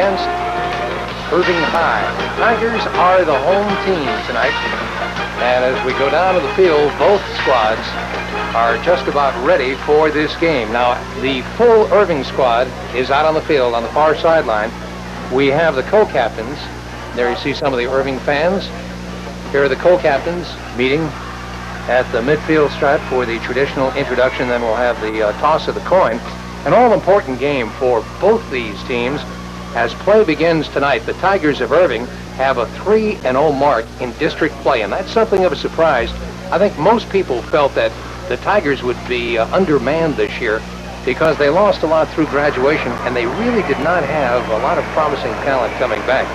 against Irving High. The Tigers are the home team tonight. And as we go down to the field, both squads are just about ready for this game. Now, the full Irving squad is out on the field on the far sideline. We have the co-captains. There you see some of the Irving fans. Here are the co-captains meeting at the midfield stripe for the traditional introduction. Then we'll have the toss of the coin. An all-important game for both these teams as play begins tonight. The Tigers of Irving have a 3-0 mark in district play, and that's something of a surprise. I think most people felt that the Tigers would be undermanned this year because they lost a lot through graduation, and they really did not have a lot of promising talent coming back.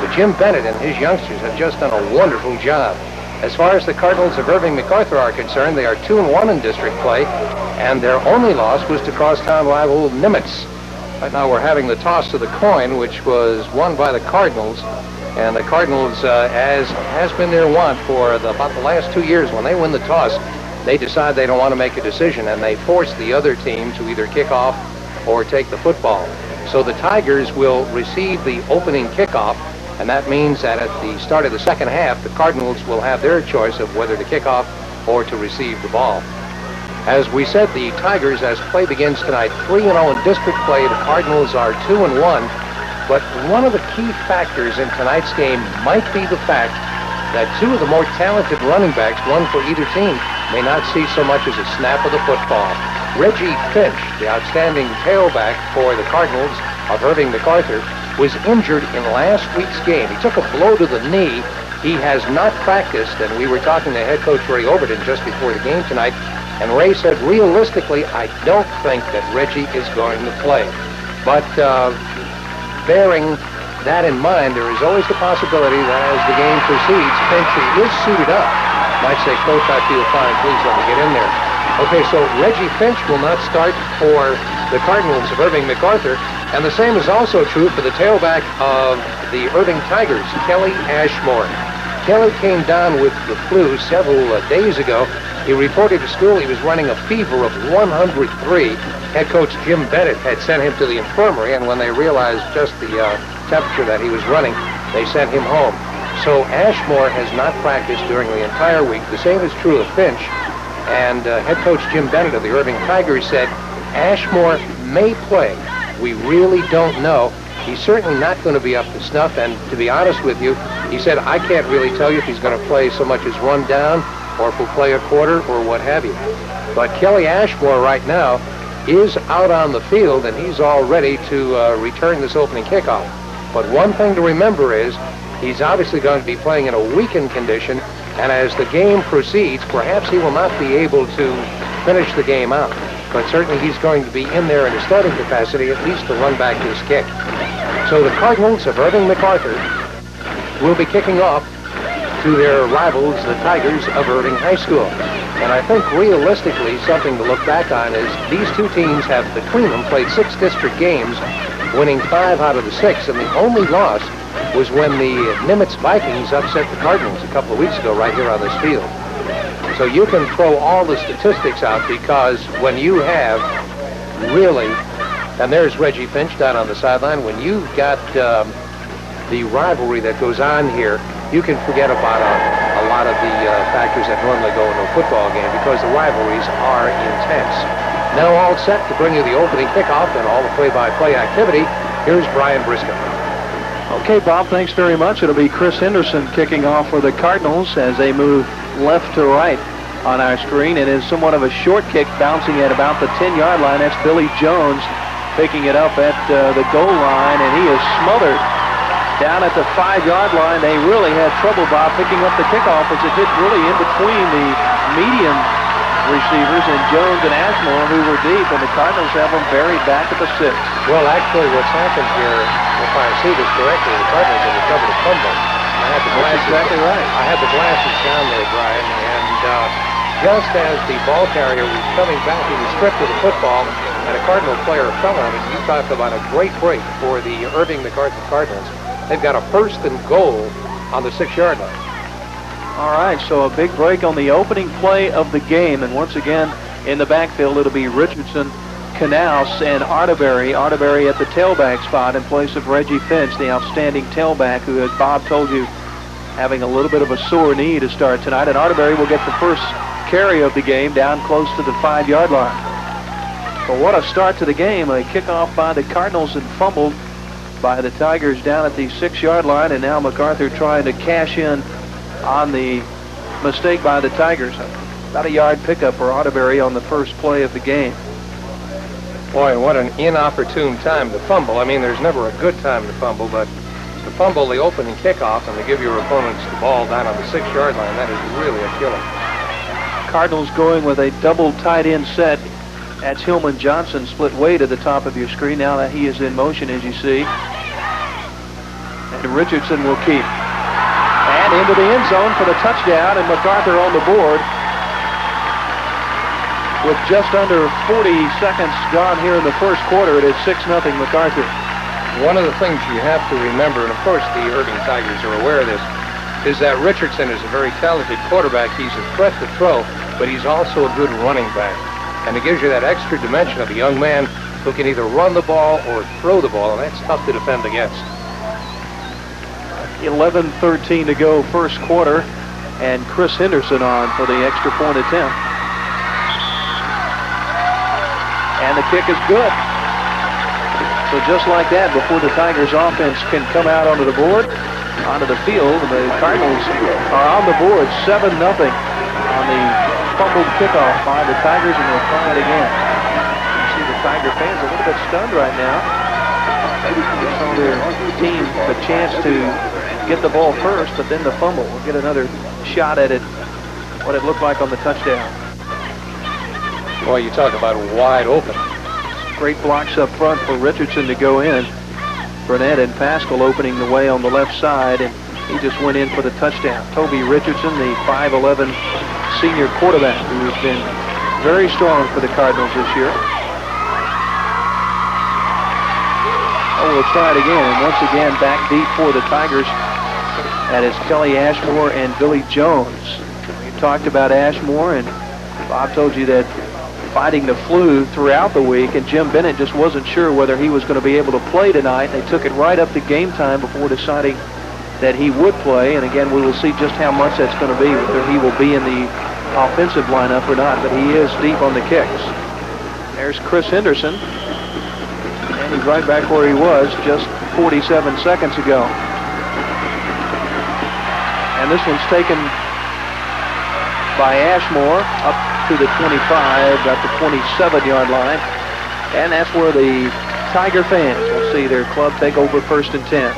But Jim Bennett and his youngsters have just done a wonderful job. As far as the Cardinals of Irving MacArthur are concerned, they are 2-1 in district play, and their only loss was to crosstown rival Nimitz. Right now we're having the toss of the coin, which was won by the Cardinals. And the Cardinals, as has been their wont for about the last 2 years, when they win the toss, they decide they don't want to make a decision, and they force the other team to either kick off or take the football. So the Tigers will receive the opening kickoff, and that means that at the start of the second half, the Cardinals will have their choice of whether to kick off or to receive the ball. As we said, the Tigers, as play begins tonight, 3-0 in district play. The Cardinals are 2-1. But one of the key factors in tonight's game might be the fact that two of the more talented running backs, one for either team, may not see so much as a snap of the football. Reggie Finch, the outstanding tailback for the Cardinals of Irving MacArthur, was injured in last week's game. He took a blow to the knee. He has not practiced, and we were talking to head coach Ray Overton just before the game tonight, and Ray said, realistically, I don't think that Reggie is going to play. But bearing that in mind, there is always the possibility that as the game proceeds, Finch is suited up. Might say, Coach, I feel fine. Please let me get in there. Okay, so Reggie Finch will not start for the Cardinals of Irving MacArthur, and the same is also true for the tailback of the Irving Tigers, Kelly Ashmore. Kelly came down with the flu several days ago. He reported to school he was running a fever of 103. Head coach Jim Bennett had sent him to the infirmary, and when they realized just the temperature that he was running, they sent him home. So Ashmore has not practiced during the entire week. The same is true of Finch. And head coach Jim Bennett of the Irving Tigers said Ashmore may play. We really don't know. He's certainly not going to be up to snuff, and to be honest with you, he said, I can't really tell you if he's going to play so much as run down or if he'll play a quarter or what have you. But Kelly Ashmore right now is out on the field, and he's all ready to return this opening kickoff. But one thing to remember is he's obviously going to be playing in a weakened condition, and as the game proceeds, perhaps he will not be able to finish the game out. But certainly he's going to be in there in a starting capacity, at least to run back his kick. So the Cardinals of Irving MacArthur will be kicking off to their rivals, the Tigers of Irving High School. And I think realistically something to look back on is these two teams have between them played 6 district games, winning 5 out of the 6, and the only loss was when the Nimitz Vikings upset the Cardinals a couple of weeks ago right here on this field. So you can throw all the statistics out, because when you have really, and there's Reggie Finch down on the sideline, when you've got the rivalry that goes on here, you can forget about a lot of the factors that normally go into a football game, because the rivalries are intense. Now all set to bring you the opening kickoff and all the play-by-play activity. Here's Bryant Briscoe. Okay, Bob, thanks very much. It'll be Chris Henderson kicking off for the Cardinals as they move left to right on our screen. It is somewhat of a short kick, bouncing at about the 10-yard line. That's Billy Jones picking it up at the goal line, and he is smothered down at the 5-yard line. They really had trouble, Bob, picking up the kickoff as it hit really in between the medium receivers and Jones and Ashmore, who were deep, and the Cardinals have them buried back at the 6. Well, actually, what's happened here, if I see this correctly, the Cardinals have recovered a fumble. That's exactly right. I had the glasses down there, Brian, and just as the ball carrier was coming back, he was stripped of the football, and a Cardinal player fell on it. You talk about a great break for the Irving MacArthur Cardinals. They've got a 1st and goal on the 6-yard line. All right, so a big break on the opening play of the game, and once again in the backfield it'll be Richardson Knaus and Arterberry. Arterberry at the tailback spot in place of Reggie Finch, the outstanding tailback who, as Bob told you, having a little bit of a sore knee to start tonight. And Arterberry will get the first carry of the game down close to the 5-yard line. But what a start to the game. A kickoff by the Cardinals and fumbled by the Tigers down at the 6-yard line. And now MacArthur trying to cash in on the mistake by the Tigers. About a yard pickup for Arterberry on the first play of the game. Boy, what an inopportune time to fumble. I mean, there's never a good time to fumble, but to fumble the opening kickoff and to give your opponents the ball down on the 6-yard line, that is really a killer. Cardinals going with a double tight end set. That's Hillman Johnson split way to the top of your screen now that he is in motion, as you see. And Richardson will keep. And into the end zone for the touchdown, and MacArthur on the board. With just under 40 seconds gone here in the first quarter, it is 6-0 MacArthur. One of the things you have to remember, and of course the Irving Tigers are aware of this, is that Richardson is a very talented quarterback. He's a threat to throw, but he's also a good running back. And it gives you that extra dimension of a young man who can either run the ball or throw the ball, and that's tough to defend against. 11:13 to go first quarter, and Chris Henderson on for the extra point attempt. And the kick is good. So just like that, before the Tigers offense can come out onto the board, onto the field, the Cardinals are on the board 7-0 on the fumbled kickoff by the Tigers, and they'll try it again. You see the Tiger fans a little bit stunned right now. They saw their team the chance to get the ball first, but then the fumble. We'll get another shot at it, what it looked like on the touchdown. Boy, you talk about wide open. Great blocks up front for Richardson to go in. Burnett and Pascal opening the way on the left side, and he just went in for the touchdown. Toby Richardson, the 5'11" senior quarterback, who has been very strong for the Cardinals this year. Oh, we'll try it again, and once again back deep for the Tigers. That is Kelly Ashmore and Billy Jones. We talked about Ashmore, and Bob told you that fighting the flu throughout the week, and Jim Bennett just wasn't sure whether he was going to be able to play tonight. They took it right up to game time before deciding that he would play, and again, we will see just how much that's going to be, whether he will be in the offensive lineup or not, but he is deep on the kicks. There's Chris Henderson, and he's right back where he was just 47 seconds ago. And this one's taken by Ashmore up to the 25, at the 27-yard line. And that's where the Tiger fans will see their club take over 1st and 10.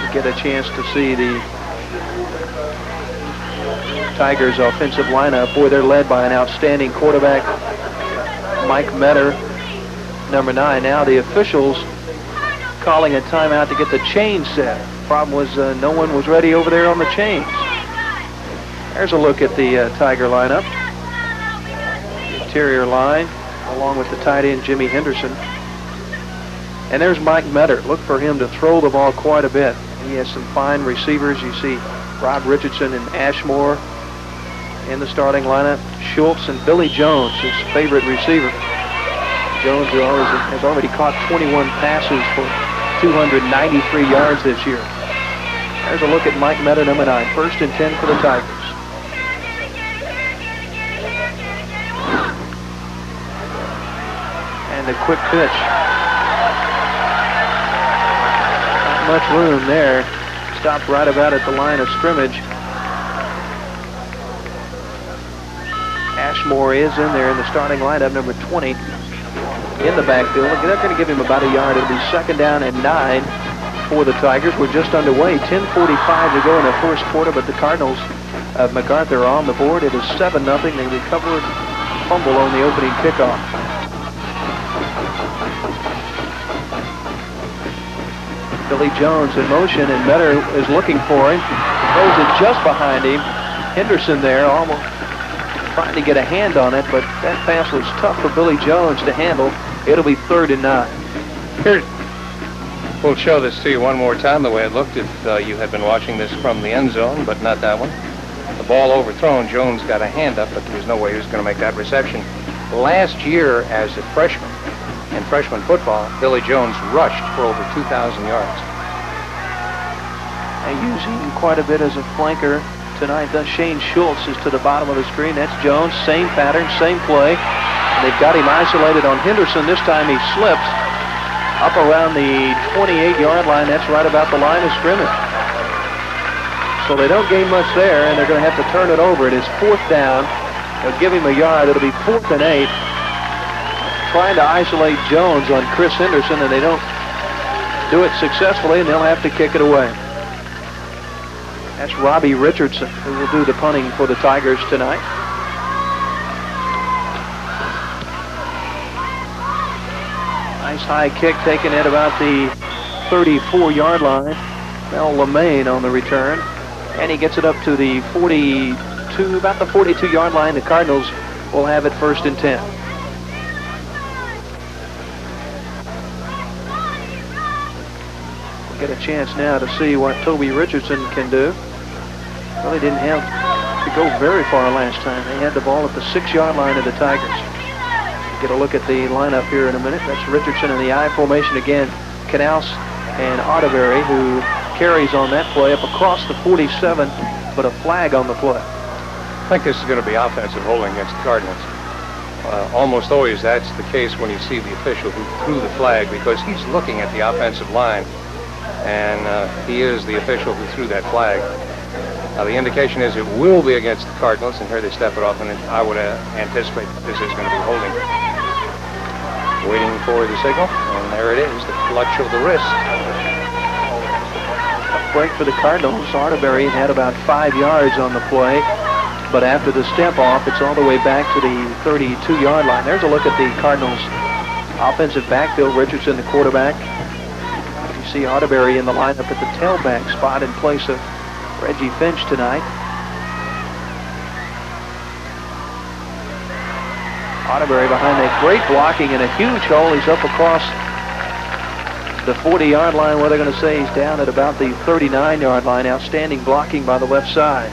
We get a chance to see the Tigers' offensive lineup. Boy, they're led by an outstanding quarterback, Mike Metter, number 9. Now the officials calling a timeout to get the chains set. Problem was no one was ready over there on the chains. There's a look at the Tiger lineup. The interior line, along with the tight end Jimmy Henderson. And there's Mike Metter. Look for him to throw the ball quite a bit. He has some fine receivers. You see Rob Richardson and Ashmore in the starting lineup. Schultz and Billy Jones, his favorite receiver. Jones has already caught 21 passes for 293 yards this year. There's a look at Mike Metter, number 9. 1st and 10 for the Tigers. And a quick pitch. Not much room there. Stopped right about at the line of scrimmage. Ashmore is in there in the starting lineup, number 20, in the backfield. They're going to give him about a yard. It'll be 2nd down and 9 for the Tigers. We're just underway. 10:45 to go in the first quarter, but the Cardinals of MacArthur are on the board. It is 7-0. They recovered fumble on the opening kickoff. Billy Jones in motion, and Metter is looking for him. Throws it just behind him. Henderson there, almost trying to get a hand on it, but that pass was tough for Billy Jones to handle. It'll be 3rd and 9. Here, we'll show this to you one more time, the way it looked if you had been watching this from the end zone, but not that one. the ball overthrown. Jones got a hand up, but there was no way he was going to make that reception. Last year as a freshman in freshman football, Billy Jones rushed for over 2,000 yards. They use him quite a bit as a flanker tonight. Shane Schultz is to the bottom of the screen. That's Jones. Same pattern, same play. They've got him isolated on Henderson. This time he slips up around the 28-yard line. That's right about the line of scrimmage. So they don't gain much there, and they're going to have to turn it over. It is 4th down. They'll give him a yard. It'll be 4th and 8. Trying to isolate Jones on Chris Henderson, and they don't do it successfully, and they'll have to kick it away. That's Robbie Richardson, who will do the punting for the Tigers tonight. Nice high kick taken at about the 34-yard line. Mel LeMaine on the return. And he gets it up to the 42, about the 42-yard line. The Cardinals will have it 1st and 10. We'll get a chance now to see what Toby Richardson can do. Really didn't have to go very far last time. They had the ball at the 6-yard line of the Tigers. Get a look at the lineup here in a minute. That's Richardson in the I formation again. Canals and Otterberry, who carries on that play up across the 47, but a flag on the play. I think this is going to be offensive holding against the Cardinals. Almost always that's the case when you see the official who threw the flag, because he's looking at the offensive line, and he is the official who threw that flag. Now the indication is it will be against the Cardinals, and here they step it off, and I would anticipate that this is going to be holding. Waiting for the signal, and there it is, the clutch of the wrist. Break for the Cardinals. Arterberry had about 5 yards on the play, but after the step off, it's all the way back to the 32-yard line. There's a look at the Cardinals' offensive backfield. Richardson, the quarterback. You see Arterberry in the lineup at the tailback spot in place of Reggie Finch tonight. Arterberry behind that great blocking and a huge hole. He's up across the 40-yard line, where they're going to say he's down at about the 39-yard line. Outstanding blocking by the left side.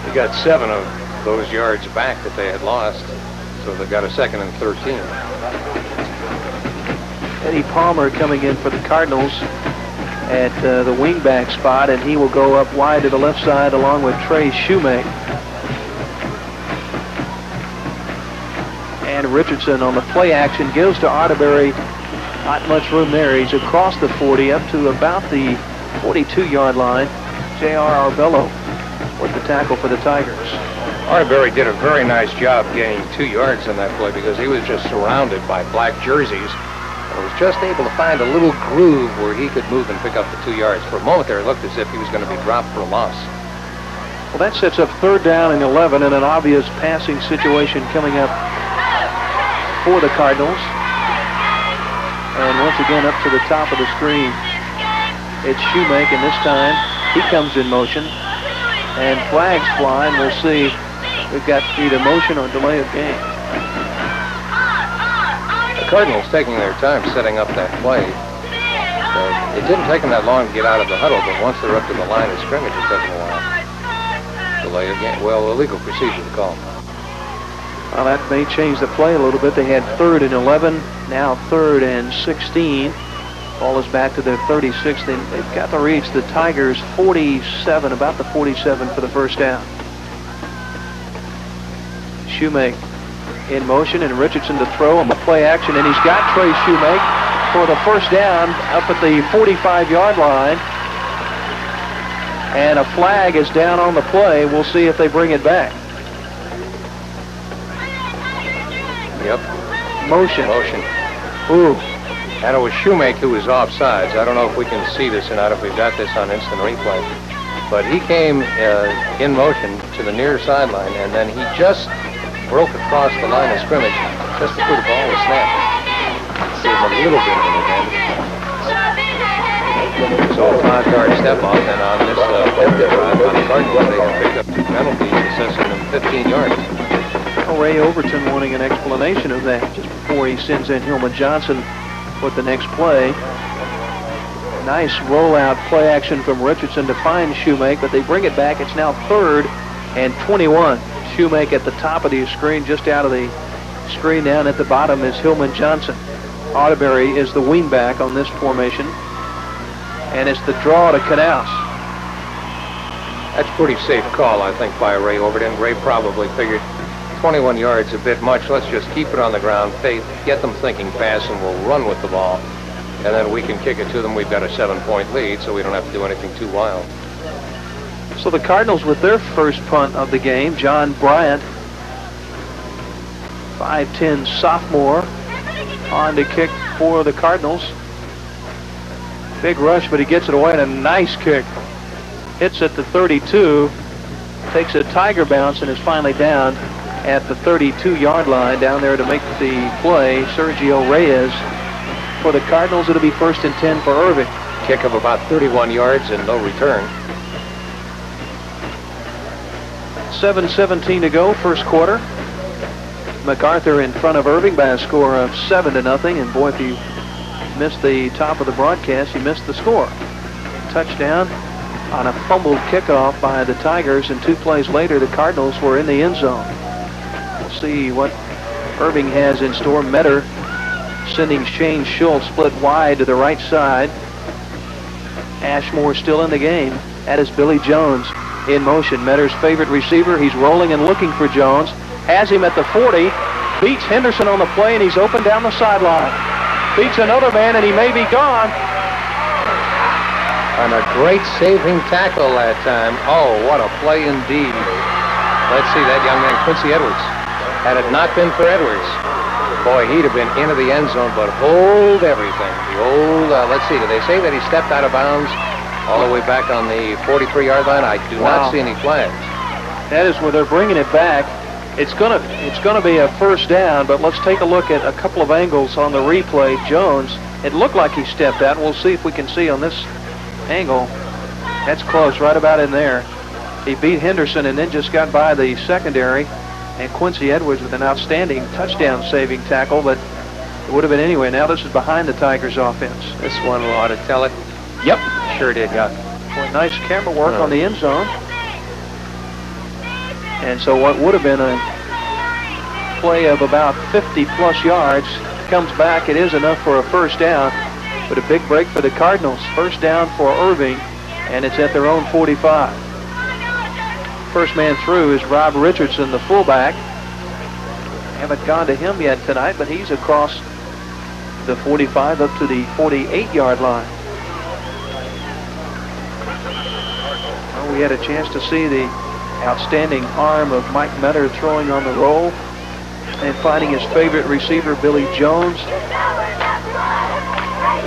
They got 7 of those yards back that they had lost, so they got a 2nd and 13. Eddie Palmer coming in for the Cardinals at the wingback spot, and he will go up wide to the left side along with Trey Shoemake. And Richardson on the play action gives to Arterberry. Not much room there. He's across the 40 up to about the 42-yard line. J.R. Arbello with the tackle for the Tigers. Arterberry did a very nice job gaining 2 yards on that play, because he was just surrounded by black jerseys and was just able to find a little groove where he could move and pick up the 2 yards. For a moment there, it looked as if he was going to be dropped for a loss. Well, that sets up 3rd down and 11, and an obvious passing situation coming up for the Cardinals. And once again, up to the top of the screen, it's Shoemake, and this time he comes in motion. And flags fly, and we'll see. We've got either motion or delay of game. The Cardinals taking their time setting up that play. It didn't take them that long to get out of the huddle, but once they're up to the line of scrimmage, it took them a while. Delay of game. Well, illegal procedure to call. Well, that may change the play a little bit. They had 3rd and 11, now 3rd and 16. Ball is back to their 36. They've got to reach the Tigers' 47, about the 47 for the 1st down. Shoemake in motion, and Richardson to throw on the play action, and he's got Trey Shoemake for the 1st down up at the 45-yard line. And a flag is down on the play. We'll see if they bring it back. Yep. Motion. Ooh. And it was Shoemake who was offsides. I don't know if we can see this or not, if we've got this on instant replay. But he came in motion to the near sideline, and then he just broke across the line of scrimmage just before the ball was snapped. Gave him a little bit of an advantage. So a 5-yard step off, and on this 5th drive by the Cardinals, they have picked up 2 penalties, assessing them 15 yards. Ray Overton wanting an explanation of that just before he sends in Hillman Johnson with the next play. Nice rollout play action from Richardson to find Shoemake, but they bring it back. It's now 3rd and 21. Shoemake at the top of the screen, just out of the screen. Down at the bottom is Hillman Johnson. Audeberry is the wingback on this formation, and it's the draw to Canals. That's a pretty safe call, I think, by Ray Overton. Ray probably figured 21 yards a bit much. Let's just keep it on the ground, get them thinking fast, and we'll run with the ball. And then we can kick it to them. We've got a 7-point lead, so we don't have to do anything too wild. So the Cardinals with their first punt of the game. John Bryant, 5'10" sophomore, on to kick for the Cardinals. Big rush, but he gets it away, and a nice kick. Hits at the 32, takes a tiger bounce, and is finally down at the 32-yard line. Down there to make the play, Sergio Reyes. For the Cardinals, it'll be 1st and 10 for Irving. Kick of about 31 yards and no return. 7:17 to go, first quarter. MacArthur in front of Irving by a score of 7-0. And boy, if you missed the top of the broadcast, you missed the score. Touchdown on a fumbled kickoff by the Tigers, and 2 plays later, the Cardinals were in the end zone. We'll see what Irving has in store. Metter sending Shane Schultz split wide to the right side. Ashmore still in the game. That is Billy Jones in motion. Metter's favorite receiver. He's rolling and looking for Jones. Has him at the 40. Beats Henderson on the play, and he's open down the sideline. Beats another man, and he may be gone. And a great saving tackle that time. Oh, what a play indeed. Let's see that young man, Quincy Edwards. Had it not been for Edwards, boy, he'd have been into the end zone, but hold everything. The old, let's see, do they say that he stepped out of bounds all the way back on the 43-yard line? I do not see any flags. That is where they're bringing it back. It's gonna be a first down, but let's take a look at a couple of angles on the replay. Jones, it looked like he stepped out. We'll see if we can see on this angle. That's close, right about in there. He beat Henderson and then just got by the secondary, and Quincy Edwards with an outstanding touchdown saving tackle, but it would have been anyway. Now this is behind the Tigers offense. This one ought to tell it. Yep, sure did, yeah. Boy, nice camera work on the end zone. And so what would have been a play of about 50-plus yards comes back. It is enough for a first down, but a big break for the Cardinals. First down for Irving, and it's at their own 45. First man through is Rob Richardson, the fullback. Haven't gone to him yet tonight, but he's across the 45 up to the 48-yard line. Well, we had a chance to see the outstanding arm of Mike Metter throwing on the roll and finding his favorite receiver, Billy Jones.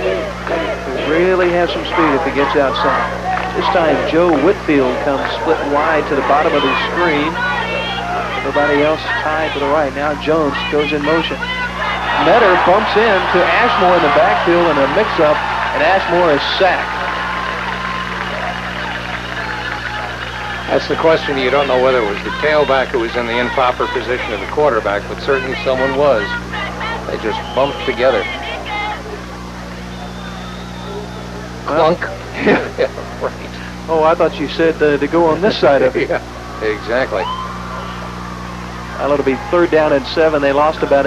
He really has some speed if he gets outside. This time Joe Whitfield comes split wide to the bottom of the screen. Nobody else tied to the right. Now Jones goes in motion. Metter bumps in to Ashmore in the backfield in a mix-up, and Ashmore is sacked. That's the question. You don't know whether it was the tailback who was in the improper position or the quarterback, but certainly someone was. They just bumped together. Clunk. Yeah, right. Oh, I thought you said to go on this side of it. Yeah, exactly. Well, it'll be 3rd down and 7. They lost about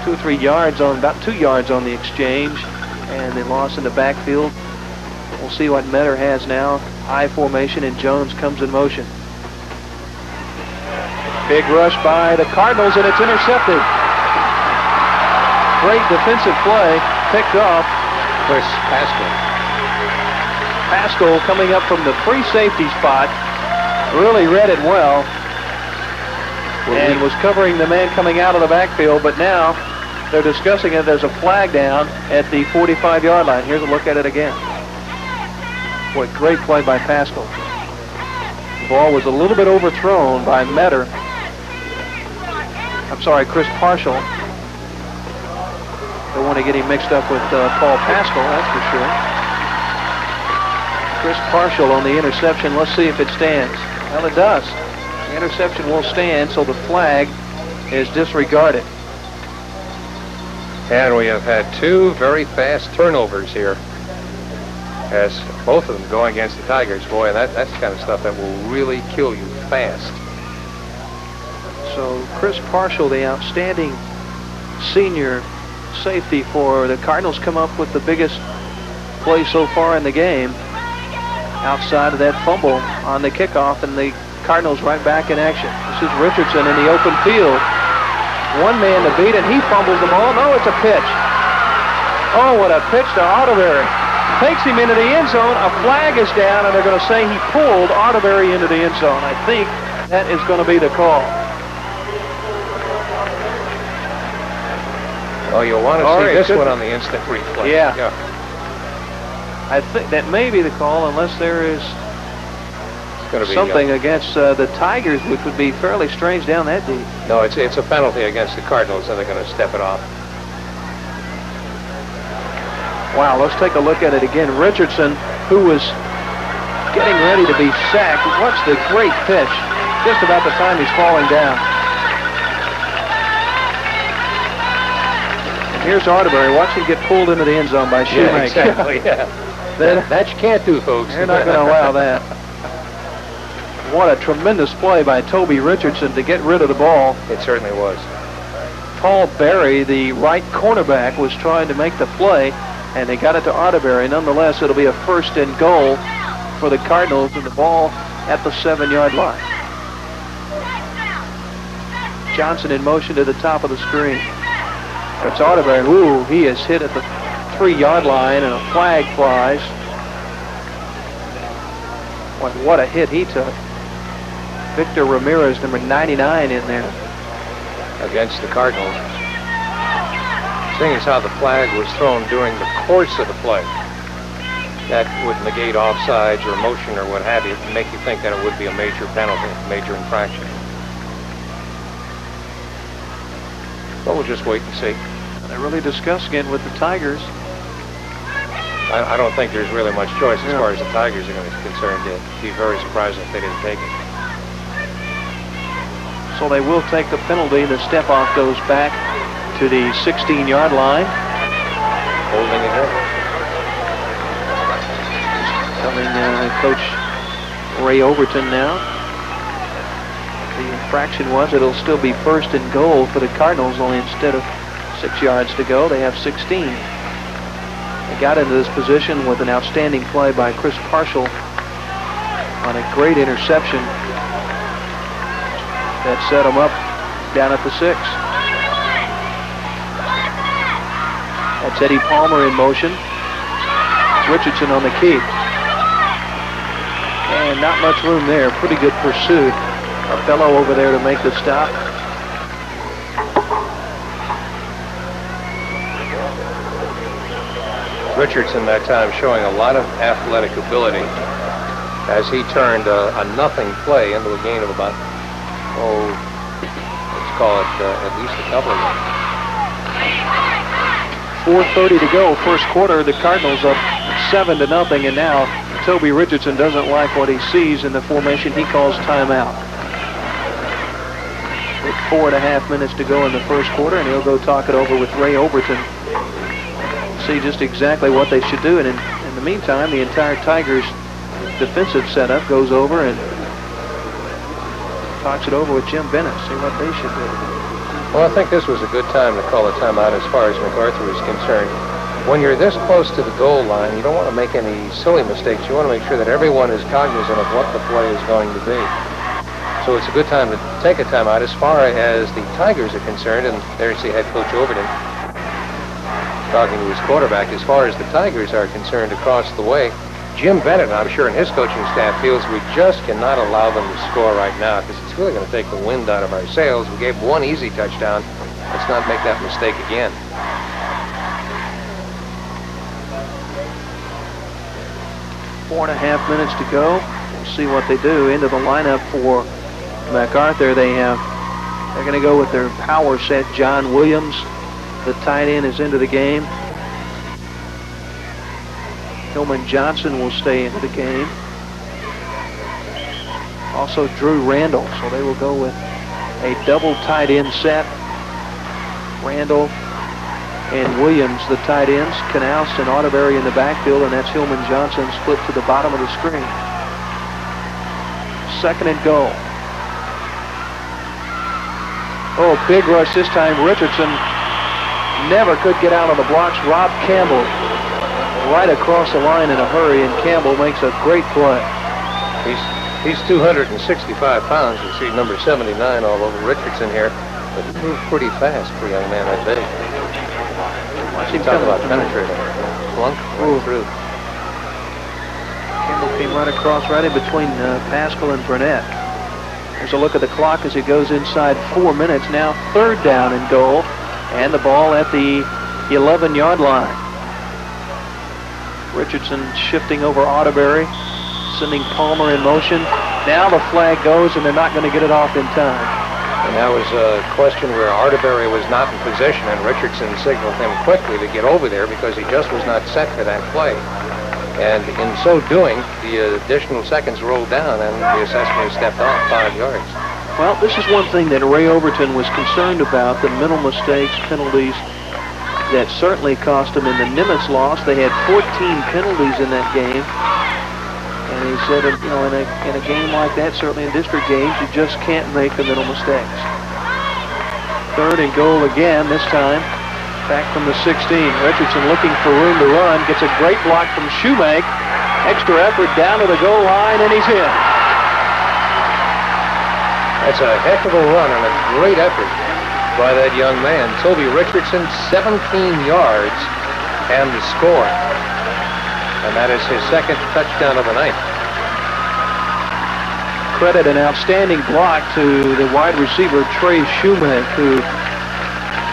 2 or 3 yards on, about 2 yards on the exchange, and they lost in the backfield. We'll see what Metter has now. High formation, and Jones comes in motion. Big rush by the Cardinals, and it's intercepted. Great defensive play, picked off. Chris Pascal. Pascal coming up from the free safety spot, really read it well, and was covering the man coming out of the backfield, but now they're discussing it. There's a flag down at the 45-yard line. Here's a look at it again. Boy, great play by Pascal. The ball was a little bit overthrown by Metter. I'm sorry, Chris Parshall. Don't want to get him mixed up with Paul Pascal, that's for sure. Chris Parshall on the interception. Let's see if it stands. Well, it does. The interception will stand, so the flag is disregarded. And we have had 2 very fast turnovers here. as both of them going against the Tigers. Boy, and that's the kind of stuff that will really kill you fast. So Chris Parshall, the outstanding senior safety for the Cardinals, come up with the biggest play so far in the game outside of that fumble on the kickoff, and the Cardinals right back in action. This is Richardson in the open field. One man to beat, and he fumbles the ball. No, it's a pitch. Oh, what a pitch to Otterberry. Takes him into the end zone. A flag is down, and they're going to say he pulled Otterberry into the end zone. I think that is going to be the call. Oh, you'll want to see this one on the instant replay. Yeah. I think that may be the call, unless there is something against the Tigers, which would be fairly strange down that deep. No, it's a penalty against the Cardinals, and they're going to step it off. Wow, let's take a look at it again. Richardson, who was getting ready to be sacked. Watch the great pitch just about the time he's falling down. And here's Otterberry. Watch him get pulled into the end zone by Shoemaker. Yeah, exactly, yeah. that you can't do, folks. They're not going to allow that. What a tremendous play by Toby Richardson to get rid of the ball. It certainly was. Paul Berry, the right cornerback, was trying to make the play, and they got it to Otterberry. Nonetheless, it'll be a 1st and goal for the Cardinals, and the ball at the 7-yard line. Johnson in motion to the top of the screen. It's Otterberry. Ooh, he is hit at the 3-yard line, and a flag flies. What a hit he took. Victor Ramirez, number 99, in there. Against the Cardinals. Seeing as how the flag was thrown during the course of the play, that would negate offsides or motion or what have you, to make you think that it would be a major penalty, major infraction. But we'll just wait and see. They're really discussing it with the Tigers. I don't think there's really much choice as far as the Tigers are going to be concerned. I'd be very surprised if they didn't take it. So they will take the penalty. The step-off goes back to the 16-yard line. Holding it in. Telling Coach Ray Overton now. The infraction was it'll still be 1st and goal for the Cardinals, only instead of 6 yards to go, they have 16. They got into this position with an outstanding play by Chris Parshall on a great interception that set them up down at the 6. That's Eddie Palmer in motion. Richardson on the keep. And not much room there. Pretty good pursuit. A fellow over there to make the stop. Richardson that time showing a lot of athletic ability as he turned a nothing play into a gain of about, let's call it at least a couple of them. 4:30 to go, first quarter. The Cardinals up 7-0, and now Toby Richardson doesn't like what he sees in the formation. He calls timeout. With 4.5 minutes to go in the first quarter, and he'll go talk it over with Ray Overton. See just exactly what they should do, and in the meantime, the entire Tigers defensive setup goes over and talks it over with Jim Bennett, see what they should do. Well, I think this was a good time to call a timeout as far as MacArthur is concerned. When you're this close to the goal line, you don't want to make any silly mistakes. You want to make sure that everyone is cognizant of what the play is going to be. So it's a good time to take a timeout as far as the Tigers are concerned, and there's the head coach Overton talking to his quarterback. As far as the Tigers are concerned across the way, Jim Bennett, I'm sure, and his coaching staff feels we just cannot allow them to score right now because it's really going to take the wind out of our sails. We gave one easy touchdown. Let's not make that mistake again. Four and a half minutes to go. We'll see what they do. Into the lineup for MacArthur, they're going to go with their power set. John Williams, the tight end, is into the game. Hillman Johnson will stay into the game. Also Drew Randall, so they will go with a double tight end set. Randall and Williams, the tight ends. Knaus and Otterberry in the backfield, and that's Hillman Johnson split to the bottom of the screen. 2nd and goal. Oh, big rush this time. Richardson never could get out of the blocks. Rob Campbell right across the line in a hurry, and Campbell makes a great play. He's 265 pounds. You see number 79 all over Richardson here, but he moves pretty fast for a young man that big. Watch him Talk about penetrating. Plunk right through. Campbell came right across, right in between Pascal and Burnett. There's a look at the clock as it goes inside 4 minutes. Now 3rd down and goal, and the ball at the 11-yard line. Richardson shifting over Otterberry, sending Palmer in motion. Now the flag goes, and they're not going to get it off in time. And that was a question where Otterberry was not in position, and Richardson signaled him quickly to get over there because he just was not set for that play. And in so doing, the additional seconds rolled down, and the assessment stepped off 5 yards. Well, this is one thing that Ray Overton was concerned about, the mental mistakes, penalties that certainly cost them in the Nimitz loss. They had 14 penalties in that game. And he said, you know, in a game like that, certainly in district games, you just can't make the mental mistakes. 3rd and goal again, this time back from the 16. Richardson looking for room to run, gets a great block from Shoemake. Extra effort down to the goal line, and he's in. That's a heck of a run and a great effort by that young man. Toby Richardson, 17 yards and the score. And that is his 2nd touchdown of the night. Credit an outstanding block to the wide receiver, Trey Shoemake, who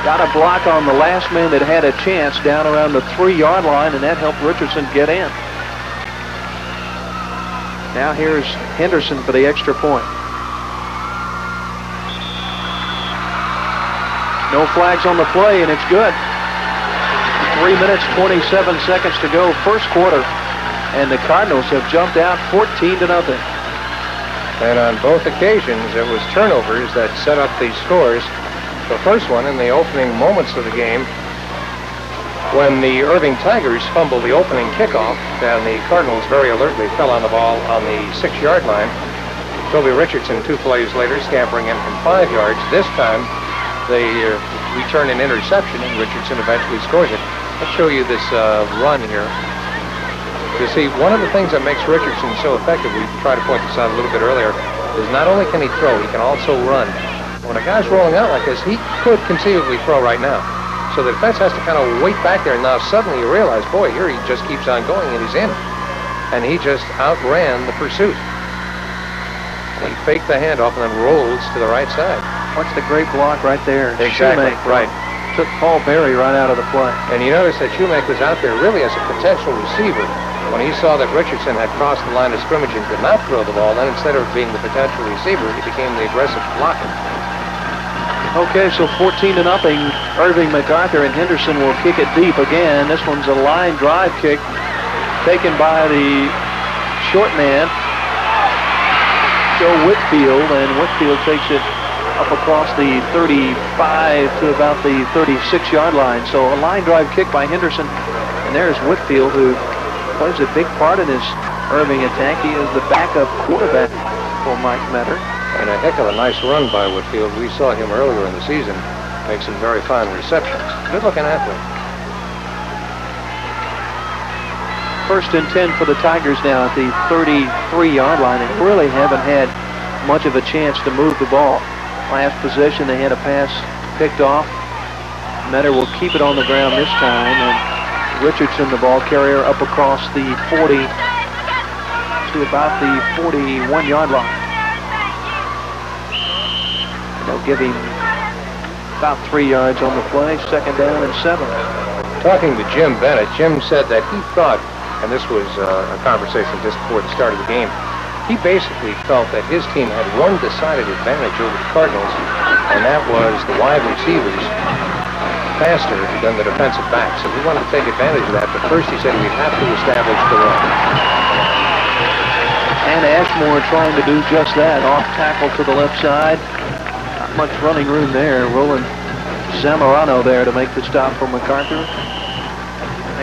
got a block on the last man that had a chance down around the 3-yard line, and that helped Richardson get in. Now here's Henderson for the extra point. No flags on the play, and it's good. 3 minutes, 27 seconds to go, 1st quarter, and the Cardinals have jumped out 14-0. And on both occasions, it was turnovers that set up these scores. The first one in the opening moments of the game, when the Irving Tigers fumbled the opening kickoff, and the Cardinals very alertly fell on the ball on the 6-yard line. Toby Richardson, 2 plays later, scampering in from 5 yards. This time, they return an interception, and Richardson eventually scores it. Let's show you this run here. You see, one of the things that makes Richardson so effective, we tried to point this out a little bit earlier, is not only can he throw, he can also run. When a guy's rolling out like this, he could conceivably throw right now. So the defense has to kind of wait back there, and now suddenly you realize, boy, here he just keeps on going, and he's in. And he just outran the pursuit. He faked the handoff and then rolls to the right side. What's the great block right there? Exactly, right. Took Paul Berry right out of the play. And you notice that Shoemake was out there really as a potential receiver. When he saw that Richardson had crossed the line of scrimmage and could not throw the ball, then instead of being the potential receiver, he became the aggressive blocker. Okay, so 14-0. Irving, MacArthur, and Henderson will kick it deep again. This one's a line drive kick taken by the short man, Joe Whitfield, and Whitfield takes it up across the 35 to about the 36-yard line. So a line drive kick by Henderson, and there's Whitfield, who plays a big part in his Irving attack. He is the backup quarterback for Mike Metter. And a heck of a nice run by Whitfield. We saw him earlier in the season make some very fine receptions. Good-looking athlete. 1st and 10 for the Tigers now at the 33-yard line, and really haven't had much of a chance to move the ball. Last possession, they had a pass picked off. Metter will keep it on the ground this time, and Richardson, the ball carrier, up across the 40 to about the 41-yard line. They'll give him about 3 yards on the play, 2nd down and 7. Talking to Jim Bennett, Jim said that he thought, and this was a conversation just before the start of the game, he basically felt that his team had one decided advantage over the Cardinals, and that was the wide receivers faster than the defensive backs. So we wanted to take advantage of that, but first he said we'd have to establish the run. And Ashmore trying to do just that, off tackle to the left side. Not much running room there, rolling Zamorano there to make the stop for MacArthur.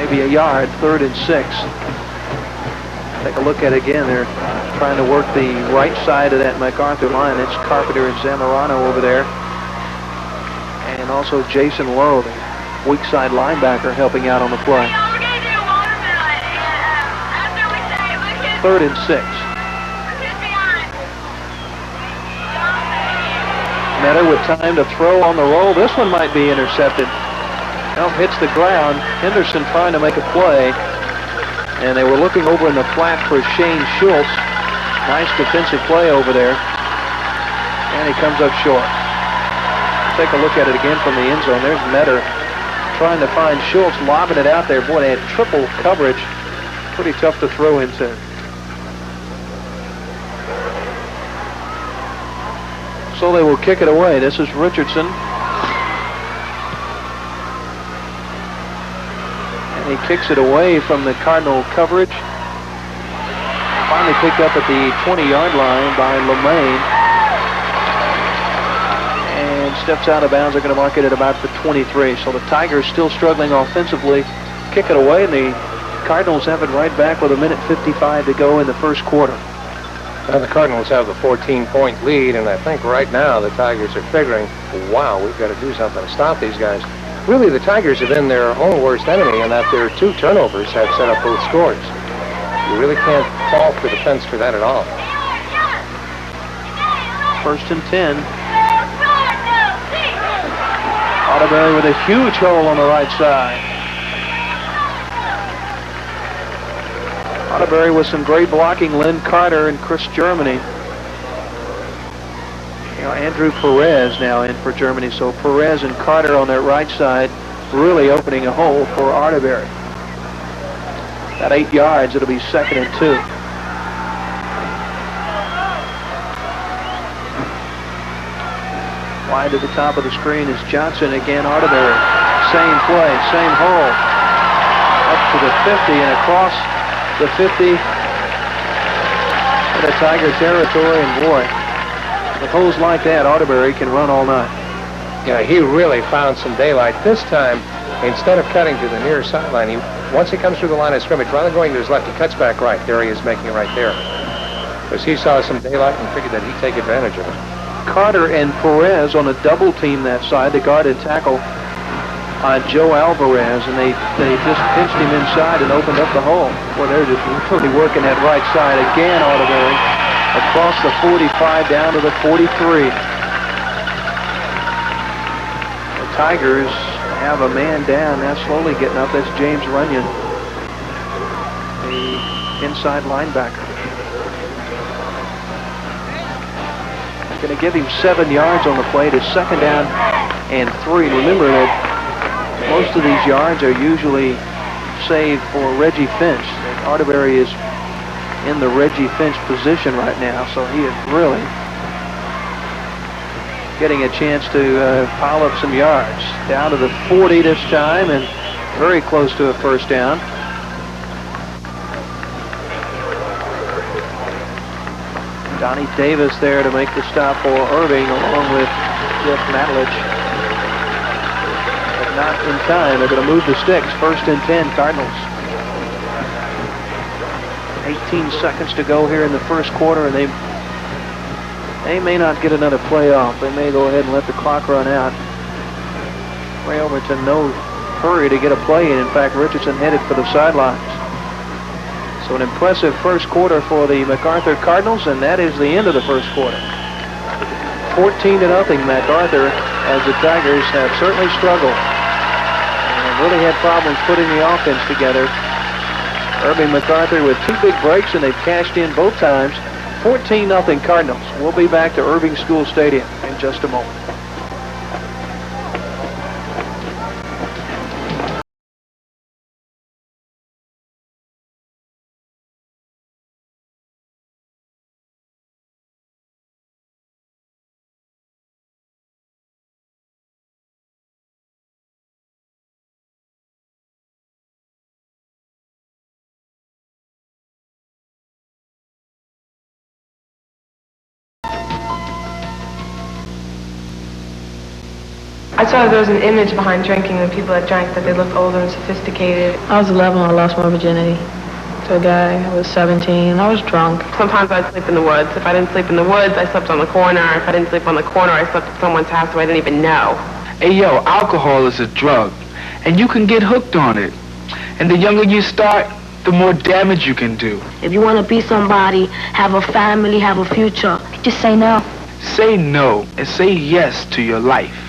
Maybe a yard, 3rd and 6. Take a look at it again. They're trying to work the right side of that MacArthur line. It's Carpenter and Zamorano over there. And also Jason Lowe, the weak side linebacker, helping out on the play. 3rd and 6. Metter with time to throw on the roll. This one might be intercepted. Nope, hits the ground. Henderson trying to make a play. And they were looking over in the flat for Shane Schultz. Nice defensive play over there. And he comes up short. Take a look at it again from the end zone. There's Metter trying to find Schultz, lobbing it out there. Boy, they had triple coverage. Pretty tough to throw into. So they will kick it away. This is Richardson. And he kicks it away from the Cardinal coverage. Finally picked up at the 20-yard line by LeMay. And steps out of bounds. They're going to mark it at about the 23. So the Tigers still struggling offensively. Kick it away, and the Cardinals have it right back with 1:55 to go in the first quarter. Now the Cardinals have the 14-point lead, and I think right now the Tigers are figuring, wow, we've got to do something to stop these guys. Really, the Tigers have been their own worst enemy in that their 2 turnovers have set up both scores. You really can't fault the defense for that at all. 1st and 10. Otterberry with a huge hole on the right side. Otterberry with some great blocking. Lynn Carter and Chris Germany. Andrew Perez now in for Germany. So Perez and Carter on their right side really opening a hole for Otterberry. At 8 yards, it'll be 2nd and 2. Wide to the top of the screen is Johnson. Again, Otterberry. Same play, same hole. Up to the 50 and across the 50 into Tiger territory, and boy, with holes like that, Otterberry can run all night. Yeah, he really found some daylight. This time, instead of cutting to the near sideline, once he comes through the line of scrimmage, rather than going to his left, he cuts back right. There he is making it right there. Because he saw some daylight and figured that he'd take advantage of it. Carter and Perez on a double team that side. The guard and tackle Joe Alvarez, and they just pinched him inside and opened up the hole. Well, they're just really working that right side again. Otterberry across the 45 down to the 43. The Tigers have a man down. Now slowly getting up. That's James Runyon, the inside linebacker. Going to give him 7 yards on the play to 2nd down and 3. Remember that most of these yards are usually saved for Reggie Finch. Otterberry is in the Reggie Finch position right now, so he is really getting a chance to pile up some yards. Down to the 40 this time, and very close to a 1st down. Donnie Davis there to make the stop for Irving, along with Jeff Matlich. But not in time. They're going to move the sticks. 1st and 10, Cardinals. 18 seconds to go here in the first quarter, and they may not get another play off. They may go ahead and let the clock run out. Ray Overton, no hurry to get a play in. In fact, Richardson headed for the sidelines. So an impressive first quarter for the MacArthur Cardinals, and that is the end of the first quarter. 14-0 MacArthur, as the Tigers have certainly struggled and really had problems putting the offense together. Irving MacArthur with 2 big breaks, and they've cashed in both times. 14-0 Cardinals. We'll be back to Irving School Stadium in just a moment. I saw there was an image behind drinking, the people that drank, that they looked older and sophisticated. I was 11 when I lost my virginity to a guy. I was 17. I was drunk. Sometimes I'd sleep in the woods. If I didn't sleep in the woods, I slept on the corner. If I didn't sleep on the corner, I slept at someone's house who I didn't even know. Hey, yo, alcohol is a drug, and you can get hooked on it. And the younger you start, the more damage you can do. If you want to be somebody, have a family, have a future, just say no. Say no and say yes to your life.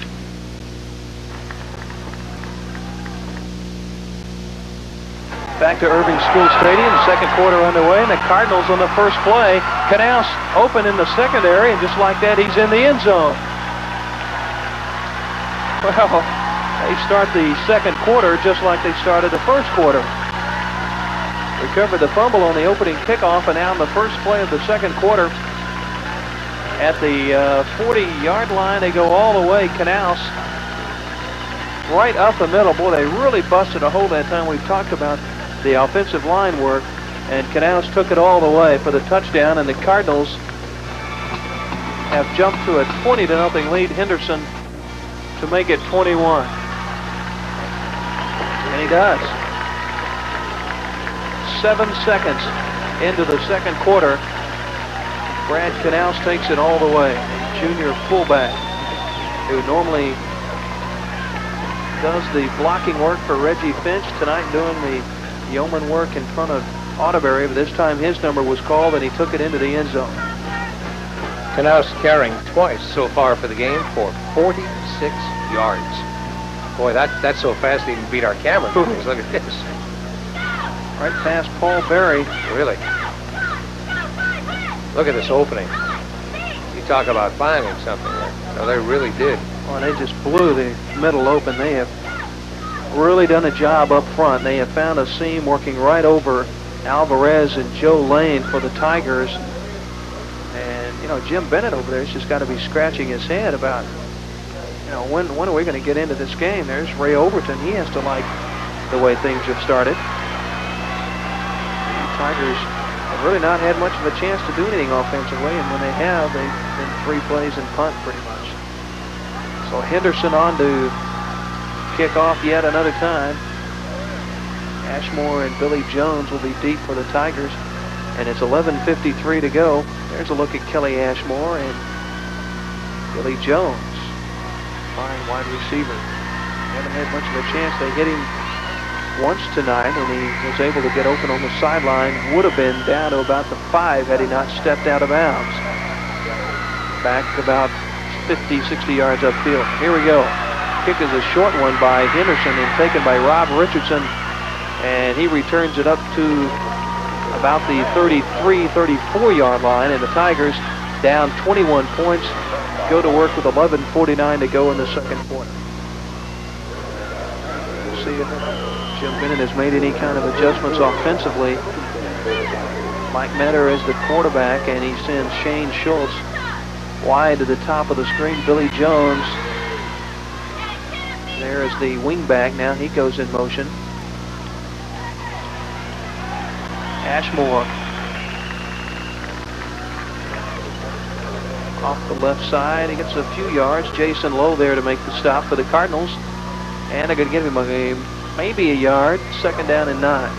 Back to Irving School Stadium, second quarter underway, and the Cardinals on the first play. Canals open in the secondary, and just like that, he's in the end zone. Well, they start the second quarter just like they started the first quarter. Recovered the fumble on the opening kickoff, and now in the first play of the second quarter, at the 40-yard line, they go all the way. Canals right up the middle. Boy, they really busted a hole that time. We've talked about the offensive line work, and Canals took it all the way for the touchdown, and the Cardinals have jumped to a 20-0 lead. Henderson to make it 21. And he does. 7 seconds into the second quarter, Brad Canals takes it all the way. Junior fullback who normally does the blocking work for Reggie Finch, tonight doing the yeoman work in front of Otterbury, but this time his number was called and he took it into the end zone. Canals carrying twice so far for the game for 46 yards. Boy, that's so fast they even beat our camera. Look at this. Right past Paul Berry. Really. Look at this opening. You talk about finding something there. No, they really did. Well, they just blew the middle open. They have really done a job up front. They have found a seam working right over Alvarez and Joe Lane for the Tigers. And, you know, Jim Bennett over there has just got to be scratching his head about, you know, when are we going to get into this game? There's Ray Overton. He has to like the way things have started. The Tigers have really not had much of a chance to do anything offensively, and when they have, they've been 3 plays and punt pretty much. So Henderson on to kick off yet another time. Ashmore and Billy Jones will be deep for the Tigers, and it's 11:53 to go. There's a look at Kelly Ashmore and Billy Jones, fine wide receiver. Haven't had much of a chance. They hit him once tonight, and he was able to get open on the sideline. Would have been down to about the 5 had he not stepped out of bounds. Back about 50, 60 yards upfield. Here we go. Kick is a short one by Henderson and taken by Rob Richardson, and he returns it up to about the 33, 34-yard line, and the Tigers down 21 points, go to work with 11:49 to go in the second quarter. We'll see if Jim Bennett has made any kind of adjustments offensively. Mike Metter is the quarterback, and he sends Shane Schultz wide to the top of the screen. Billy Jones there is the wingback. Now he goes in motion. Ashmore off the left side. He gets a few yards. Jason Lowe there to make the stop for the Cardinals. And they're going to give him maybe a yard. Second down and 9.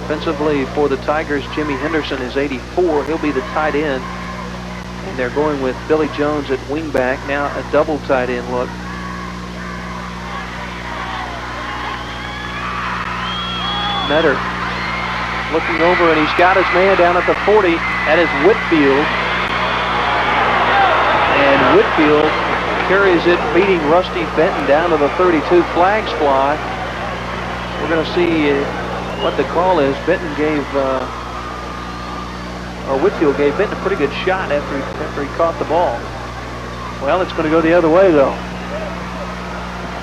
Offensively for the Tigers, Jimmy Henderson is 84. He'll be the tight end. And they're going with Billy Jones at wingback. Now a double tight end look. Metter looking over, and he's got his man down at the 40. That is Whitfield. And Whitfield carries it, beating Rusty Benton down to the 32. Flags fly. We're going to see what the call is. Benton gave, or Whitfield gave Benton a pretty good shot after he caught the ball. Well, it's going to go the other way, though.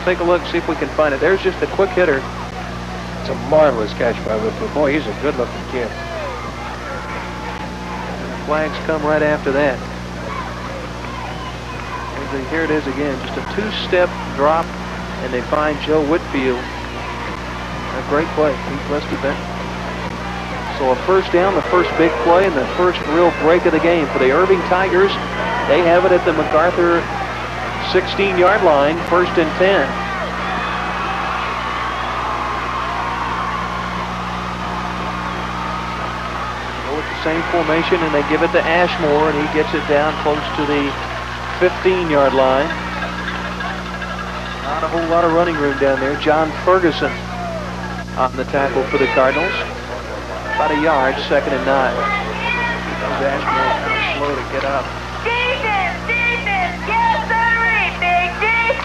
Take a look, see if we can find it. There's just a quick hitter. It's a marvelous catch by Whitfield. Boy, he's a good-looking kid. The flags come right after that. Here it is again, just a 2-step drop, and they find Joe Whitfield. A great play, Pete Rusty Benton. So So a first down, the first big play, and the first real break of the game for the Irving Tigers. They have it at the MacArthur 16-yard line, 1st and 10. Go with the same formation, and they give it to Ashmore, and he gets it down close to the 15-yard line. Not a whole lot of running room down there. John Ferguson on the tackle for the Cardinals. About a yard, 2nd and 9. Ashmore kind of slow to get up. Defense, yes sirree, Big D.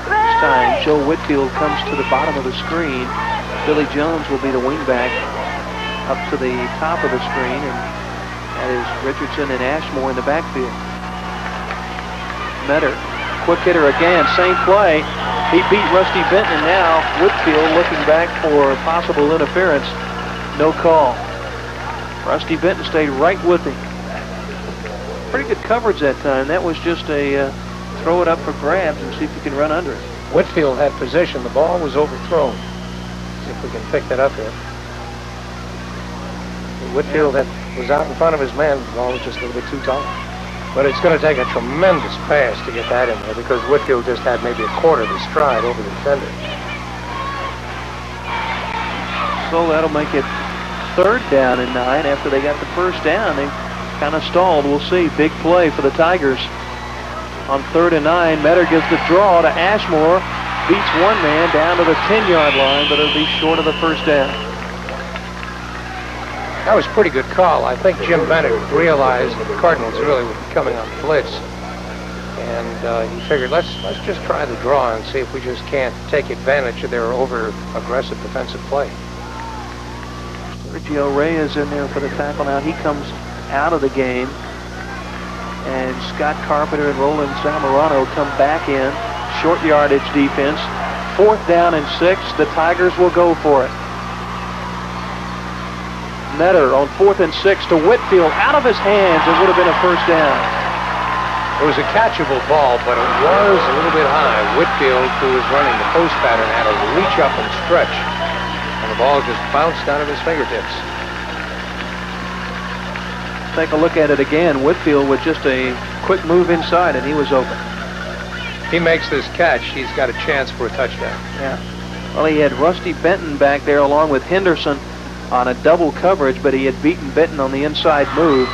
This time, Joe Whitfield comes to the bottom of the screen. Billy Jones will be the wingback up to the top of the screen, and that is Richardson and Ashmore in the backfield. Metter, quick hitter again, same play. He beat Rusty Benton, and now Whitfield looking back for possible interference. No call. Rusty Benton stayed right with him. Pretty good coverage that time. That was just a throw it up for grabs and see if you can run under it. Whitfield had position. The ball was overthrown. See if we can pick that up here. Whitfield was out in front of his man. The ball was just a little bit too tall. But it's going to take a tremendous pass to get that in there because Whitfield just had maybe a quarter of his stride over the defender. So that'll make it 3rd down and 9 after they got the first down. They kind of stalled. We'll see. Big play for the Tigers. On 3rd and 9, Metter gives the draw to Ashmore. Beats one man down to the 10-yard line, but it'll be short of the first down. That was a pretty good call. I think Jim Bennett realized that the Cardinals really were coming on blitz. And he figured, let's just try the draw and see if we just can't take advantage of their over-aggressive defensive play. Sergio Reyes in there for the tackle now. He comes out of the game. And Scott Carpenter and Roland Zamorano come back in. Short yardage defense. 4th down and 6. The Tigers will go for it. Metter on 4th and 6 to Whitfield. Out of his hands. It would have been a first down. It was a catchable ball, but it was a little bit high. Whitfield, who was running the post pattern, had to reach up and stretch. And the ball just bounced out of his fingertips. Take a look at it again. Whitfield with just a quick move inside, and he was open. He makes this catch, he's got a chance for a touchdown. Yeah. Well, he had Rusty Benton back there along with Henderson on a double coverage, but he had beaten Benton on the inside move.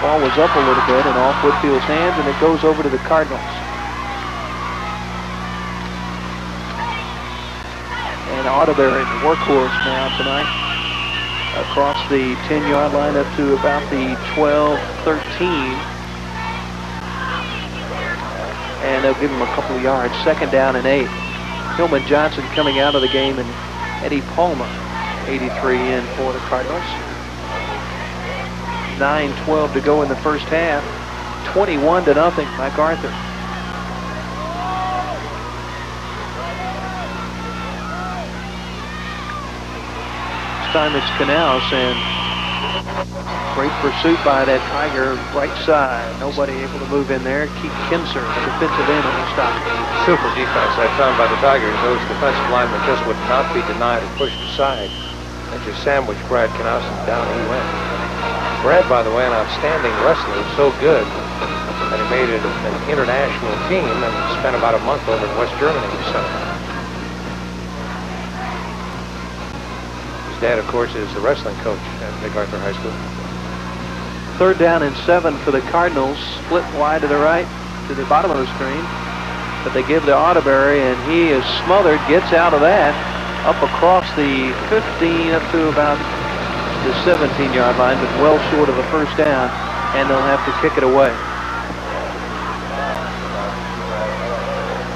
Ball was up a little bit and off Whitfield's hands, and it goes over to the Cardinals. And Ottoberry, the workhorse now tonight, across the 10-yard line up to about the 12-13. And they'll give him a couple of yards. 2nd down and 8. Hillman Johnson coming out of the game, and Eddie Palmer, 83 in for the Cardinals. 9:12 to go in the first half. 21-0, MacArthur. This time it's Canals, and great pursuit by that Tiger right side. Nobody able to move in there. Keith Kinser, the defensive end, on the stop. Super defense I found by the Tigers. Those defensive linemen just would not be denied or pushed aside. They just sandwiched Brad Canals, and down he went. Brad, by the way, an outstanding wrestler, so good that he made it an international team and spent about a month over in West Germany. So his dad, of course, is the wrestling coach at MacArthur High School. 3rd down and 7 for the Cardinals. Split wide to the right, to the bottom of the screen. But they give to Ottoberry, and he is smothered, gets out of that, up across the 15, up to about the 17-yard line, but well short of a first down, and they'll have to kick it away.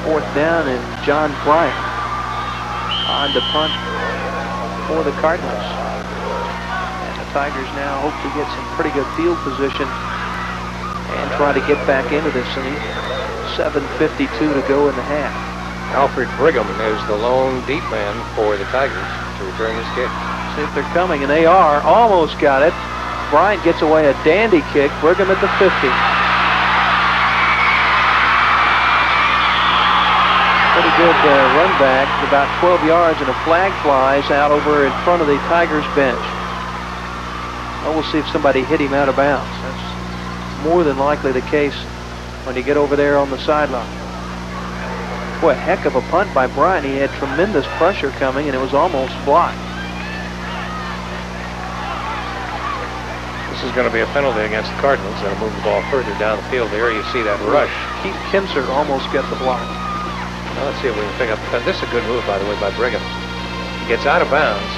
4th down, and John Bryant on to punt for the Cardinals. And the Tigers now hope to get some pretty good field position and try to get back into this inning. 7:52 to go in the half. Alfred Brigham is the lone deep man for the Tigers to return this kick. See if they're coming, and they are. Almost got it. Bryant gets away a dandy kick. Brigham at the 50. Pretty good run back, about 12 yards, and a flag flies out over in front of the Tigers bench. Well, we'll see if somebody hit him out of bounds. That's more than likely the case when you get over there on the sideline. Boy, a heck of a punt by Bryant. He had tremendous pressure coming, and it was almost blocked. This is going to be a penalty against the Cardinals. That'll move the ball further down the field there. You see that rush. Keith Kinzer almost got the block. Now let's see if we can pick up. This is a good move, by the way, by Brigham. He gets out of bounds,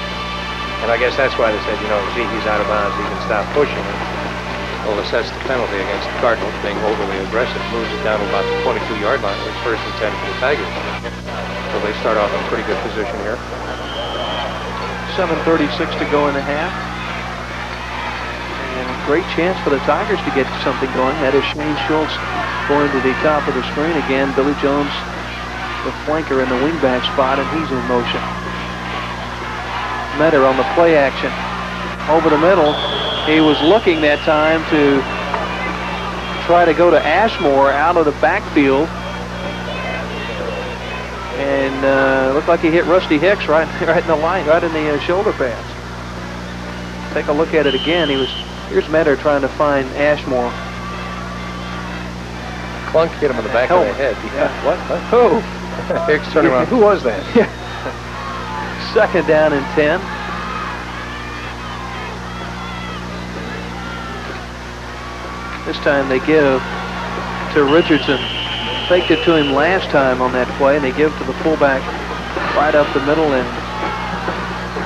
and I guess that's why they said, gee, he's out of bounds. He can stop pushing. Well, assess the penalty against the Cardinals being overly aggressive. Moves it down to about the 22-yard line. It's 1st and 10 for the Tigers. So they start off in a pretty good position here. 7:36 to go in the half. And a great chance for the Tigers to get something going. That is Shane Schultz going to the top of the screen again. Billy Jones, the flanker in the wingback spot, and he's in motion. Metter on the play action. Over the middle. He was looking that time to try to go to Ashmore out of the backfield. And looked like he hit Rusty Hicks right in the line, right in the shoulder pads. Take a look at it again. Here's Metter trying to find Ashmore. Clunk hit him in the back of the head. Yeah. What? Who? Hicks turned around. Who was that? Yeah. 2nd down and 10. This time they give to Richardson. Faked it to him last time on that play, and they give to the fullback right up the middle, and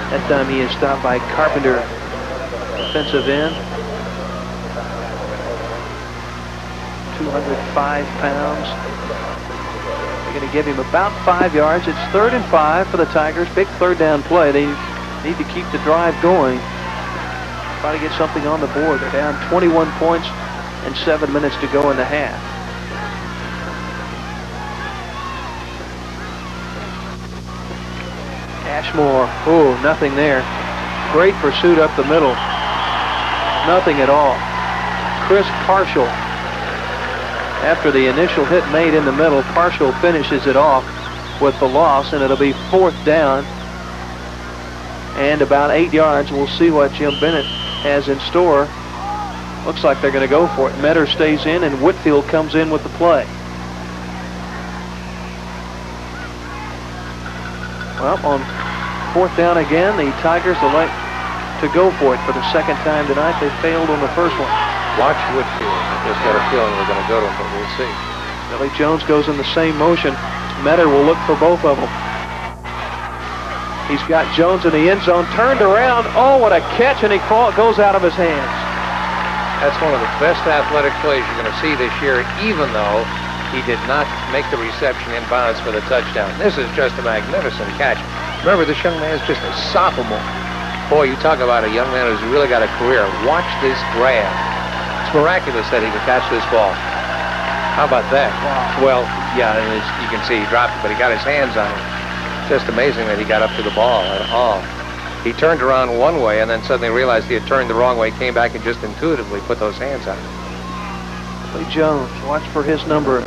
that time he is stopped by Carpenter, defensive end. 205 pounds. They're going to give him about 5 yards. It's 3rd and 5 for the Tigers. Big 3rd down play. They need to keep the drive going. Try to get something on the board. They're down 21 points and 7 minutes to go in the half. Ashmore, nothing there. Great pursuit up the middle. Nothing at all. Chris Parshall, after the initial hit made in the middle, Parshall finishes it off with the loss, and it'll be 4th down and about 8 yards. We'll see what Jim Bennett has in store. Looks like they're going to go for it. Metter stays in, and Whitfield comes in with the play. Well, on 4th down again, the Tigers elect to go for it for the 2nd time tonight. They failed on the first one. Watch Whitfield. Just got a feeling we're going to go to him, but we'll see. Billy Jones goes in the same motion. Metter will look for both of them. He's got Jones in the end zone, turned around. Oh, what a catch, and he goes out of his hands. That's one of the best athletic plays you're going to see this year, even though he did not make the reception in bounds for the touchdown. This is just a magnificent catch. Remember, this young man is just a sophomore. Boy, you talk about a young man who's really got a career. Watch this grab. It's miraculous that he could catch this ball. How about that? Wow. Well, yeah, and you can see he dropped it, but he got his hands on it. Just amazing that he got up to the ball at all. He turned around one way and then suddenly realized he had turned the wrong way, came back and just intuitively put those hands on it. Billy Jones, watch for his number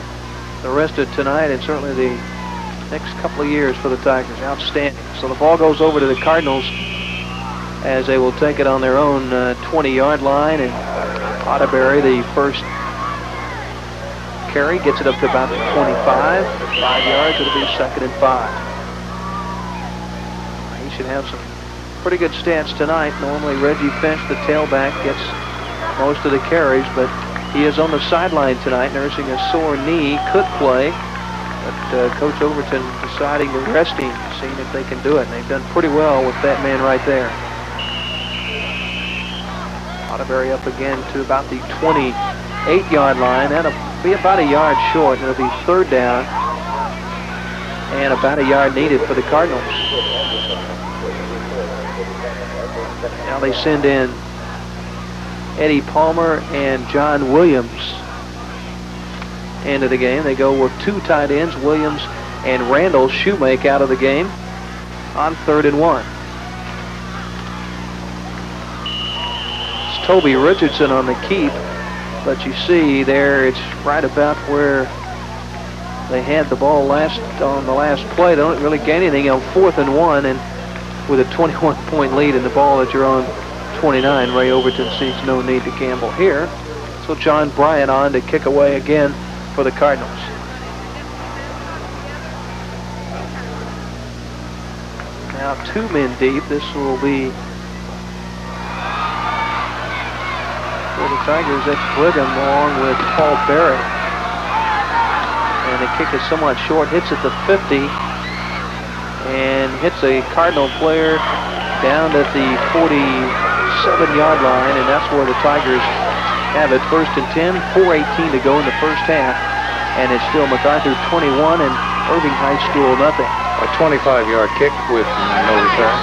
the rest of tonight and certainly the next couple of years for the Tigers. Outstanding. So the ball goes over to the Cardinals as they will take it on their own 20-yard line, and Otterberry, the first carry, gets it up to about the 25. 5 yards, it'll be 2nd and 5. He should have some pretty good stats tonight. Normally Reggie Finch, the tailback, gets most of the carries, but he is on the sideline tonight nursing a sore knee. Could play, but Coach Overton deciding to rest him, seeing if they can do it. And they've done pretty well with that man right there. Otterberry up again to about the 28-yard line. That'll be about a yard short. It'll be 3rd down and about a yard needed for the Cardinals. Now they send in Eddie Palmer and John Williams into the game. They go with 2 tight ends, Williams and Randall Shoemake, out of the game on 3rd and 1. It's Toby Richardson on the keep, but you see there it's right about where they had the ball on the last play. They don't really gain anything on 4th and 1, and with a 21-point lead in the ball at your own 29. Ray Overton sees no need to gamble here. So John Bryant on to kick away again for the Cardinals. Now 2 men deep. This will be for the Tigers. That's Brigham along with Paul Berry. And the kick is somewhat short. Hits at the 50 and hits a Cardinal player down at the 47-yard line, and that's where the Tigers have it. 1st and 10, 4:18 to go in the first half, and it's still MacArthur 21 and Irving High School nothing. A 25-yard kick with no return.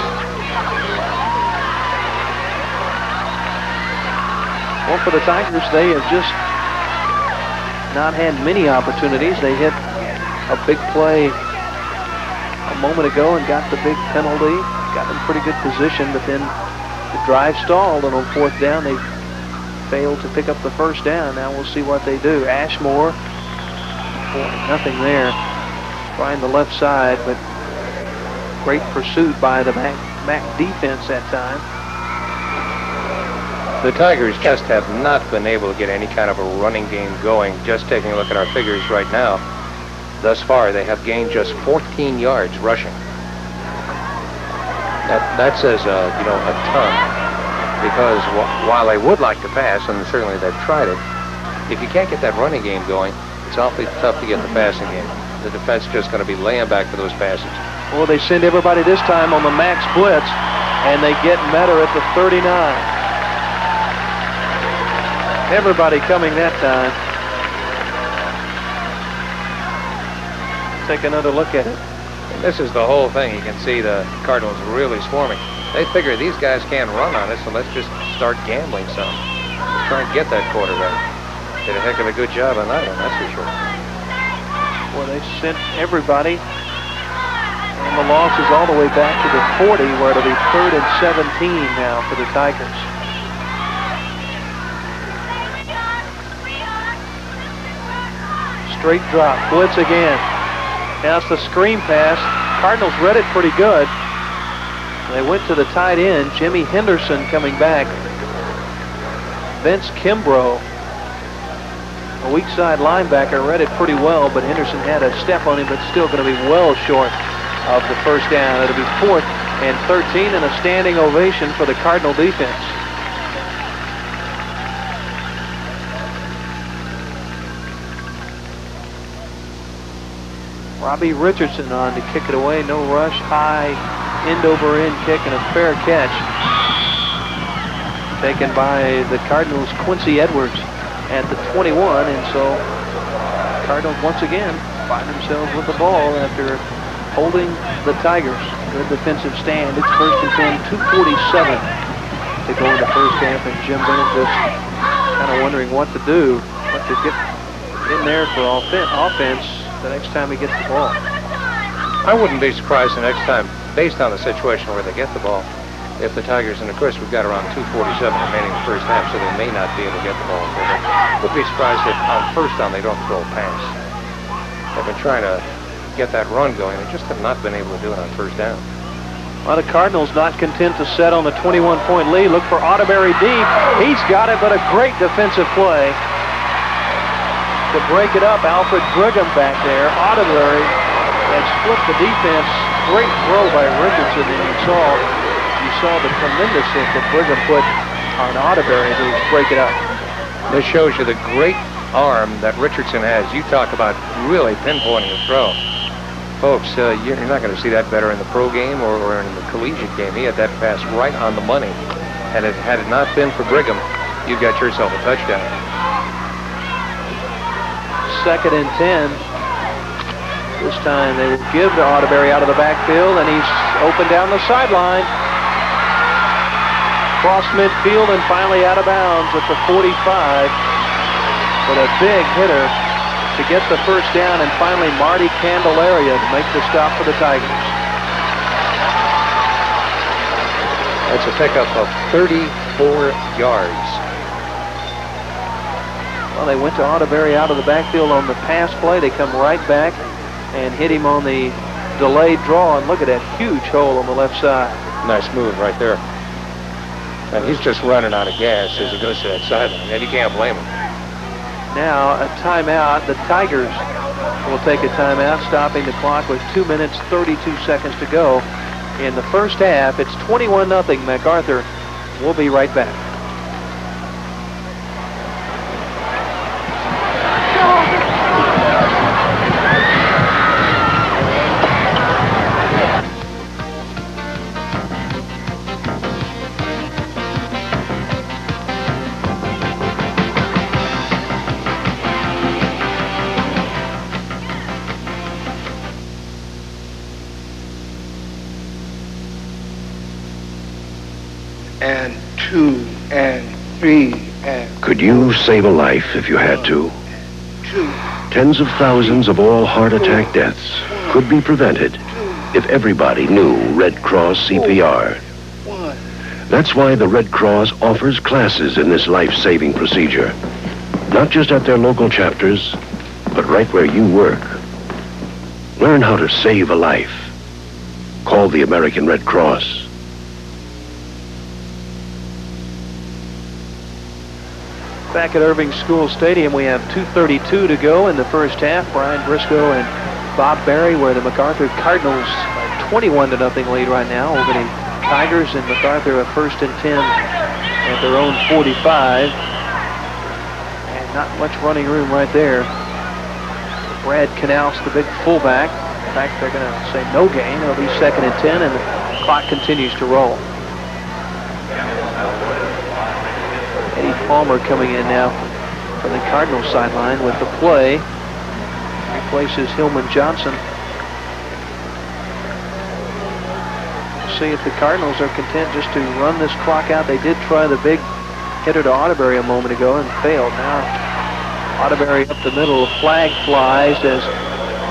Well, for the Tigers, they have just not had many opportunities. They hit a big play a moment ago and got the big penalty. Got in pretty good position, but then the drive stalled, and on 4th down, they failed to pick up the first down. Now we'll see what they do. Ashmore, nothing there. Trying the left side, but great pursuit by the Mac defense that time. The Tigers just have not been able to get any kind of a running game going. Just taking a look at our figures right now, thus far they have gained just 14 yards rushing. That says, a ton. Because while they would like to pass, and certainly they've tried it, if you can't get that running game going, it's awfully tough to get the passing game. The defense is just going to be laying back for those passes. Well, they send everybody this time on the max blitz, and they get Metter at the 39. Everybody coming that time. Take another look at it. This is the whole thing. You can see the Cardinals really swarming. They figure these guys can't run on us, so let's just start gambling some. Let's try and get that quarterback. Did a heck of a good job on that one, that's for sure. Well, they sent everybody, and the loss is all the way back to the 40, where it'll be 3rd and 17 now for the Tigers. Straight drop, blitz again. Now it's the screen pass. Cardinals read it pretty good. They went to the tight end, Jimmy Henderson coming back. Vince Kimbrough, a weak side linebacker, read it pretty well, but Henderson had a step on him, but still going to be well short of the first down. It'll be 4th and 13 and a standing ovation for the Cardinal defense. Robbie Richardson on to kick it away. No rush. High end over end kick and a fair catch. Taken by the Cardinals' Quincy Edwards at the 21. And so Cardinals once again find themselves with the ball after holding the Tigers. Good defensive stand. It's 1st and 10, 2:47 to go in the first half. And Jim Bennett just kind of wondering what to do, what to get in there for offense the next time he gets the ball. I wouldn't be surprised the next time, based on the situation where they get the ball, if the Tigers, and of course we've got around 2:47 remaining in the first half, so they may not be able to get the ball. But I would be surprised if on 1st down they don't throw a pass. They've been trying to get that run going. They just have not been able to do it on 1st down. Well, the Cardinals not content to set on the 21-point lead. Look for Otterberry deep. He's got it, but a great defensive play to break it up. Alfred Brigham back there. Otterberry had split the defense. Great throw by Richardson, and you saw the tremendous hit that Brigham put on Otterberry to break it up. This shows you the great arm that Richardson has. You talk about really pinpointing a throw. Folks, you're not going to see that better in the pro game or in the collegiate game. He had that pass right on the money. And had it not been for Brigham, you got yourself a touchdown. 2nd and 10. This time they will give to Otterberry out of the backfield, and he's open down the sideline. Cross midfield and finally out of bounds at the 45. But a big hitter to get the first down, and finally Marty Candelaria to make the stop for the Tigers. That's a pickup of 34 yards. Well, they went to Otterberry out of the backfield on the pass play. They come right back and hit him on the delayed draw, and look at that huge hole on the left side. Nice move right there. And he's just running out of gas as he goes to that sideline, and you can't blame him. Now a timeout. The Tigers will take a timeout, stopping the clock with 2 minutes, 32 seconds to go in the first half. It's 21-0 MacArthur. We'll be right back. And 2 and 3 and... Could you save a life if you had to? 2. Tens of thousands of all heart attack deaths could be prevented if everybody knew Red Cross CPR. 1. That's why the Red Cross offers classes in this life-saving procedure. Not just at their local chapters, but right where you work. Learn how to save a life. Call the American Red Cross. Back at Irving School Stadium, we have 2:32 to go in the first half. Bryant Briscoe and Bob Berry, where the MacArthur Cardinals are 21-0 lead right now over the Tigers, and MacArthur a 1st and 10 at their own 45. And not much running room right there. Brad Canals, the big fullback. In fact, they're going to say no gain. It'll be 2nd and 10, and the clock continues to roll. Eddie Palmer coming in now from the Cardinals sideline with the play. Replaces Hillman Johnson. See if the Cardinals are content just to run this clock out. They did try the big hitter to Otterberry a moment ago and failed. Now Otterberry up the middle. A flag flies as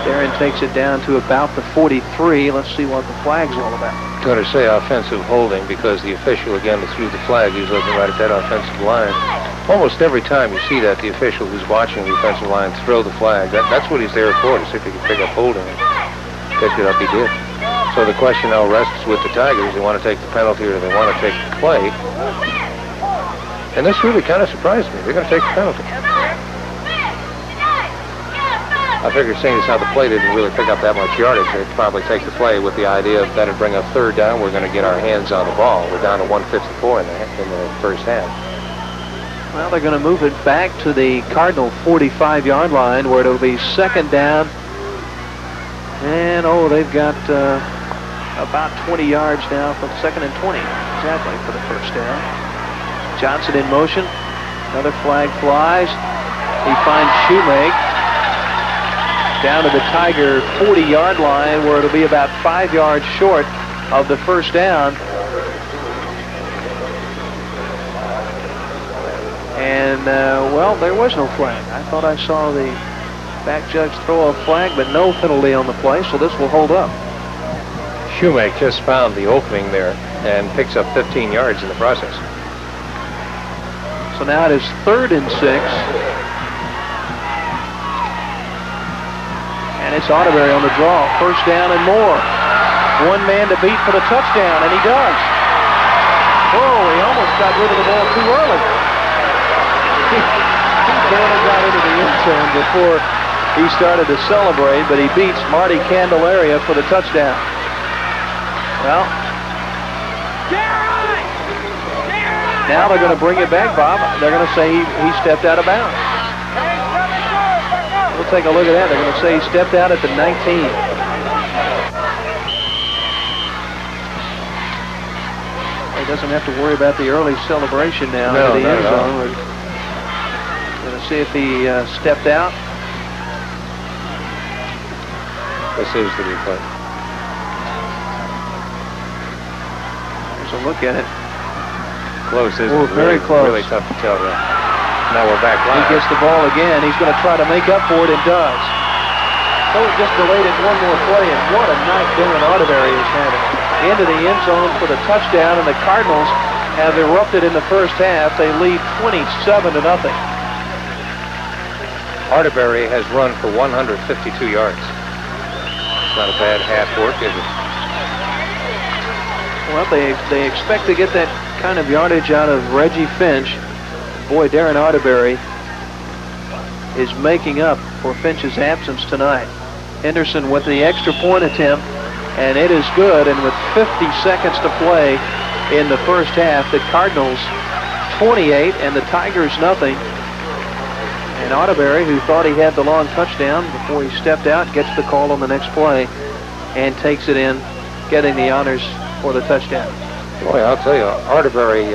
Darren takes it down to about the 43. Let's see what the flag's all about. I'm going to say offensive holding because the official again threw the flag. He's looking right at that offensive line. Almost every time you see that, the official who's watching the offensive line throw the flag. That's what he's there for, to see if he can pick up holding. Pick it up, he did. So the question now rests with the Tigers. They want to take the penalty or do they want to take the play? And this really kind of surprised me. They're going to take the penalty. I figured seeing as how the play didn't really pick up that much yardage, they'd probably take the play with the idea that it'd bring up 3rd down. We're going to get our hands on the ball. We're down to 154 in the first half. Well, they're going to move it back to the Cardinal 45-yard line where it'll be 2nd down. And, they've got about 20 yards now for the 2nd and 20. Exactly, for the first down. Johnson in motion. Another flag flies. He finds Shoemake down to the Tiger 40-yard line where it'll be about 5 yards short of the first down. And, there was no flag. I thought I saw the back judge throw a flag, but no penalty on the play, so this will hold up. Shoemake just found the opening there and picks up 15 yards in the process. So now it is 3rd and 6. And it's Otterberry on the draw. 1st down and more. One man to beat for the touchdown, and he does. Whoa, he almost got rid of the ball too early. He barely got into the end zone before he started to celebrate, but he beats Marty Candelaria for the touchdown. Well, now they're going to bring it back, Bob. They're going to say he stepped out of bounds. We'll take a look at that. They're going to say he stepped out at the 19. He doesn't have to worry about the early celebration now in the end zone. We're going to see if he stepped out. This is the replay. There's a look at it. Close, isn't it? Very close. Really tough to tell that. Now we're back live. He gets the ball again. He's going to try to make up for it and does. So it just delayed it one more play, and what a night Darren Otterberry is having. Into the end zone for the touchdown, and the Cardinals have erupted in the first half. They lead 27-0. Otterberry has run for 152 yards. It's not a bad half work, is it? Well, they expect to get that kind of yardage out of Reggie Finch. Boy, Darren Arterberry is making up for Finch's absence tonight. Henderson with the extra point attempt, and it is good. And with 50 seconds to play in the first half, the Cardinals 28 and the Tigers nothing. And Arterberry, who thought he had the long touchdown before he stepped out, gets the call on the next play and takes it in, getting the honors for the touchdown. Boy, I'll tell you, Arterberry,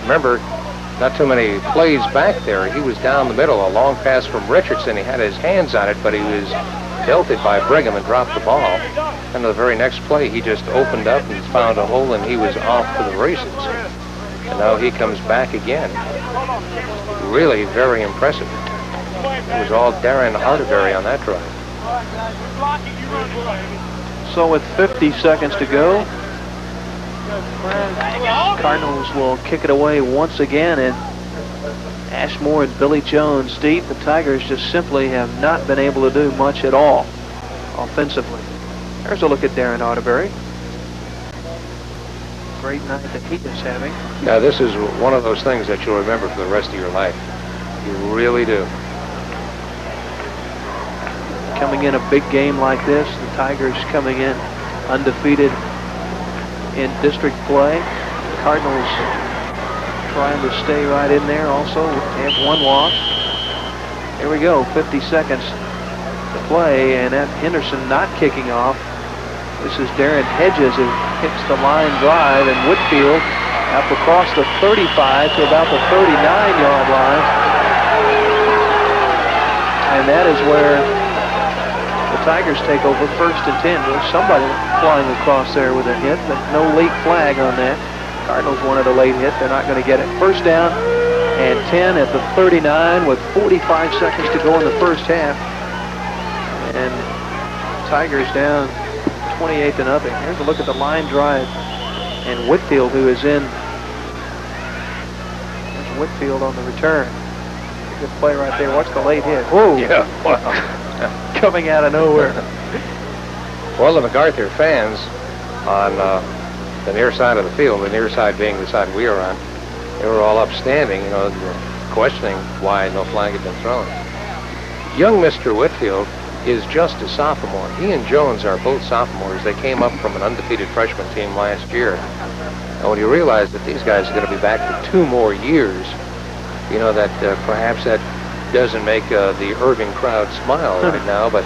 remember, not too many plays back there. He was down the middle, a long pass from Richardson. He had his hands on it, but he was belted by Brigham and dropped the ball. And the very next play, he just opened up and found a hole, and he was off to the races. And now he comes back again. Really very impressive. It was all Darren Arterberry on that drive. So with 50 seconds to go, Cardinals will kick it away once again, and Ashmore and Billy Jones deep. The Tigers just simply have not been able to do much at all offensively. There's a look at Darren Arterberry. Great night that he is having. Yeah, this is one of those things that you'll remember for the rest of your life. You really do. Coming in a big game like this, the Tigers coming in undefeated in district play. The Cardinals trying to stay right in there also. They have one loss. Here we go, 50 seconds to play, and that Henderson not kicking off. This is Darren Hedges who hits the line drive, and Whitfield up across the 35 to about the 39-yard line. And that is where the Tigers take over first and 10. There's somebody flying across there with a hit, but no late flag on that. Cardinals wanted a late hit. They're not going to get it. First down and 10 at the 39 with 45 seconds to go in the first half. And Tigers down 28-0. Here's a look at the line drive. And Whitfield, who is in. There's Whitfield on the return. Good play right there. What's the late hit? Whoa! Yeah, wow. Coming out of nowhere. Well, the MacArthur fans on the near side of the field, the near side being the side we are on, they were all upstanding, you know, questioning why no flag had been thrown. Young Mr. Whitfield is just a sophomore. He and Jones are both sophomores. They came up from an undefeated freshman team last year. And when you realize that these guys are going to be back for 2 more years, you know that perhaps that doesn't make the Irving crowd smile right now, but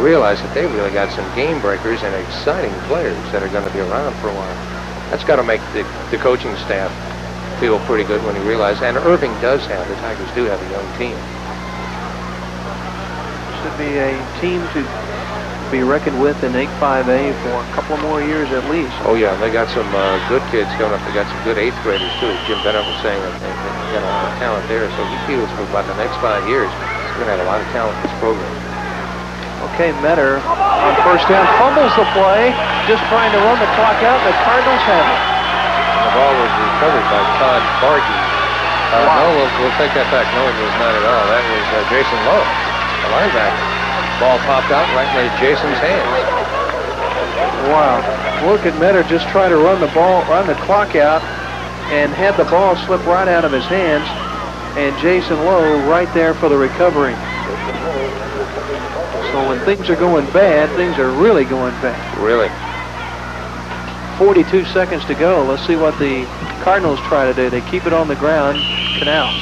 realize that they've really got some game breakers and exciting players that are going to be around for a while. That's got to make the coaching staff feel pretty good when you realize, and Irving does have, the Tigers do have a young team. Should be a team to be reckoned with in 8-5A for a couple more years at least. Oh yeah, they got some good kids coming up. They got some good 8th graders too. Jim Benton was saying that they got a lot of talent there, so he feels for about the next 5 years he's going to have a lot of talent in this program. Okay, Metter on first down fumbles the play, just trying to run the clock out. The Cardinals have it. And the ball was recovered by Todd Bargy. No, we'll take that back. No, it was not at all. That was Jason Lowe, the linebacker. Ball popped out right into Jason's hands. Wow. Look at Metter just try to run the clock out, and had the ball slip right out of his hands, and Jason Lowe right there for the recovery. So when things are going bad, things are really going bad. Really. 42 seconds to go. Let's see what the Cardinals try to do. They keep it on the ground. Canals.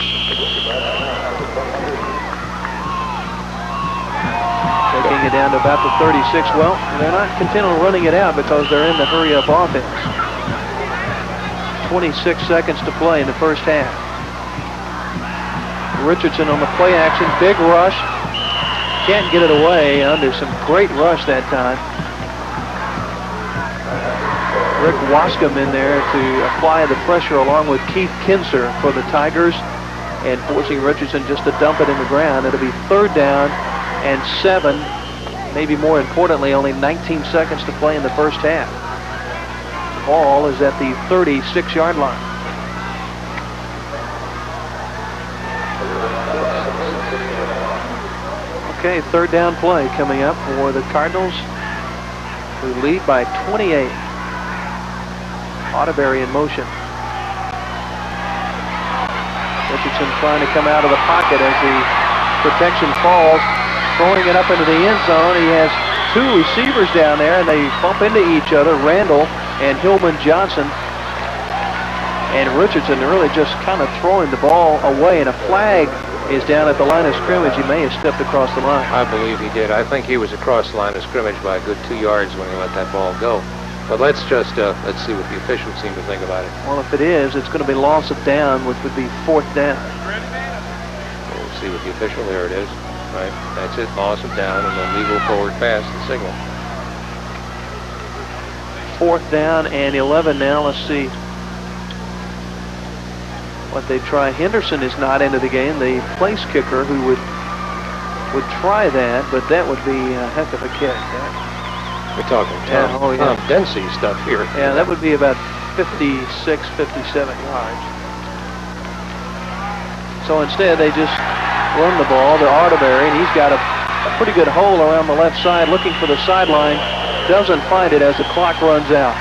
Taking it down to about the 36. Well, they're not content on running it out because they're in the hurry-up offense. 26 seconds to play in the first half. Richardson on the play action. Big rush. Can't get it away under some great rush that time. Rick Wascom in there to apply the pressure along with Keith Kinser for the Tigers, and forcing Richardson just to dump it in the ground. It'll be 3rd down and 7. Maybe more importantly, only 19 seconds to play in the first half. The ball is at the 36-yard line. Okay, 3rd down play coming up for the Cardinals, who lead by 28. Otterberry in motion. Richardson trying to come out of the pocket as the protection falls, throwing it up into the end zone. He has two receivers down there, and they bump into each other, Randall and Hillman Johnson. And Richardson really just kind of throwing the ball away, and a flag is down at the line of scrimmage. He may have stepped across the line. I believe he did. I think he was across the line of scrimmage by a good 2 yards when he let that ball go. But let's just, let's see what the officials seem to think about it. Well, if it is, it's going to be loss of down, which would be 4th down. We'll see what the official, there it is. Right, that's it, loss of down, and then legal forward pass, the signal. 4th down and 11 now. Let's see what they try. Henderson is not into the game, the place kicker who would try that, but that would be a heck of a kick. We're talking Tom Dempsey stuff here. Yeah, that would be about 56, 57 yards. So instead, they just run the ball to Otterberry, and he's got a pretty good hole around the left side, looking for the sideline. Doesn't find it as the clock runs out.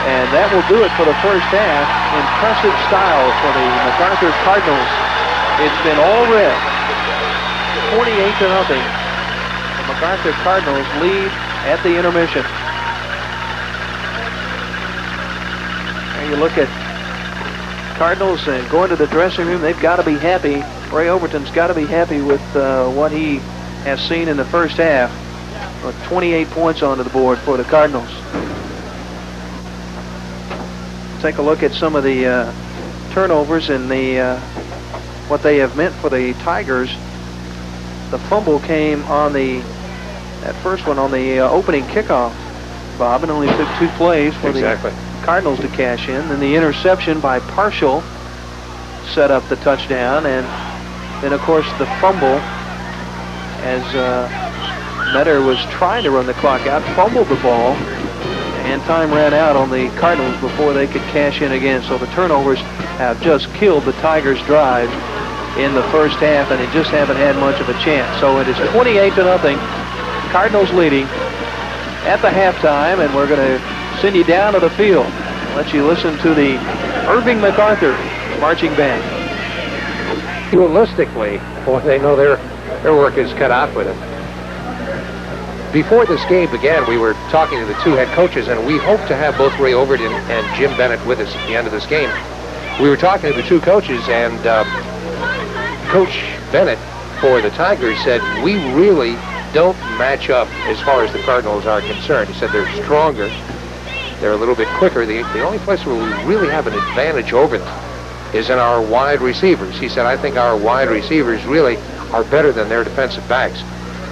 And that will do it for the first half. Impressive style for the MacArthur Cardinals. It's been all red. 28-0. The MacArthur Cardinals lead at the intermission. And you look at Cardinals and going to the dressing room, they've got to be happy. Ray Overton's got to be happy with what he has seen in the first half. With 28 points onto the board for the Cardinals. Take a look at some of the turnovers and the what they have meant for the Tigers. The fumble came on that first one on the opening kickoff, Bob, and only took 2 plays for the Cardinals to cash in. Then the interception by Partial set up the touchdown, and then of course the fumble as Metter was trying to run the clock out, fumbled the ball, and time ran out on the Cardinals before they could cash in again. So the turnovers have just killed the Tigers' drive in the first half, and they just haven't had much of a chance. So it is 28-0, Cardinals leading at the halftime, and we're going to send you down to the field. Let you listen to the Irving MacArthur marching band. Realistically, boy, they know their work is cut out with it. Before this game began, we were talking to the 2 head coaches, and we hope to have both Ray Overton and Jim Bennett with us at the end of this game. We were talking to the 2 coaches, and Coach Bennett for the Tigers said, we really don't match up as far as the Cardinals are concerned. He said they're stronger, they're a little bit quicker. The only place where we really have an advantage over them is in our wide receivers. He said, I think our wide receivers really are better than their defensive backs.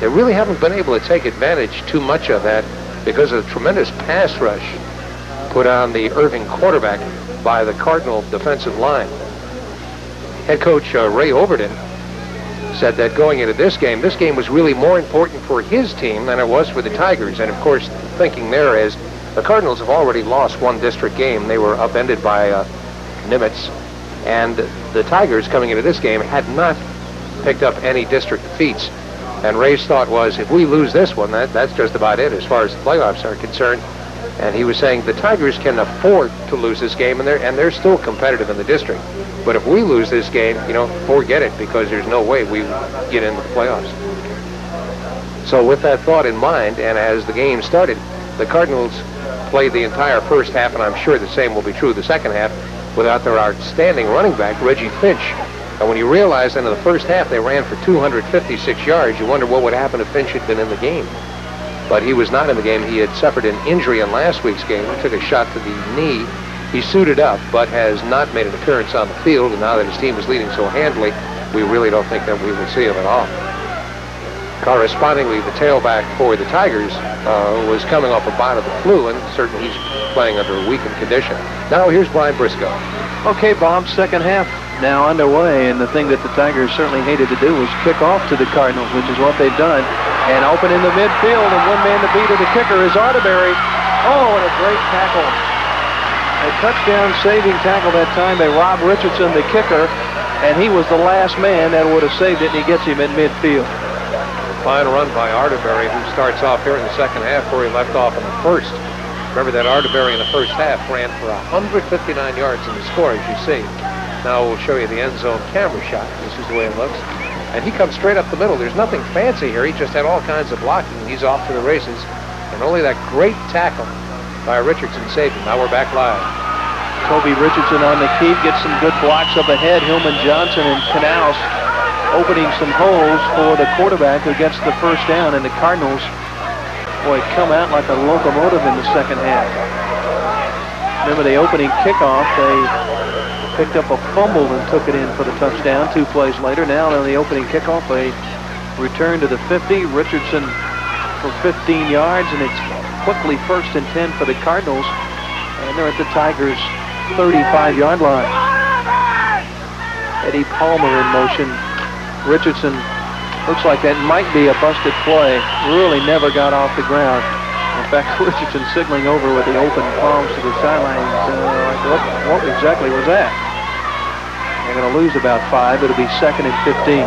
They really haven't been able to take advantage too much of that because of the tremendous pass rush put on the Irving quarterback by the Cardinal defensive line. Head coach Ray Overton said that going into this game was really more important for his team than it was for the Tigers. And of course, thinking there is the Cardinals have already lost 1 district game. They were upended by Nimitz. And the Tigers coming into this game had not picked up any district defeats. And Ray's thought was, if we lose this one, that's just about it as far as the playoffs are concerned. And he was saying the Tigers can afford to lose this game, and they're still competitive in the district. But if we lose this game, forget it, because there's no way we get into the playoffs. So with that thought in mind, and as the game started, the Cardinals played the entire first half, and I'm sure the same will be true the second half, without their outstanding running back, Reggie Finch. And when you realize that in the first half they ran for 256 yards, you wonder what would happen if Finch had been in the game. But he was not in the game. He had suffered an injury in last week's game. He took a shot to the knee. He suited up, but has not made an appearance on the field. And now that his team is leading so handily, we really don't think that we will see him at all. Correspondingly, the tailback for the Tigers was coming off a bout of the flu, and certainly he's playing under a weakened condition. Now here's Bryant Briscoe. Okay, Bob, second half now underway, and the thing that the Tigers certainly hated to do was kick off to the Cardinals, which is what they've done. And open in the midfield, and one man to beat to the kicker is Otterberry. Oh, and a great tackle. A touchdown-saving tackle that time by Rob Richardson, the kicker, and he was the last man that would have saved it, and he gets him in midfield. Fine run by Otterberry, who starts off here in the second half where he left off in the first. Remember that Arterberry in the first half ran for 159 yards in the score, as you see. Now we'll show you the end zone camera shot. This is the way it looks. And he comes straight up the middle. There's nothing fancy here. He just had all kinds of blocking. He's off to the races. And only that great tackle by Richardson saved him. Now we're back live. Toby Richardson on the keep, gets some good blocks up ahead. Hillman Johnson and Canals opening some holes for the quarterback who gets the first down. And the Cardinals, boy, come out like a locomotive in the second half. Remember the opening kickoff, they picked up a fumble and took it in for the touchdown 2 plays later. Now on the opening kickoff, they return to the 50. Richardson for 15 yards, and it's quickly 1st and 10 for the Cardinals. And they're at the Tigers' 35-yard line. Eddie Palmer in motion. Richardson looks like that might be a busted play. Really never got off the ground. In fact, Richardson signaling over with the open palms to the sideline. What exactly was that? They're going to lose about 5. It'll be 2nd and 15.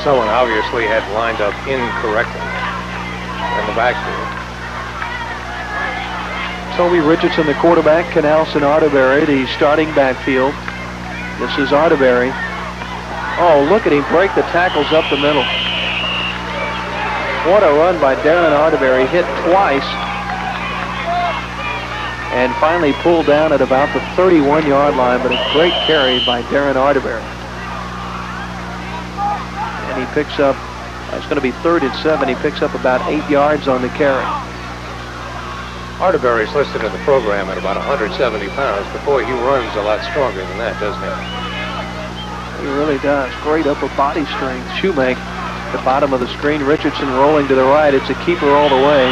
Someone obviously had lined up incorrectly in the backfield. Toby Richardson, the quarterback. Canals and Arterberry, the starting backfield. This is Arterberry. Oh, look at him break the tackles up the middle. What a run by Darren Arterberry. Hit twice. And finally pulled down at about the 31-yard line, but a great carry by Darren Arterberry. And he picks up, it's going to be 3rd and 7. He picks up about 8 yards on the carry. Arterberry's listed in the program at about 170 pounds, but boy, he runs a lot stronger than that, doesn't he? He really does. Great upper body strength. Shoemake, the bottom of the screen. Richardson rolling to the right. It's a keeper all the way.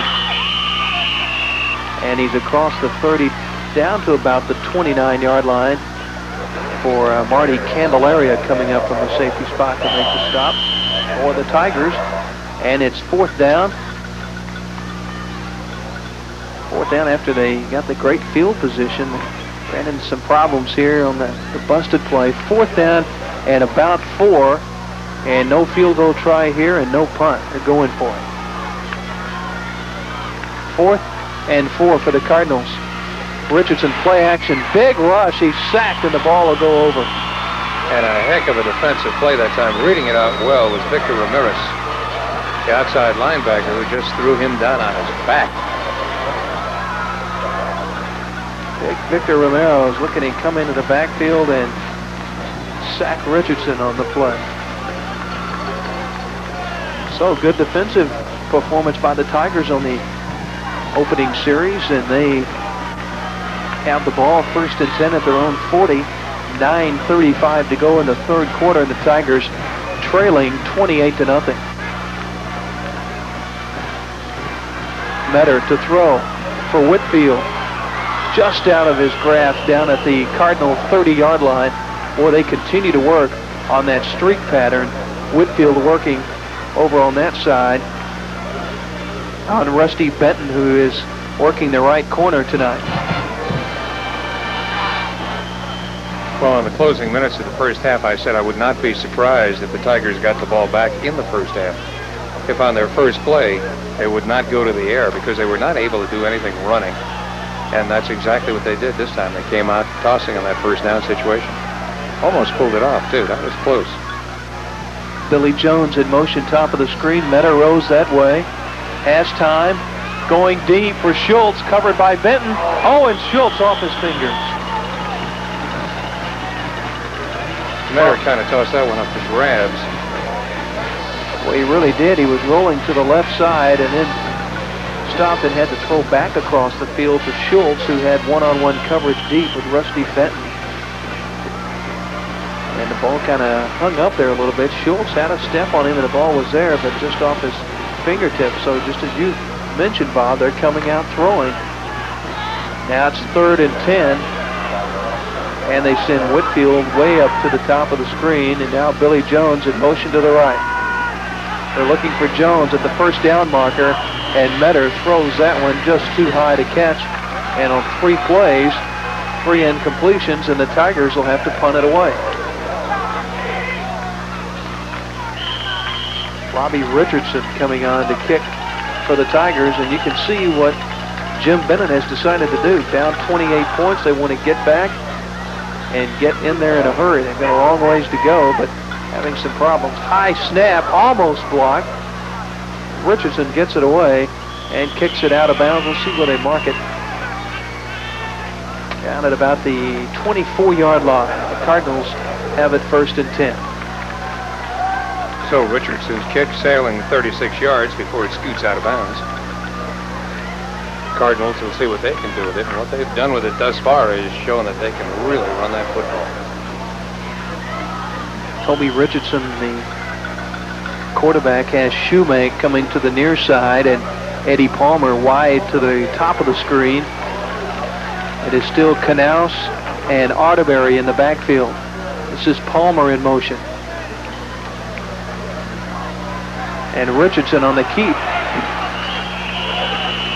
And he's across the 30 down to about the 29-yard line for Marty Candelaria coming up from the safety spot to make the stop for the Tigers. And it's 4th down. 4th down after they got the great field position. Ran into some problems here on the busted play. 4th down and about 4. And no field goal try here and no punt. They're going for it. 4th and 4 for the Cardinals. Richardson play action. Big rush. He's sacked and the ball will go over. And a heck of a defensive play that time. Reading it out well was Victor Ramirez, the outside linebacker who just threw him down on his back. Big Victor Ramirez looking to come into the backfield and sack Richardson on the play. So good defensive performance by the Tigers on the opening series, and they have the ball 1st and 10 at their own 40. 9:35 to go in the 3rd quarter, and the Tigers trailing 28-0. Metter to throw for Whitfield. Just out of his grasp down at the Cardinal 30-yard line. Boy, they continue to work on that streak pattern. Whitfield working over on that side on Rusty Benton, who is working the right corner tonight. Well, in the closing minutes of the first half, I said I would not be surprised if the Tigers got the ball back in the first half. If on their first play, they would not go to the air because they were not able to do anything running. And that's exactly what they did this time. They came out tossing on that first down situation. Almost pulled it off, too. That was close. Billy Jones in motion, top of the screen. Metter rose that way. Has time. Going deep for Schultz, covered by Benton. Oh, and Schultz off his fingers. Metter kind of tossed that one up for grabs. Well, he really did. He was rolling to the left side and then stopped and had to throw back across the field to Schultz, who had one-on-one coverage deep with Rusty Benton. And the ball kind of hung up there a little bit. Schultz had a step on him and the ball was there, but just off his fingertips. So just as you mentioned, Bob, they're coming out throwing. Now it's 3rd and 10. And they send Whitfield way up to the top of the screen. And now Billy Jones in motion to the right. They're looking for Jones at the first down marker. And Metter throws that one just too high to catch. And on 3 plays, 3 incompletions, and the Tigers will have to punt it away. Bobby Richardson coming on to kick for the Tigers, and you can see what Jim Benton has decided to do. Down 28 points, they want to get back and get in there in a hurry. They've got a long ways to go, but having some problems. High snap, almost blocked. Richardson gets it away and kicks it out of bounds. We'll see where they mark it. Down at about the 24-yard line. The Cardinals have it 1st and 10. So Richardson's kick sailing 36 yards before it scoots out of bounds. Cardinals will see what they can do with it, and what they've done with it thus far is showing that they can really run that football. Toby Richardson, the quarterback, has Shoemake coming to the near side and Eddie Palmer wide to the top of the screen. It is still Knaus and Arterberry in the backfield. This is Palmer in motion. And Richardson on the keep.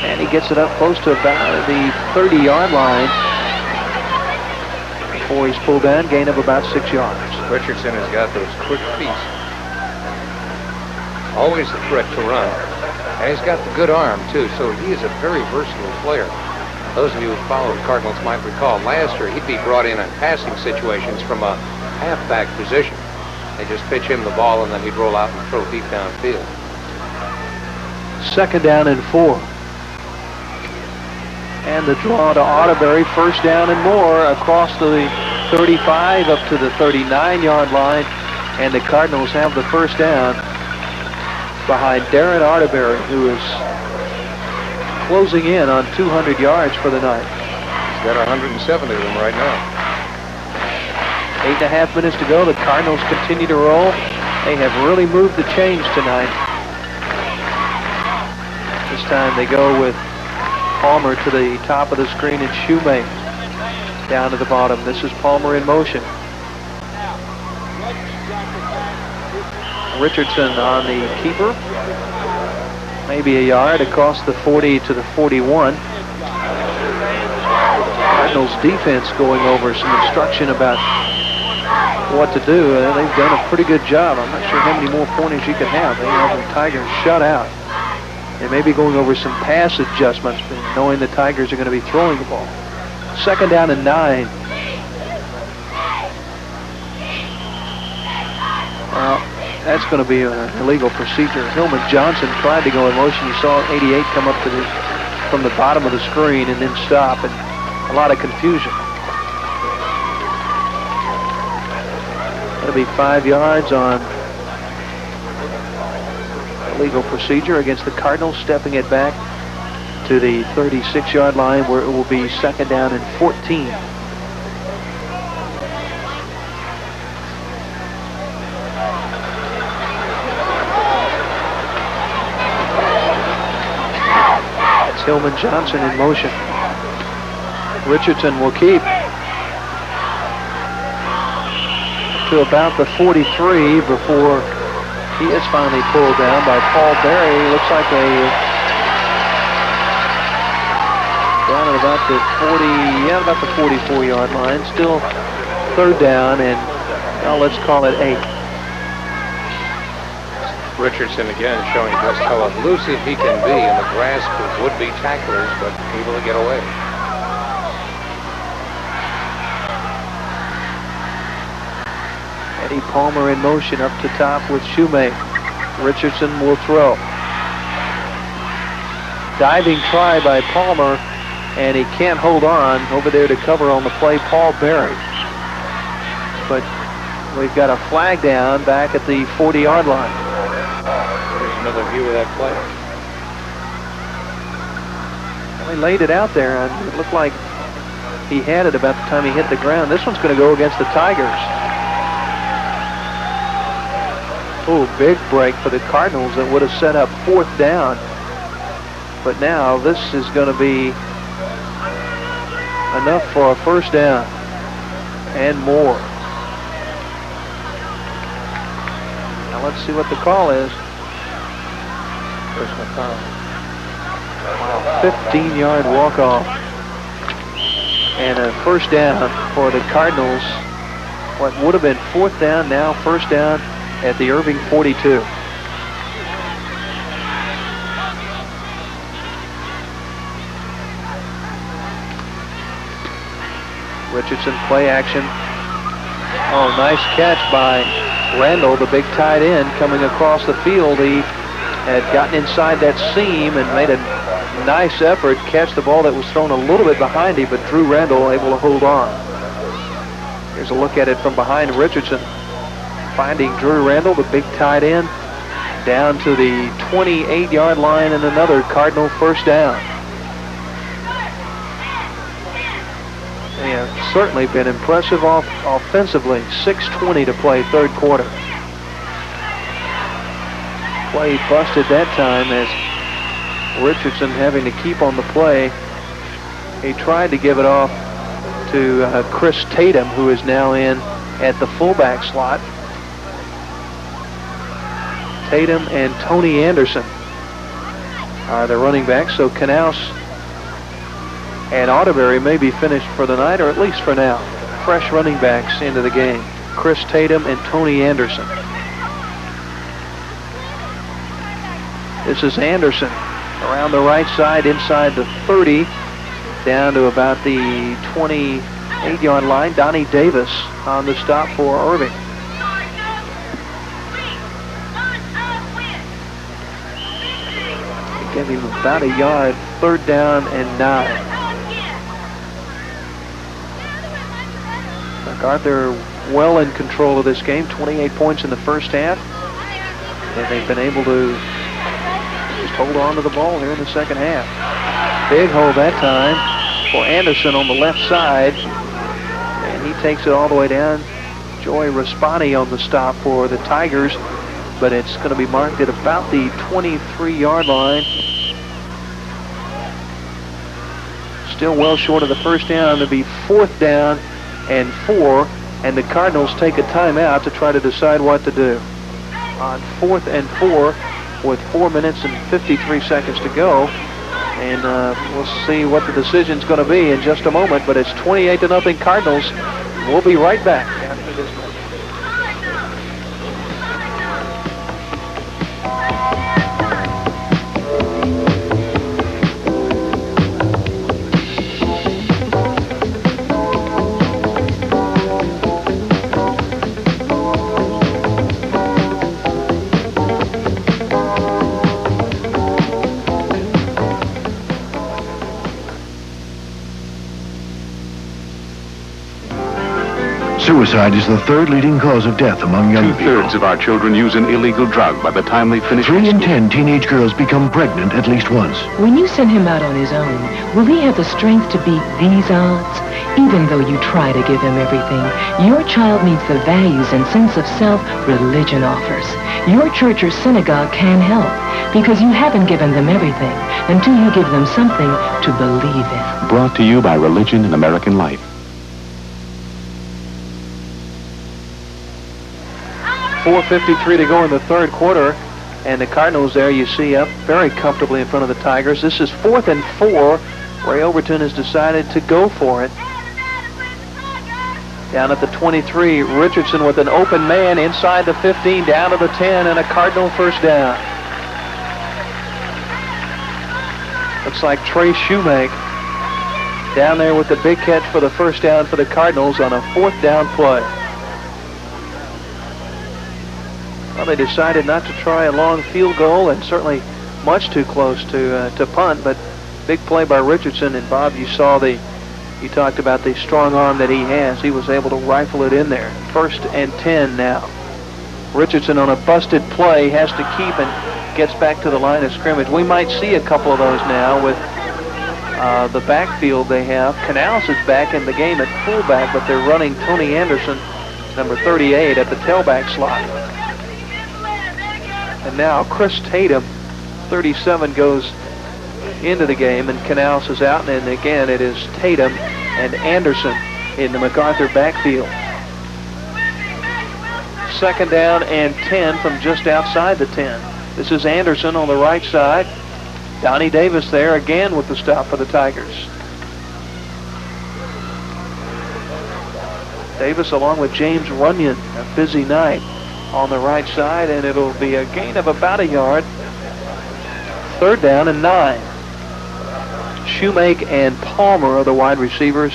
And he gets it up close to about the 30-yard line before he's pulled down, gain of about 6 yards. Richardson has got those quick feet. Always a threat to run. And he's got the good arm, too, so he is a very versatile player. Those of you who follow the Cardinals might recall last year he'd be brought in passing situations from a halfback position. They just pitch him the ball and then he'd roll out and throw deep downfield. 2nd down and 4. And the draw to Arterberry, 1st down and more across the 35 up to the 39-yard line. And the Cardinals have the 1st down behind Darren Arterberry, who is closing in on 200 yards for the night. He's got 170 of them right now. 8.5 minutes to go. The Cardinals continue to roll. They have really moved the chains tonight. This time they go with Palmer to the top of the screen and Shoemake down to the bottom. This is Palmer in motion. Richardson on the keeper. Maybe a yard across the 40 to the 41. Cardinals defense going over some instruction about what to do. They've done a pretty good job. I'm not sure how many more pointers you can have. They have the Tigers shut out. They may be going over some pass adjustments, knowing the Tigers are going to be throwing the ball. 2nd down and 9. Well, that's going to be an illegal procedure. Hillman Johnson tried to go in motion. You saw 88 come up to from the bottom of the screen and then stop, and a lot of confusion. That'll be 5 yards on illegal procedure against the Cardinals, stepping it back to the 36-yard line where it will be 2nd down and 14. It's Hillman Johnson in motion. Richardson will keep to about the 43 before he is finally pulled down by Paul Berry. Looks like down at about the 44-yard line. Still 3rd down, and now let's call it 8. Richardson again showing just how elusive he can be in the grasp of would-be tacklers, but able to get away. Eddie Palmer in motion up to top with Shoemake. Richardson will throw. Diving try by Palmer, and he can't hold on over there to cover on the play, Paul Berry. But we've got a flag down back at the 40-yard line. There's another view of that play. Well, he laid it out there, and it looked like he had it about the time he hit the ground. This one's going to go against the Tigers. Oh, big break for the Cardinals that would have set up 4th down. But now this is going to be enough for a 1st down and more. Now let's see what the call is. Personal foul. 15-yard walk-off. And a 1st down for the Cardinals. What would have been 4th down, now 1st down at the Irving 42. Richardson, play action. Oh, nice catch by Randall, the big tight end, coming across the field. He had gotten inside that seam and made a nice effort, catch the ball that was thrown a little bit behind him, but Drew Randall able to hold on. Here's a look at it from behind Richardson, finding Drew Randall, the big tight end, down to the 28-yard line, and another Cardinal first down. They have certainly been impressive offensively. 6:20 to play, third quarter. Play busted that time as Richardson having to keep on the play. He tried to give it off to Chris Tatum, who is now in at the fullback slot. Tatum and Tony Anderson are the running backs, so Canals and Otterbury may be finished for the night, or at least for now. Fresh running backs into the game. Chris Tatum and Tony Anderson. This is Anderson around the right side, inside the 30, down to about the 28-yard line. Donnie Davis on the stop for Irving. Give him about a yard, third down and 9. MacArthur well in control of this game, 28 points in the first half. And they've been able to just hold on to the ball here in the second half. Big hole that time for Anderson on the left side. And he takes it all the way down. Joey Raspani on the stop for the Tigers. But it's going to be marked at about the 23-yard line. Still well short of the first down. It'll be fourth down and 4, and the Cardinals take a timeout to try to decide what to do. On 4th and 4 with 4 minutes and 53 seconds to go, and we'll see what the decision's going to be in just a moment, but it's 28-0 Cardinals. We'll be right back after this break. Suicide is the third leading cause of death among young people. 2/3 of our children use an illegal drug by the time they finish 3 in school. 10 teenage girls become pregnant at least once. When you send him out on his own, will he have the strength to beat these odds? Even though you try to give him everything, your child needs the values and sense of self religion offers. Your church or synagogue can help, because you haven't given them everything until you give them something to believe in. Brought to you by Religion and American Life. 4:53 to go in the third quarter, and the Cardinals there you see up very comfortably in front of the Tigers. This is 4th and 4. Ray Overton has decided to go for it. Down at the 23, Richardson with an open man inside the 15, down to the 10, and a Cardinal first down. Looks like Trey Shoemake down there with the big catch for the first down for the Cardinals on a 4th down play. Well, they decided not to try a long field goal, and certainly much too close to punt, but big play by Richardson. And Bob, you talked about the strong arm that he has. He was able to rifle it in there. 1st and 10 now. Richardson on a busted play has to keep and gets back to the line of scrimmage. We might see a couple of those now with the backfield they have. Canals is back in the game at fullback, but they're running Tony Anderson, number 38, at the tailback slot. And now Chris Tatum, 37, goes into the game, and Canals is out, and again it is Tatum and Anderson in the MacArthur backfield. 2nd down and 10 from just outside the 10. This is Anderson on the right side. Donnie Davis there again with the stop for the Tigers. Davis along with James Runyon, a busy night on the right side, and it'll be a gain of about a yard. 3rd down and 9. Shoemake and Palmer are the wide receivers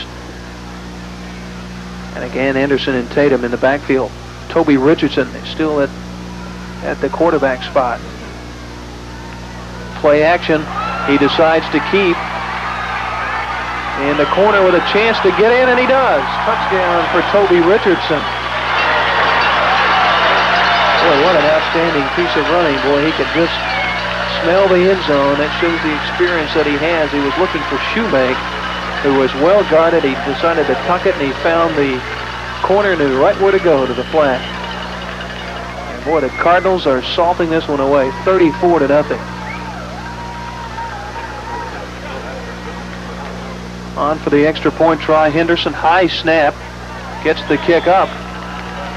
And again, Henderson and Tatum in the backfield. Toby Richardson is still at the quarterback spot. Play action. He decides to keep. In the corner with a chance to get in, and he does. Touchdown for Toby Richardson. Boy, what an outstanding piece of running. Boy, he could just smell the end zone. That shows the experience that he has. He was looking for Shoemake, who was well guarded. He decided to tuck it, and he found the corner, knew right where to go, to the flat. And boy, the Cardinals are salting this one away, 34-0. On for the extra point try, Henderson. High snap, gets the kick up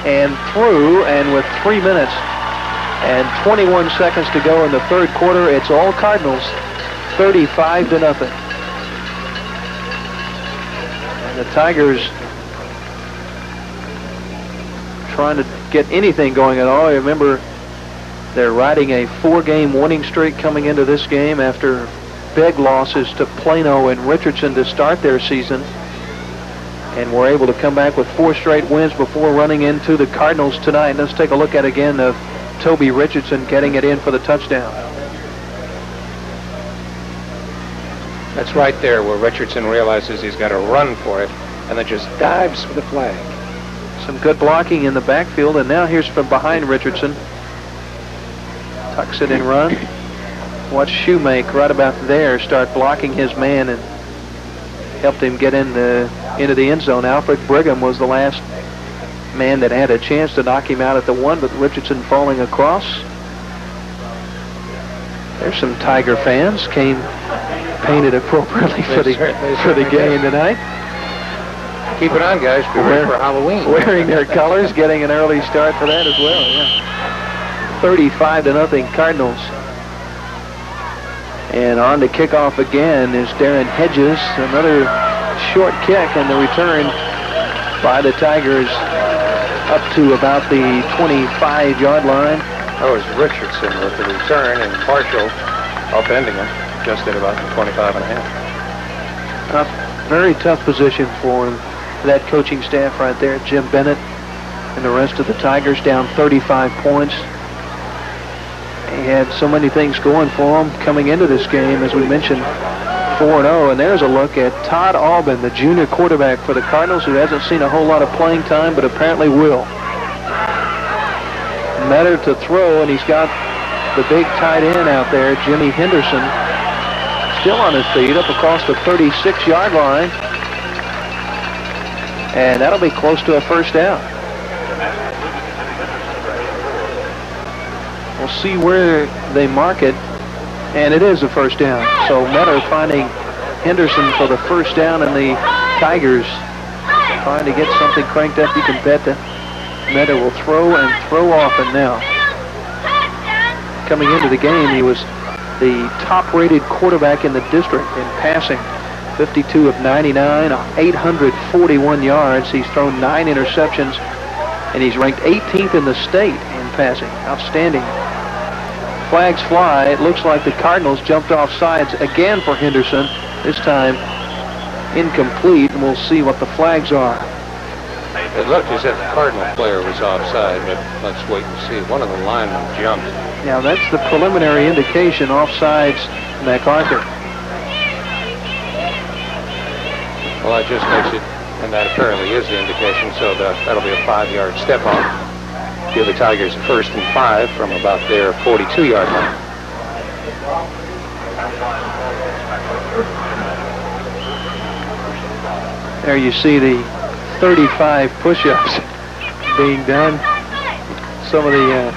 and through, and with 3 minutes and 21 seconds to go in the third quarter, it's all Cardinals, 35-0. And the Tigers trying to get anything going at all. Remember, they're riding a 4-game winning streak coming into this game after big losses to Plano and Richardson to start their season, and were able to come back with 4 straight wins before running into the Cardinals tonight. Let's take a look at again of Toby Richardson getting it in for the touchdown. That's right there where Richardson realizes he's got to run for it, and then just dives for the flag. Some good blocking in the backfield, and now here's from behind Richardson. Tucks it and run. Watch Shoemake right about there start blocking his man and helped him get into the end zone. Alfred Brigham was the last man that had a chance to knock him out at the 1, but Richardson falling across. There's some Tiger fans, came painted appropriately for the game tonight. Keep it on, guys. Be ready for Halloween. Wearing their colors, getting an early start for that as well. Yeah. 35-0 Cardinals. And on to kickoff again is Darren Hedges. Another short kick, and the return by the Tigers up to about the 25-yard line. That was Richardson with the return and partial upending him just at about the 25 and a half. Very tough position for that coaching staff right there. Jim Bennett and the rest of the Tigers down 35 points. He had so many things going for him coming into this game, as we mentioned, 4-0. And there's a look at Todd Aubin, the junior quarterback for the Cardinals, who hasn't seen a whole lot of playing time, but apparently will. Metter to throw, and he's got the big tight end out there, Jimmy Henderson, still on his feet up across the 36-yard line. And that'll be close to a first down. We'll see where they mark it, and it is a first down. So Metter finding Henderson for the first down, and the Tigers trying to get something cranked up. You can bet that Metter will throw and throw often now. Coming into the game, he was the top-rated quarterback in the district in passing. 52 of 99, 841 yards. He's thrown 9 interceptions, and he's ranked 18th in the state in passing. Outstanding. Flags fly. It looks like the Cardinals jumped off sides again for Henderson. This time incomplete, and we'll see what the flags are. It looked as if the Cardinal player was offside, but let's wait and see. One of the linemen jumped. Now that's the preliminary indication. Offsides, MacArthur. Well, that just makes it, and that apparently is the indication, so that'll be a 5-yard step on. Give the Tigers a 1st and 5 from about their 42-yard line. There you see the 35 push-ups being done. Some of the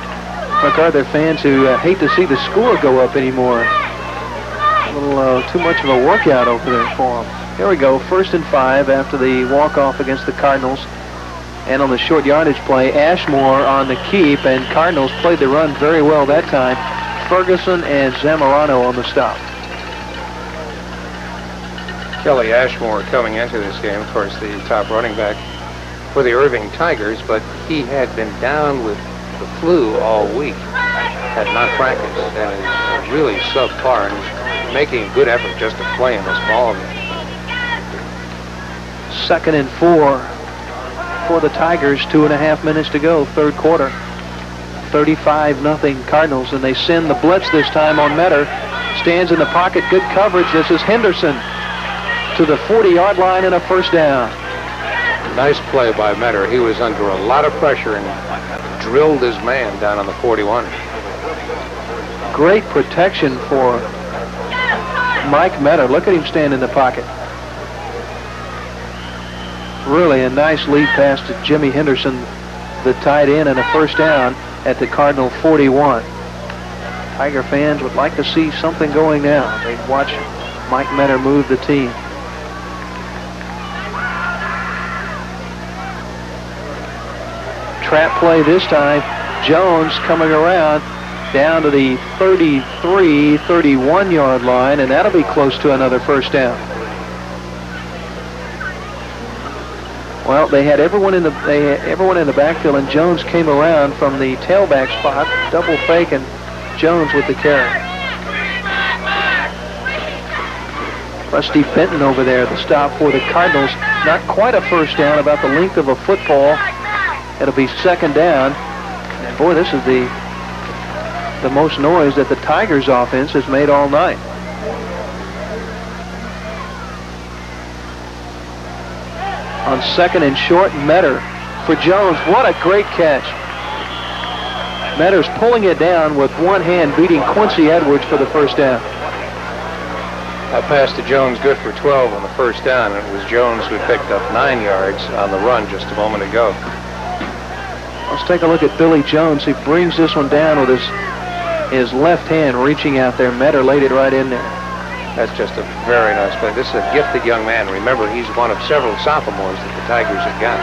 MacArthur fans who hate to see the score go up anymore. A little too much of a workout over there for them. Here we go, 1st and 5 after the walk-off against the Cardinals. And on the short yardage play, Ashmore on the keep, and Cardinals played the run very well that time. Ferguson and Zamorano on the stop. Kelly Ashmore coming into this game, of course, the top running back for the Irving Tigers, but he had been down with the flu all week, had not practiced, and is really subpar, and is making a good effort just to play in this ball game. 2nd and 4. for the Tigers. 2.5 minutes to go, third quarter. 35-0 Cardinals, and they send the blitz this time on Metter. Stands in the pocket, good coverage. This is Henderson to the 40-yard line and a first down. Nice play by Metter. He was under a lot of pressure and drilled his man down on the 41. Great protection for Mike Metter. Look at him stand in the pocket. Really a nice lead pass to Jimmy Henderson, the tight end, and a first down at the Cardinal 41. Tiger fans would like to see something going now. They'd watch Mike Metter move the team. Trap play this time. Jones coming around down to the 33, 31-yard line, and that'll be close to another first down. Well, they had everyone in the backfield, and Jones came around from the tailback spot, double fake, and Jones with the carry. Rusty Benton over there, the stop for the Cardinals. Not quite a first down, about the length of a football. It'll be second down. And boy, this is the most noise that the Tigers offense has made all night. On second and short, Metter for Jones. What a great catch. Metter's pulling it down with one hand, beating Quincy Edwards for the first down. That pass to Jones, good for 12 on the first down. It was Jones who picked up 9 yards on the run just a moment ago. Let's take a look at Billy Jones. He brings this one down with his left hand reaching out there. Metter laid it right in there. That's just a very nice play. This is a gifted young man. Remember, he's one of several sophomores that the Tigers have got.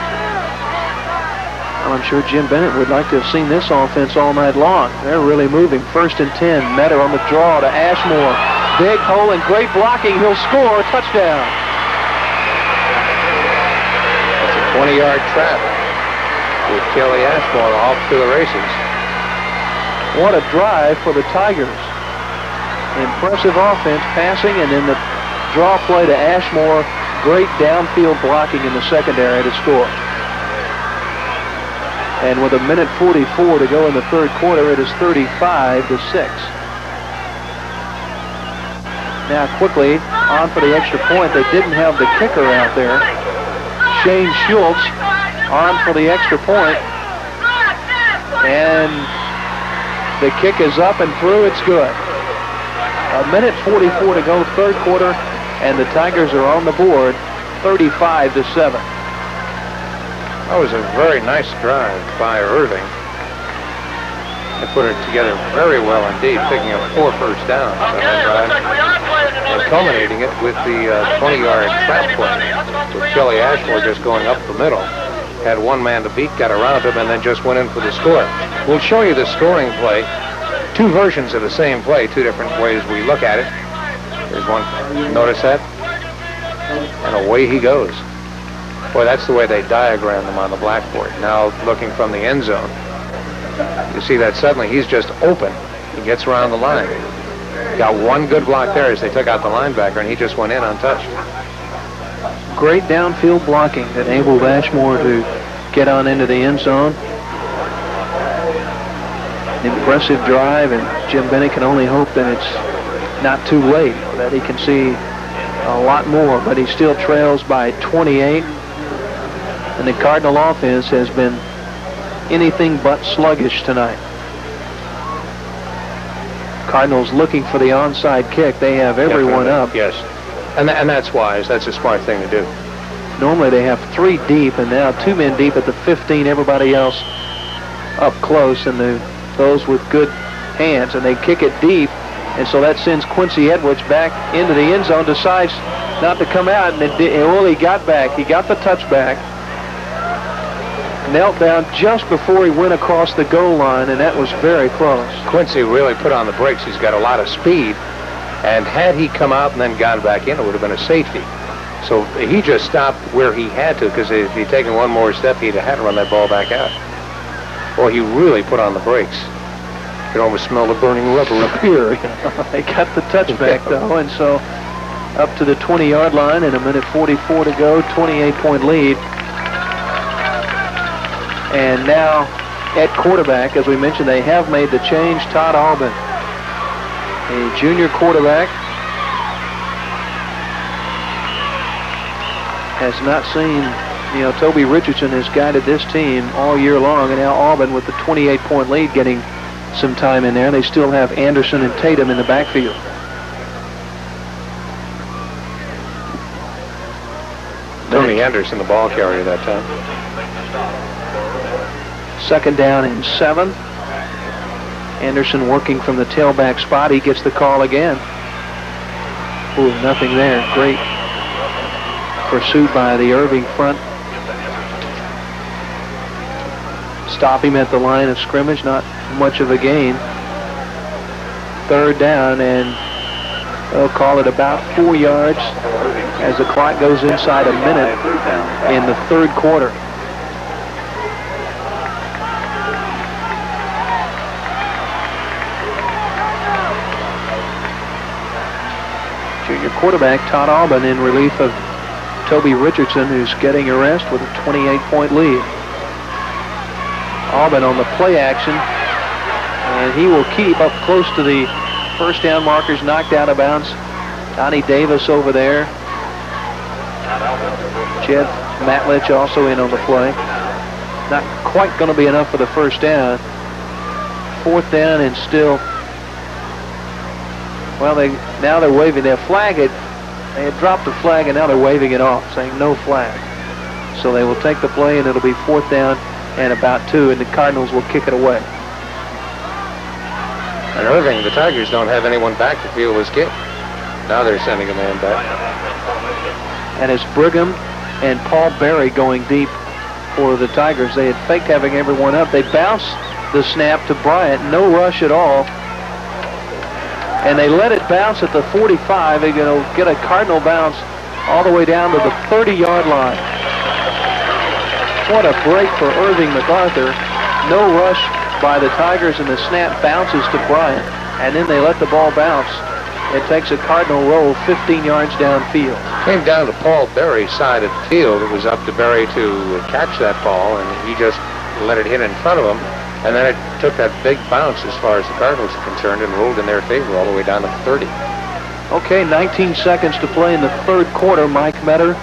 Well, I'm sure Jim Bennett would like to have seen this offense all night long. They're really moving. First and 10. Metter on the draw to Ashmore. Big hole and great blocking. He'll score. Touchdown. That's a 20-yard trap with Kelly Ashmore off to the races. What a drive for the Tigers. Impressive offense, passing, and then the draw play to Ashmore. Great downfield blocking in the secondary to score. And with 1:44 to go in the third quarter, it is 35-6. Now quickly, on for the extra point. They didn't have the kicker out there. Shane Schultz on for the extra point. And the kick is up and through. It's good. 1:44 to go, third quarter, and the Tigers are on the board, 35-7. That was a very nice drive by Irving. They put it together very well indeed, picking up 4 first downs on that drive, and culminating it with the 20-yard trap play, with Kelly Ashmore just going up the middle. Had one man to beat, got around him, and then just went in for the score. We'll show you the scoring play. 2 versions of the same play, 2 different ways we look at it. There's one, notice that? And away he goes. Boy, that's the way they diagrammed them on the blackboard. Now looking from the end zone. You see that suddenly he's just open. He gets around the line. Got one good block there as they took out the linebacker, and he just went in untouched. Great downfield blocking that enabled Ashmore to get on into the end zone. Impressive drive, and Jim Bennett can only hope that it's not too late, that he can see a lot more, but he still trails by 28. And the Cardinal offense has been anything but sluggish tonight. Cardinals looking for the onside kick. They have everyone up. Yes, and that's wise. That's a smart thing to do. Normally they have 3 deep, and now 2 men deep at the 15. Everybody else up close, and those with good hands, and they kick it deep, and so that sends Quincy Edwards back into the end zone. Decides not to come out, and he got back. He got the touchback. Knelt down just before he went across the goal line, and that was very close. Quincy really put on the brakes. He's got a lot of speed, and had he come out and then gone back in, it would have been a safety. So he just stopped where he had to, because if he'd taken one more step, he'd have had to run that ball back out. Well, he really put on the brakes. You can almost smell the burning rubber up here. They got the touchback, though, and so up to the 20-yard line, and 1:44 to go, 28-point lead. And now at quarterback, as we mentioned, they have made the change. Todd Albin, a junior quarterback, has not seen, Toby Richardson has guided this team all year long, and now Albin with the 28-point lead getting some time in there. They still have Anderson and Tatum in the backfield. Tony Henderson, the ball carrier that time. 2nd down and 7. Anderson working from the tailback spot. He gets the call again. Ooh, nothing there. Great pursuit by the Irving front. Stop him at the line of scrimmage. Not much of a gain. 3rd down, and they'll call it about 4 yards as the clock goes inside a minute in the 3rd quarter. Junior quarterback Todd Albin in relief of Toby Richardson, who's getting a rest with a 28-point lead. Albin on the play action, and he will keep up close to the first down markers, knocked out of bounds. Donnie Davis over there. Jeff Matlich also in on the play. Not quite going to be enough for the first down. 4th down and still. Well, now they're waving their flag. They had dropped the flag, and now they're waving it off, saying no flag. So they will take the play, and it'll be 4th down and about 2, and the Cardinals will kick it away. And Irving, the Tigers don't have anyone back to field was kicked. Now they're sending a man back. And it's Brigham and Paul Berry going deep for the Tigers. They had faked having everyone up. They bounced the snap to Bryant. No rush at all. And they let it bounce at the 45. They're going to get a Cardinal bounce all the way down to the 30-yard line. What a break for Irving MacArthur. No rush by the Tigers, and the snap bounces to Bryant. And then they let the ball bounce. It takes a Cardinal roll 15 yards downfield. Came down to Paul Berry's side of the field. It was up to Berry to catch that ball, and he just let it hit in front of him. And then it took that big bounce as far as the Cardinals are concerned and rolled in their favor all the way down to the 30. Okay, 19 seconds to play in the 3rd quarter. Mike Metter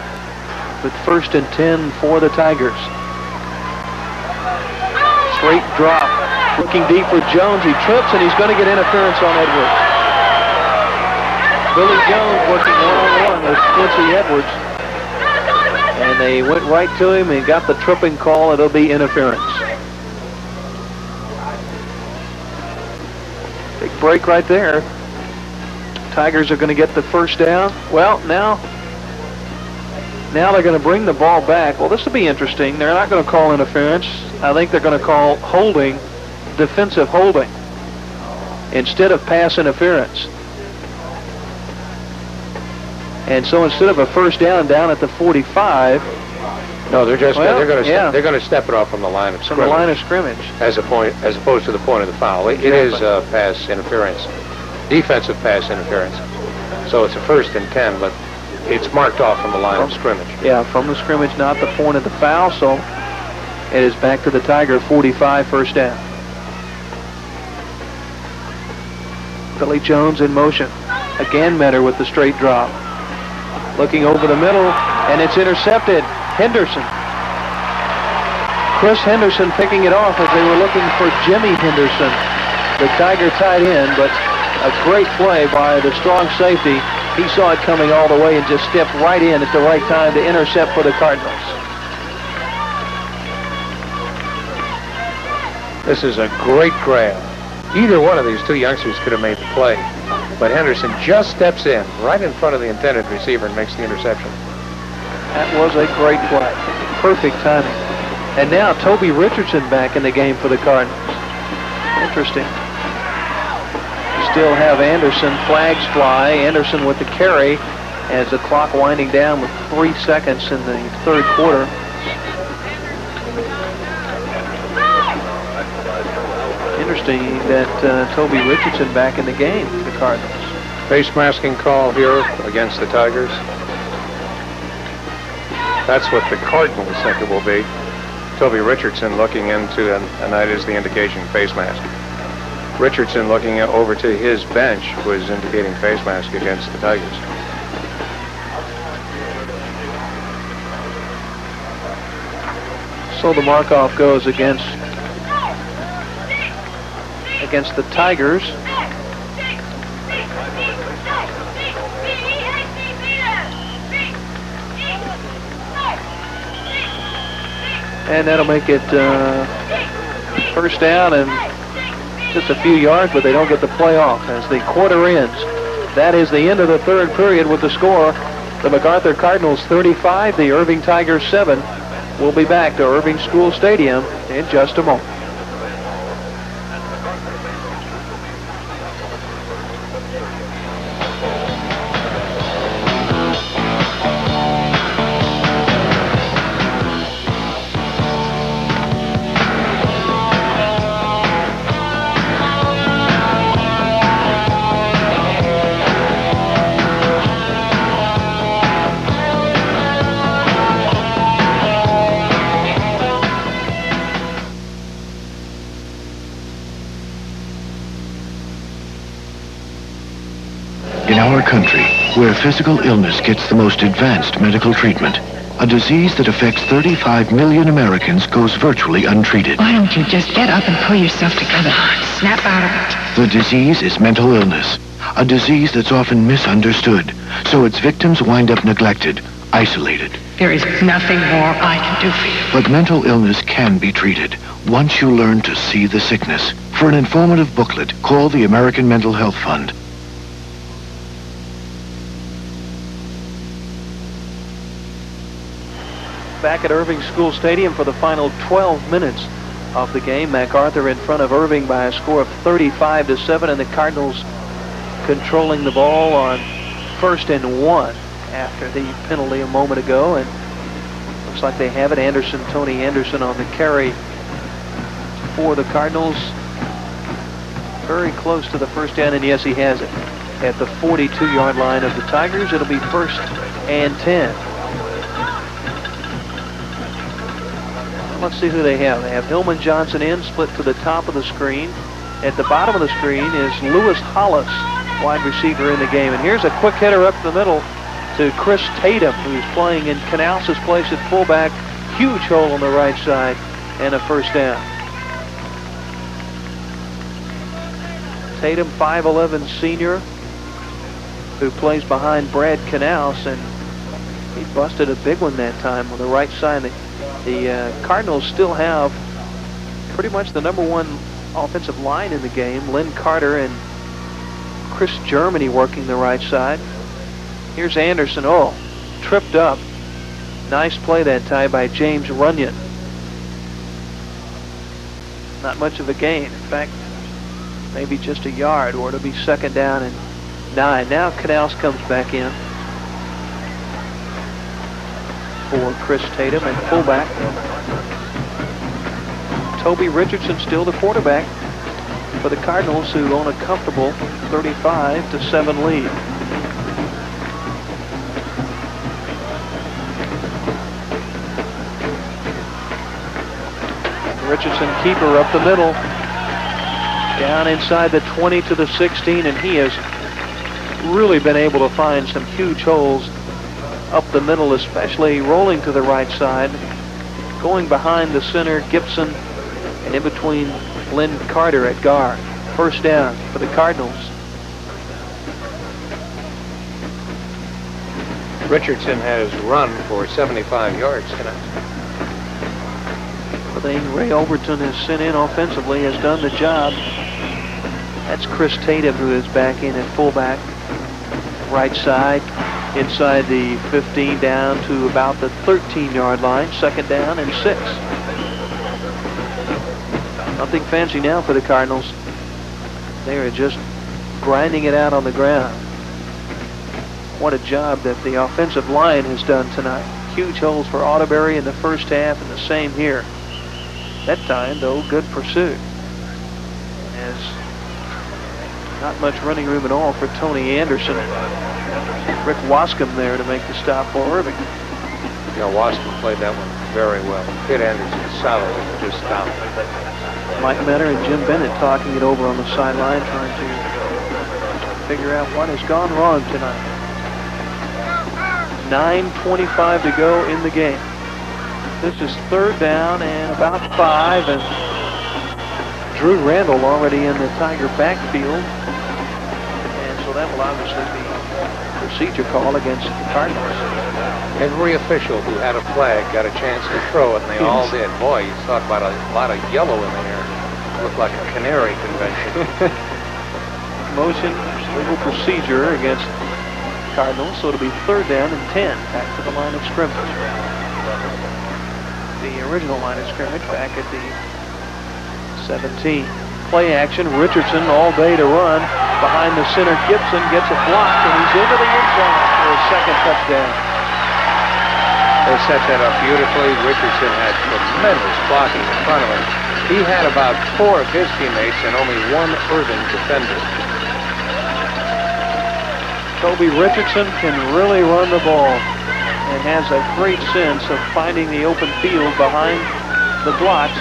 with 1st and 10 for the Tigers. Straight drop. Looking deep for Jones. He trips, and he's going to get interference on Edwards. Billy Jones working one-on-one with Quincy Edwards. And they went right to him and got the tripping call. It'll be interference. Big break right there. Tigers are going to get the first down. Well, now they're going to bring the ball back. Well, this will be interesting. They're not going to call interference. I think they're going to call holding, defensive holding, instead of pass interference. And so instead of a first down at the 45, no, they're going to step it off from the line of scrimmage. From the line of scrimmage, as opposed to the point of the foul. It is pass interference, defensive pass interference. So it's a 1st and 10, but it's marked off from the line of scrimmage. Yeah, from the scrimmage, not the point of the foul. So it is back to the Tiger 45, first down. Billy Jones in motion. Again, Metter with the straight drop. Looking over the middle, and it's intercepted. Henderson. Chris Henderson picking it off as they were looking for Jimmy Henderson, the Tiger tight end, but a great play by the strong safety. He saw it coming all the way and just stepped right in at the right time to intercept for the Cardinals. This is a great grab. Either one of these two youngsters could have made the play, but Henderson just steps in right in front of the intended receiver and makes the interception. That was a great play. Perfect timing. And now Toby Richardson back in the game for the Cardinals. Interesting. Still have Anderson. Flags fly. Anderson with the carry as the clock winding down with 3 seconds in the 3rd quarter. Interesting that Toby Richardson back in the game for the Cardinals. Face masking call here against the Tigers. That's what the Cardinals think it will be. Toby Richardson looking into, and that is the indication, face mask. Richardson looking over to his bench was indicating face mask against the Tigers. So the mark-off goes against the Tigers. And that'll make it first down and just a few yards, but they don't get the play off as the quarter ends. That is the end of the third period with the score. The MacArthur Cardinals 35, the Irving Tigers 7. We'll be back to Irving School Stadium in just a moment. In our country, where physical illness gets the most advanced medical treatment, a disease that affects 35 million Americans goes virtually untreated. Why don't you just get up and pull yourself together? Snap out of it. The disease is mental illness, a disease that's often misunderstood, so its victims wind up neglected, isolated. There is nothing more I can do for you. But mental illness can be treated once you learn to see the sickness. For an informative booklet, call the American Mental Health Fund. Back at Irving School Stadium for the final 12 minutes of the game. MacArthur in front of Irving by a score of 35-7, and the Cardinals controlling the ball on 1st and 1 after the penalty a moment ago. And looks like they have it. Tony Anderson on the carry for the Cardinals. Very close to the first down, and yes, he has it. At the 42-yard line of the Tigers, it'll be 1st and 10. Let's see who they have. They have Hillman Johnson in, split to the top of the screen. At the bottom of the screen is Lewis Hollis, wide receiver in the game. And here's a quick hitter up the middle to Chris Tatum, who's playing in Canals' place at fullback. Huge hole on the right side and a first down. Tatum, 5'11" senior, who plays behind Brad Canals, and he busted a big one that time on the right side. The Cardinals still have pretty much the #1 offensive line in the game. Lynn Carter and Chris Germany working the right side. Here's Anderson. Oh, tripped up. Nice play that time by James Runyon. Not much of a gain. In fact, maybe just a yard, or it'll be 2nd down and 9. Now Canals comes back in for Chris Tatum and fullback. Toby Richardson still the quarterback for the Cardinals, who own a comfortable 35-7 lead. Richardson, keeper up the middle, down inside the 20 to the 16, and he has really been able to find some huge holes up the middle, especially rolling to the right side, going behind the center, Gibson, and in between Lynn Carter at guard. First down for the Cardinals. Richardson has run for 75 yards tonight. The thing Ray Overton has sent in offensively has done the job. That's Chris Tatum, who is back in at fullback, right side. Inside the 15 down to about the 13-yard line. 2nd down and 6. Nothing fancy now for the Cardinals. They are just grinding it out on the ground. What a job that the offensive line has done tonight. Huge holes for Audeberry in the first half, and the same here. That time, though, good pursuit. As not much running room at all for Tony Anderson. Rick Wascombe there to make the stop for Irving. Waston played that one very well. Hit Anderson solidly, just stopped. Mike Metter and Jim Bennett talking it over on the sideline, trying to figure out what has gone wrong tonight. 9:25 to go in the game. This is 3rd down and about 5, and Drew Randall already in the Tiger backfield. And so that will obviously be a procedure call against the Cardinals. Every official who had a flag got a chance to throw it, and they all did. Boy, you talk about a lot of yellow in the air. It looked like a canary convention. Motion, legal procedure against Cardinals, so it'll be 3rd down and 10 back to the line of scrimmage. The original line of scrimmage back at the 17. Play action, Richardson all day to run. Behind the center, Gibson gets a block, and he's into the end zone for a 2nd touchdown. They set that up beautifully. Richardson had tremendous blocking in front of him. He had about 4 of his teammates and only 1 Irving defender. Toby Richardson can really run the ball and has a great sense of finding the open field behind the blocks.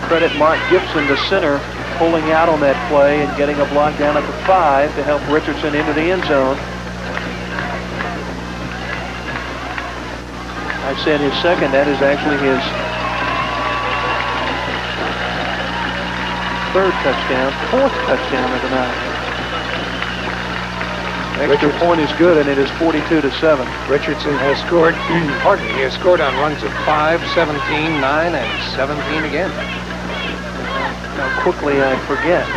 Credit Mark Gibson, the center, pulling out on that play and getting a block down at the 5 to help Richardson into the end zone. I said his 2nd, that is actually his 3rd touchdown, 4th touchdown of the night. Extra point is good, and it is 42-7. Richardson has scored, he has scored on runs of 5, 17, 9, and 17 again. How quickly I forget.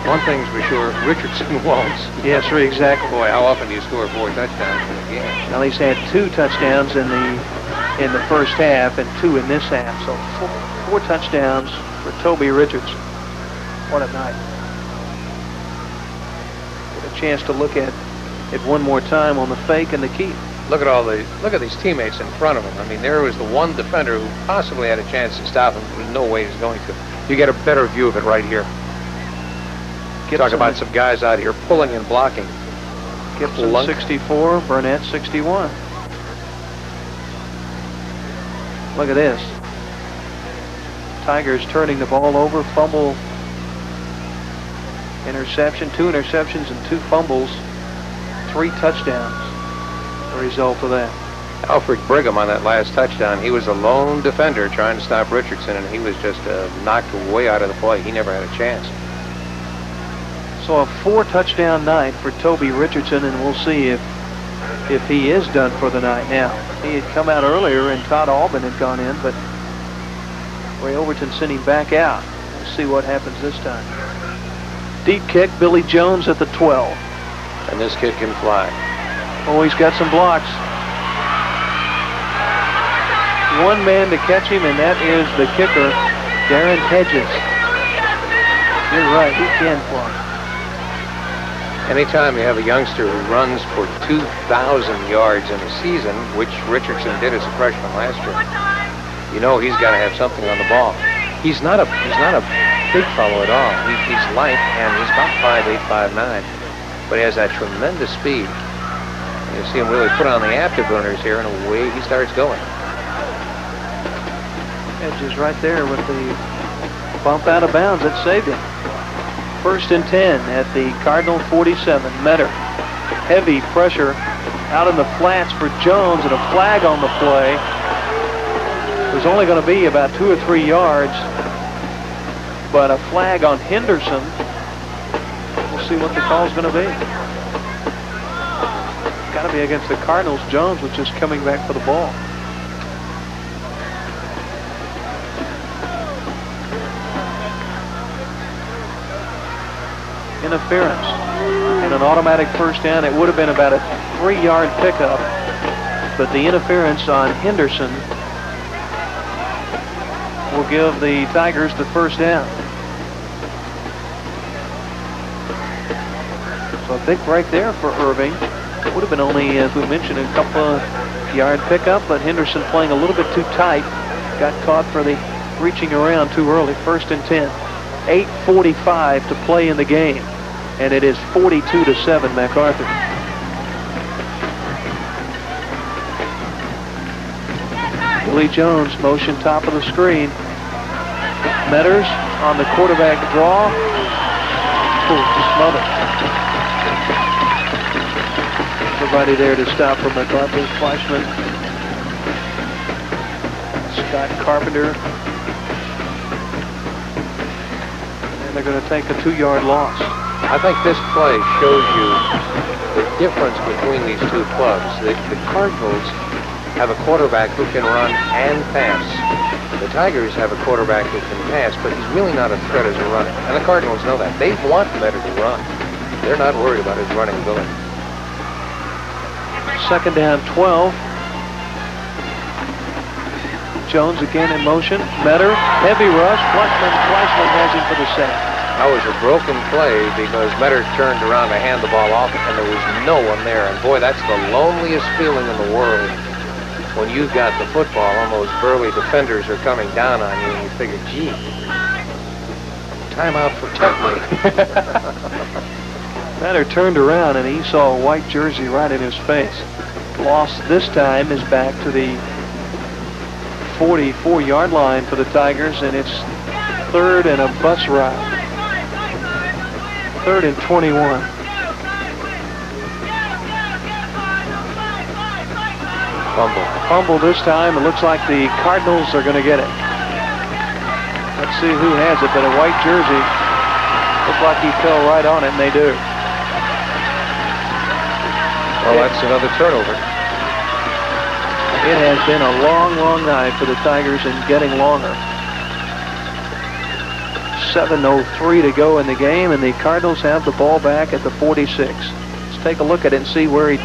One thing's for sure, Richardson won't. Yes, sir, exactly. Boy, how often do you score 4 touchdowns in a game? Well, he's had 2 touchdowns in the first half and 2 in this half. So 4 touchdowns for Toby Richardson. What a night. Get a chance to look at it one more time on the fake and the keep. Look at these teammates in front of him. I mean, there was the one defender who possibly had a chance to stop him. There's no way he's going to. You get a better view of it right here. Talk about some guys out here pulling and blocking. Gibson 64, Burnett 61. Look at this. Tigers turning the ball over, fumble, interception, 2 interceptions and 2 fumbles, 3 touchdowns. The result of that. Alfred Brigham on that last touchdown, he was a lone defender trying to stop Richardson, and he was just knocked way out of the play. He never had a chance. So a 4 touchdown night for Toby Richardson, and we'll see if he is done for the night now. He had come out earlier and Todd Albin had gone in, but Ray Overton sent him back out. We'll see what happens this time. Deep kick, Billy Jones at the 12. And this kid can fly. Oh, he's got some blocks. One man to catch him, and that is the kicker, Darren Hedges. You're right, he can fly. Anytime you have a youngster who runs for 2,000 yards in a season, which Richardson did as a freshman last year, you know he's got to have something on the ball. He's not a big fellow at all. He's light, and he's about 5'8", 5'9", but he has that tremendous speed. You see him really put on the afterburners here, and away he starts going. Hedges right there with the bump out of bounds. That saved him. 1st and 10 at the Cardinal 47. Metter. Heavy pressure out in the flats for Jones, and a flag on the play. It was only going to be about 2 or 3 yards, but a flag on Henderson. We'll see what the call's going to be. Got to be against the Cardinals. Jones was just coming back for the ball. Interference and an automatic 1st down. It would have been about a 3-yard pickup, but the interference on Henderson will give the Tigers the 1st down. So a big break there for Irving. It would have been only, as we mentioned, a couple of yard pickup, but Henderson playing a little bit too tight. Got caught for the reaching around too early. 1st and 10. 8:45 to play in the game, and it is 42-7 MacArthur. Lee Jones, motion top of the screen. Metters on the quarterback draw. Smothered. Nobody there to stop for McCarthy. Fleischman. Scott Carpenter. And they're going to take a 2-yard loss. I think this play shows you the difference between these two clubs. The Cardinals have a quarterback who can run and pass. The Tigers have a quarterback who can pass, but he's really not a threat as a runner. And the Cardinals know that. They want Metter to run. They're not worried about his running ability. Second down, 12. Jones again in motion. Metter, heavy rush. Fleischman has him for the sack. That was a broken play because Metter turned around to hand the ball off, and there was no one there. And boy, that's the loneliest feeling in the world. When you've got the football and those burly defenders are coming down on you, and you figure, gee, timeout, protect me. Metter turned around and he saw a white jersey right in his face. Loss this time is back to the 44-yard line for the Tigers, and it's 3rd and a bus ride. 3rd and 21. Fumble this time. It looks like the Cardinals are going to get it. Let's see who has it, but a white jersey. Looks like he fell right on it, and they do. Well, that's another turnover. It has been a long, long night for the Tigers and getting longer. 7:03 to go in the game, and the Cardinals have the ball back at the 46. Let's take a look at it and see where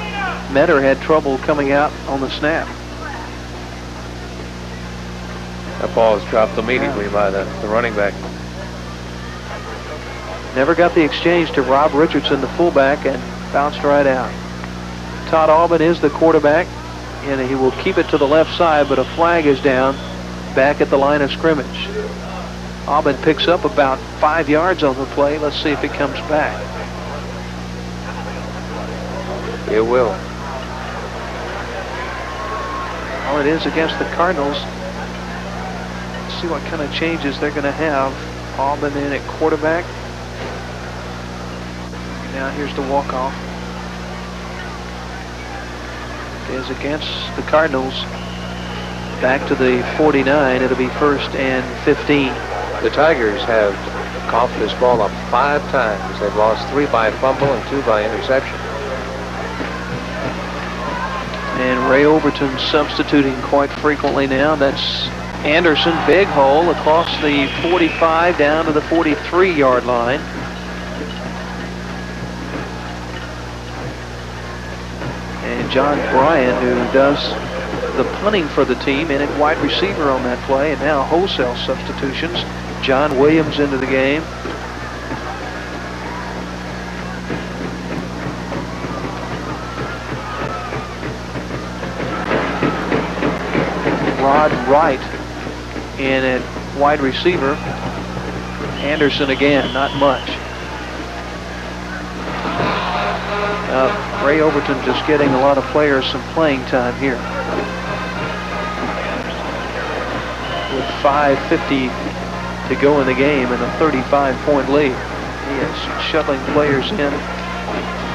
Metter had trouble coming out on the snap. That ball was dropped immediately by the running back. Never got the exchange to Rob Richardson, the fullback, and bounced right out. Todd Alban is the quarterback, and he will keep it to the left side, but a flag is down back at the line of scrimmage. Alban picks up about 5 yards on the play. Let's see if it comes back. It will. Well, it is against the Cardinals. Let's see what kind of changes they're going to have. Alban in at quarterback. Now here's the walk-off. It is against the Cardinals. Back to the 49. It'll be 1st and 15. The Tigers have coughed this ball up 5 times. They've lost 3 by fumble and 2 by interception. And Ray Overton substituting quite frequently now. That's Anderson, big hole across the 45 down to the 43-yard line. And John Bryant, who does the punting for the team, in at wide receiver on that play, and now wholesale substitutions. John Williams into the game. Rod Wright in at wide receiver. Anderson again, not much. Ray Overton just getting a lot of players some playing time here. With 5:50 to go in the game and a 35-point lead. He is shuttling players in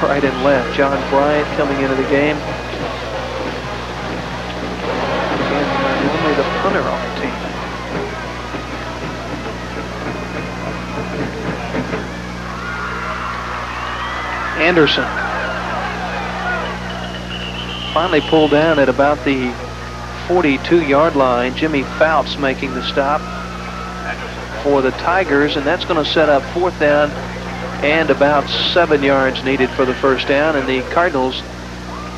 right and left. John Bryant coming into the game. And only the punter on the team. Anderson. Finally pulled down at about the 42-yard line. Jimmy Fouts making the stop for the Tigers, and that's going to set up 4th down and about 7 yards needed for the 1st down, and the Cardinals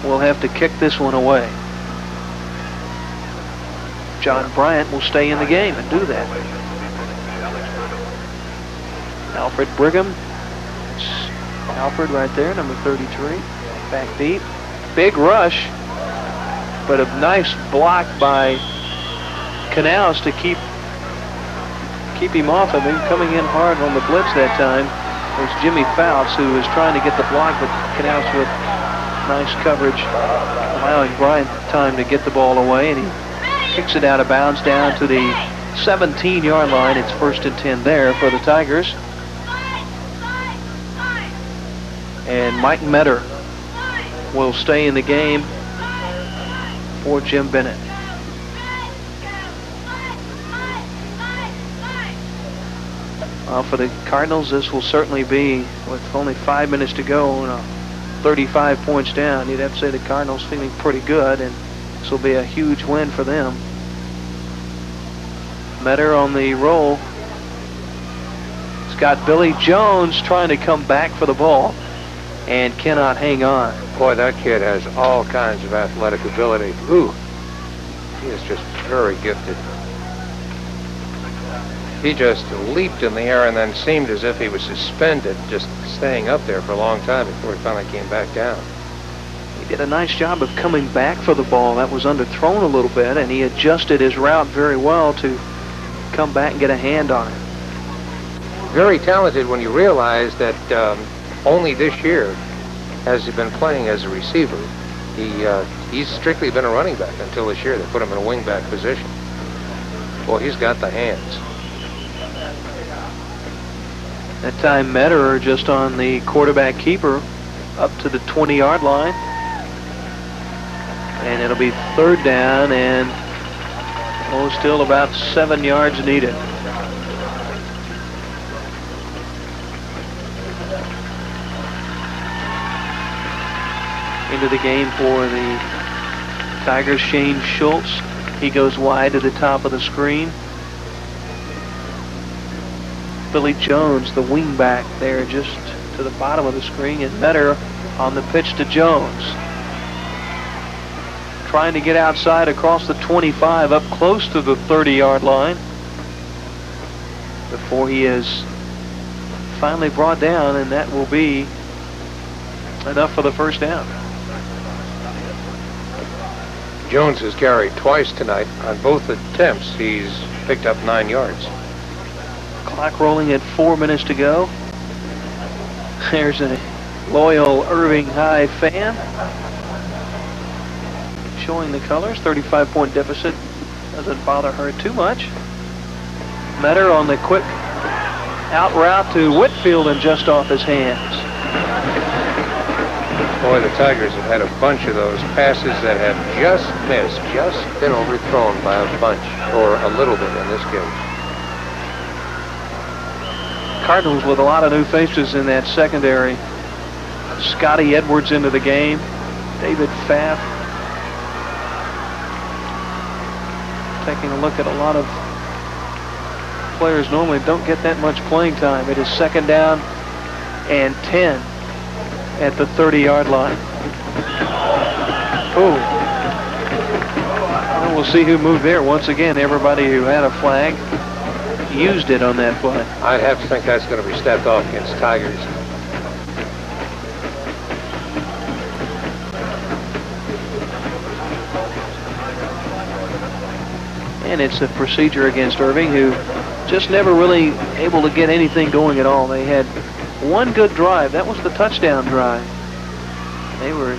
will have to kick this one away. John Bryant will stay in the game and do that. Alfred Brigham. It's Alfred right there, number 33. Back deep. Big rush, but a nice block by Canals to keep him off of him. Coming in hard on the blitz that time was Jimmy Fouts, who was trying to get the block, but Canals with nice coverage, allowing Bryant time to get the ball away, and he Kicks it out of bounds down to the 17-yard line. It's 1st and 10 there for the Tigers. And Mike Metter will stay in the game for Jim Bennett. Well, for the Cardinals, this will certainly be, with only 5 minutes to go and 35 points down, you'd have to say the Cardinals feeling pretty good, and this will be a huge win for them. Metter on the roll. It's got Billy Jones trying to come back for the ball and cannot hang on. Boy, that kid has all kinds of athletic ability. Ooh, he is just very gifted. He just leaped in the air and then seemed as if he was suspended, just staying up there for a long time before he finally came back down. He did a nice job of coming back for the ball. That was underthrown a little bit, and he adjusted his route very well to come back and get a hand on it. Very talented when you realize that only this year has he been playing as a receiver. He's strictly been a running back until this year. They put him in a wingback position. Boy, he's got the hands. That time Metter just on the quarterback keeper up to the 20-yard line. And it'll be 3rd down and still about 7 yards needed. Into the game for the Tigers, Shane Schultz. He goes wide to the top of the screen. Billy Jones, the wingback, there just to the bottom of the screen, and Metter on the pitch to Jones. Trying to get outside across the 25, up close to the 30-yard line before he is finally brought down, and that will be enough for the 1st down. Jones has carried twice tonight. On both attempts, he's picked up 9 yards. Clock rolling at 4 minutes to go. There's a loyal Irving High fan showing the colors. 35-point deficit doesn't bother her too much. Metter on the quick out route to Whitfield and just off his hands. Boy, the Tigers have had a bunch of those passes that have just missed, just been overthrown by a bunch, or a little bit in this case. Cardinals with a lot of new faces in that secondary. Scotty Edwards into the game. David Pfaff. Taking a look at a lot of players normally don't get that much playing time. It is 2nd down and 10 at the 30-yard line. Oh. And we'll see who moved there. Once again, everybody who had a flag used it on that play. I'd have to think that's going to be stepped off against Tigers. And it's a procedure against Irving, who just never really able to get anything going at all. They had one good drive. That was the touchdown drive. They were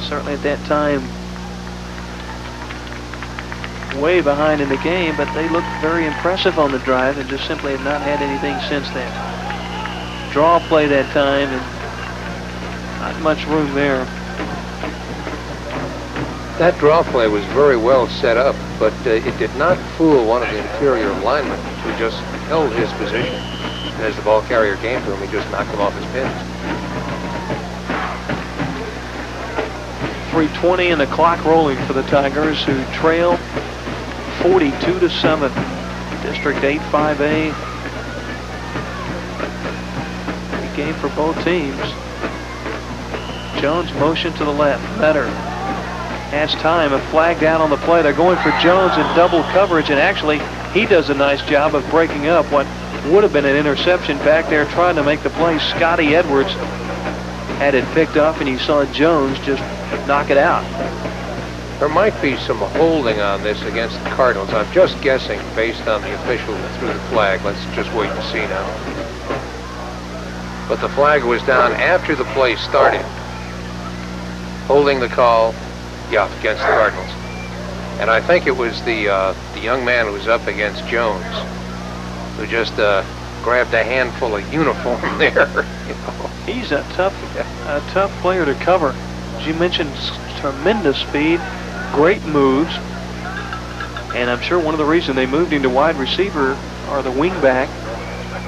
certainly at that time way behind in the game, but they looked very impressive on the drive and just simply have not had anything since then. Draw play that time, and not much room there. That draw play was very well set up, but it did not fool one of the interior linemen who just held his position. And as the ball carrier came to him, he just knocked him off his pins. 3:20 and the clock rolling for the Tigers, who trail 42-7. District 8-5A. Big game for both teams. Jones motion to the left. Metter has time. A flag down on the play. They're going for Jones in double coverage, and actually he does a nice job of breaking up what would have been an interception back there trying to make the play. Scotty Edwards had it picked up, and you saw Jones just knock it out. There might be some holding on this against the Cardinals. I'm just guessing based on the official that threw the flag. Let's just wait and see now. But the flag was down after the play started. Holding the call, yeah, against the Cardinals. And I think it was the young man who was up against Jones who just grabbed a handful of uniform there. You know. He's a tough player to cover. As you mentioned, tremendous speed, great moves, and I'm sure one of the reasons they moved him to wide receiver or the wing back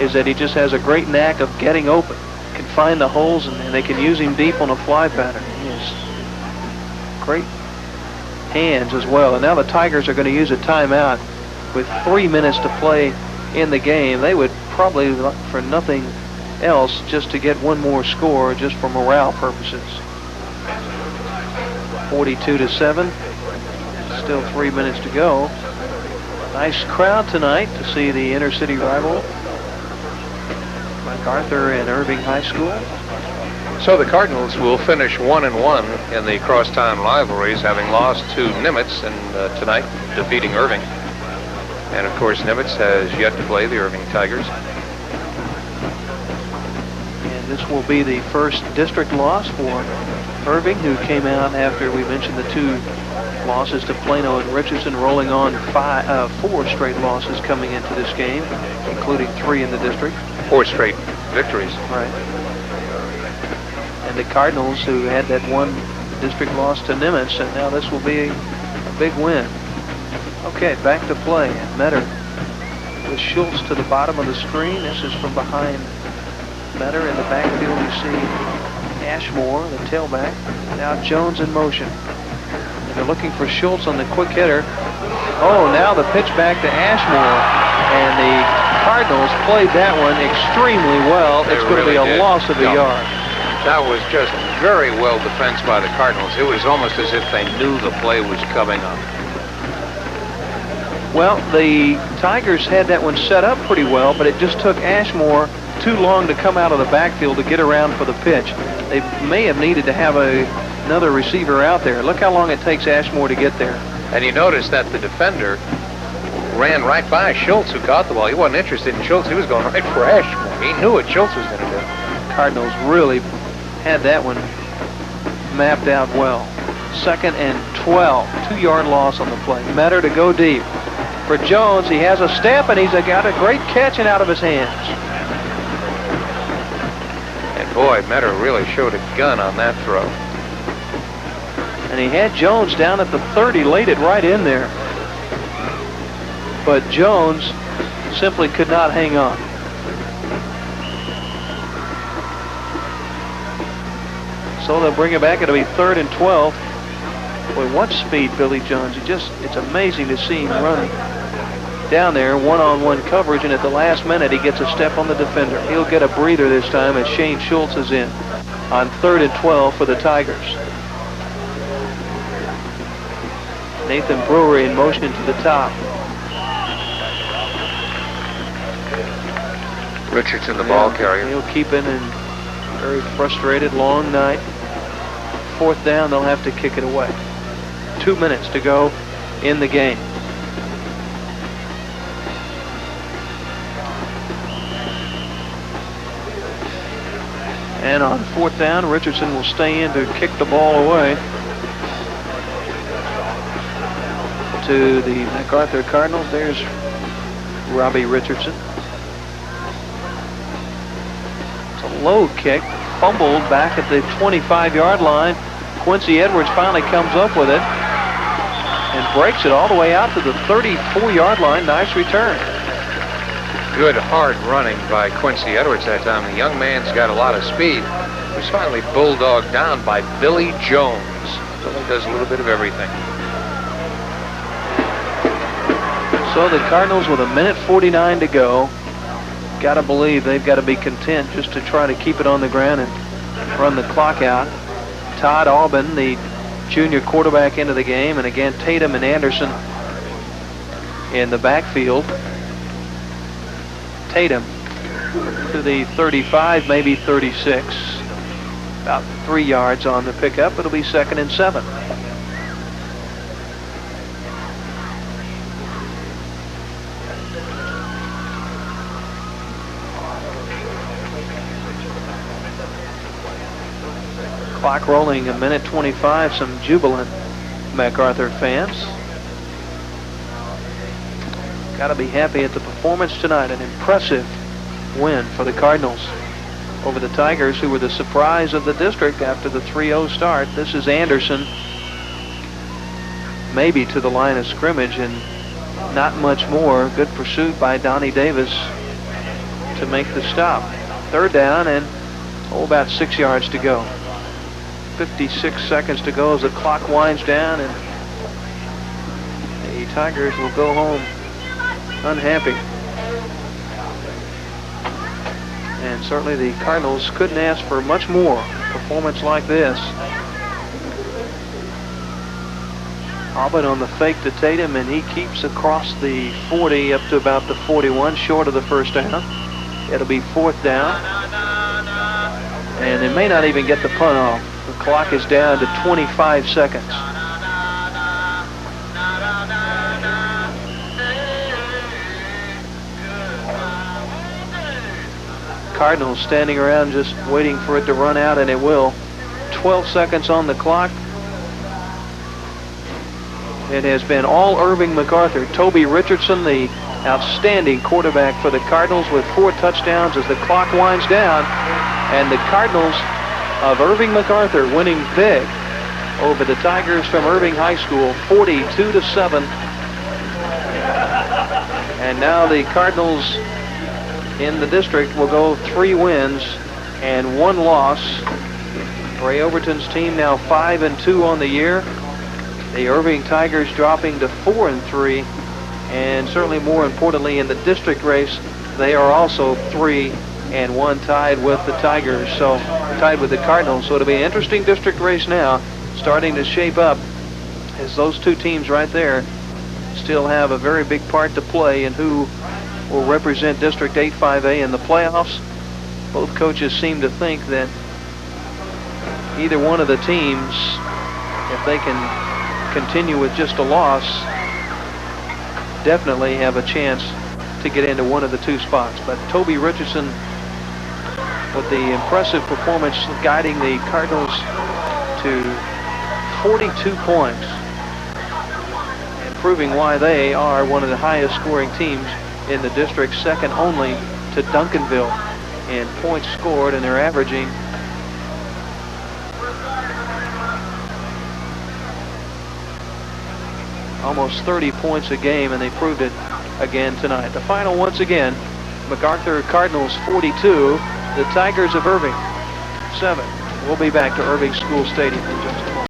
is that he just has a great knack of getting open, can find the holes, and they can use him deep on a fly pattern. He has great hands as well. And now the Tigers are going to use a timeout with 3 minutes to play in the game. They would probably, for nothing else, just to get one more score, just for morale purposes. 42-7. Still 3 minutes to go. Nice crowd tonight to see the inner city rival, MacArthur and Irving High School. So the Cardinals will finish 1-1 in the crosstown rivalries, having lost to Nimitz and tonight defeating Irving. And of course, Nimitz has yet to play the Irving Tigers. And this will be the first district loss for Irving, who came out after we mentioned the 2 losses to Plano and Richardson, rolling on 4 straight losses coming into this game, including 3 in the district. 4 straight victories. Right. And the Cardinals, who had that 1 district loss to Nimitz, and now this will be a big win. Okay, back to play. Metter with Schultz to the bottom of the screen. This is from behind Metter. In the backfield, you see Ashmore, the tailback. Now Jones in motion. And they're looking for Schultz on the quick hitter. Oh, now the pitch back to Ashmore. And the Cardinals played that one extremely well. It's going to be a loss of a yard. That was just very well defensed by the Cardinals. It was almost as if they knew the play was coming up. Well, the Tigers had that one set up pretty well, but it just took Ashmore too long to come out of the backfield to get around for the pitch. They may have needed to have another receiver out there. Look how long it takes Ashmore to get there. And you notice that the defender ran right by Schultz, who caught the ball. He wasn't interested in Schultz. He was going right for Ashmore. He knew what Schultz was going to do. Cardinals really had that one mapped out well. 2nd and 12. 2-yard loss on the play. Metter to go deep. For Jones, he has a step, and he's got a great catch and out of his hands. And boy, Metter really showed a gun on that throw. And he had Jones down at the 30, laid it right in there. But Jones simply could not hang on. So they'll bring it back. It'll be 3rd and 12. Boy, what speed, Billy Jones. It's amazing to see him running down there, one-on-one coverage, and at the last minute he gets a step on the defender. He'll get a breather this time as Shane Schultz is in on 3rd and 12 for the Tigers. Nathan Brewer in motion to the top. Richardson, the ball carrier. He'll keep it, and very frustrated, long night. 4th down, they'll have to kick it away. 2 minutes to go in the game. And on 4th down, Richardson will stay in to kick the ball away to the MacArthur Cardinals. There's Robbie Richardson. It's a low kick, fumbled back at the 25-yard line. Quincy Edwards finally comes up with it and breaks it all the way out to the 34-yard line. Nice return. Good hard running by Quincy Edwards that time. The young man's got a lot of speed. He was finally bulldogged down by Billy Jones. Billy does a little bit of everything. So the Cardinals with 1:49 to go. Got to believe they've got to be content just to try to keep it on the ground and run the clock out. Todd Aubin, the junior quarterback, into the game, and again Tatum and Anderson in the backfield. Tatum to the 35, maybe 36. About 3 yards on the pickup. It'll be 2nd and 7. Clock rolling, 1:25. Some jubilant MacArthur fans. Got to be happy at the performance tonight. An impressive win for the Cardinals over the Tigers, who were the surprise of the district after the 3-0 start. This is Anderson, maybe to the line of scrimmage, and not much more. Good pursuit by Donnie Davis to make the stop. Third down and about 6 yards to go. 56 seconds to go as the clock winds down, and the Tigers will go home unhappy. And certainly the Cardinals couldn't ask for much more. A performance like this. Auburn on the fake to Tatum, and he keeps across the 40 up to about the 41, short of the first down. It'll be fourth down. And they may not even get the punt off. The clock is down to 25 seconds. Cardinals standing around just waiting for it to run out, and it will. 12 seconds on the clock. It has been all Irving MacArthur. Toby Richardson, the outstanding quarterback for the Cardinals, with 4 touchdowns as the clock winds down. And the Cardinals of Irving MacArthur winning big over the Tigers from Irving High School, 42-7. And now the Cardinals in the district will go 3 wins and 1 loss. Ray Overton's team now 5-2 on the year. The Irving Tigers dropping to 4-3, and certainly more importantly in the district race, they are also 3-1, tied with the Tigers, so tied with the Cardinals. So it'll be an interesting district race now, starting to shape up, as those 2 teams right there still have a very big part to play in who will represent District 8-5A in the playoffs. Both coaches seem to think that either one of the teams, if they can continue with just a loss, definitely have a chance to get into one of the 2 spots. But Toby Richardson, with the impressive performance, guiding the Cardinals to 42 points and proving why they are one of the highest scoring teams in the district, second only to Duncanville in points scored, and they're averaging almost 30 points a game, and they proved it again tonight. The final once again, MacArthur Cardinals 42, the Tigers of Irving 7. We'll be back to Irving School Stadium in just a moment.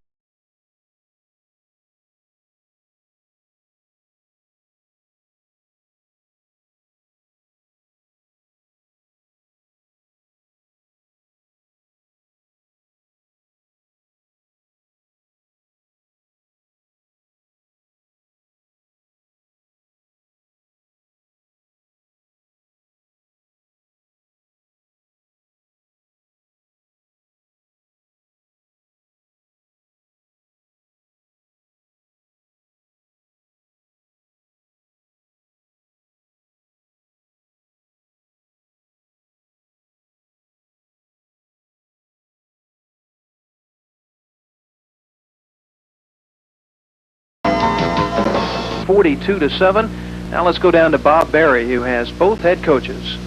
(42-7). Now let's go down to Bob Berry, who has both head coaches.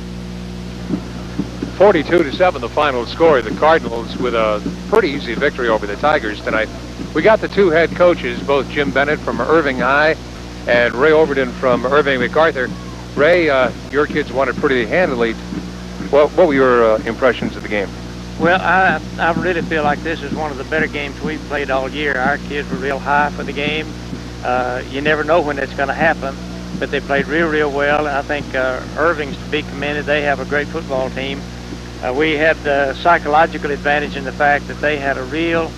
42-7, the final score. The Cardinals with a pretty easy victory over the Tigers tonight. We got the 2 head coaches, both Jim Bennett from Irving High and Ray Overton from Irving MacArthur. Ray, your kids won it pretty handily. What were your impressions of the game? Well, I really feel like this is one of the better games we've played all year. Our kids were real high for the game. You never know when it's going to happen, but they played real well. I think Irving's to be commended. They have a great football team. We had the psychological advantage in the fact that they had a real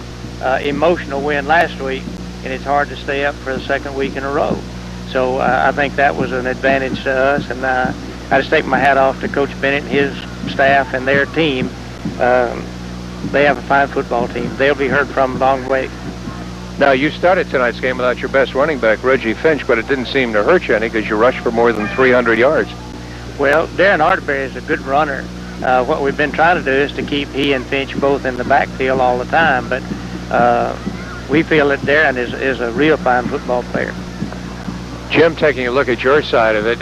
emotional win last week, and it's hard to stay up for the 2nd week in a row. So I think that was an advantage to us, and I just take my hat off to Coach Bennett and his staff and their team. They have a fine football team. They'll be heard from a long way. Now, you started tonight's game without your best running back, Reggie Finch, but it didn't seem to hurt you any because you rushed for more than 300 yards. Well, Darren Arterberry is a good runner. What we've been trying to do is to keep he and Finch both in the backfield all the time, but we feel that Darren is a real fine football player. Jim, taking a look at your side of it,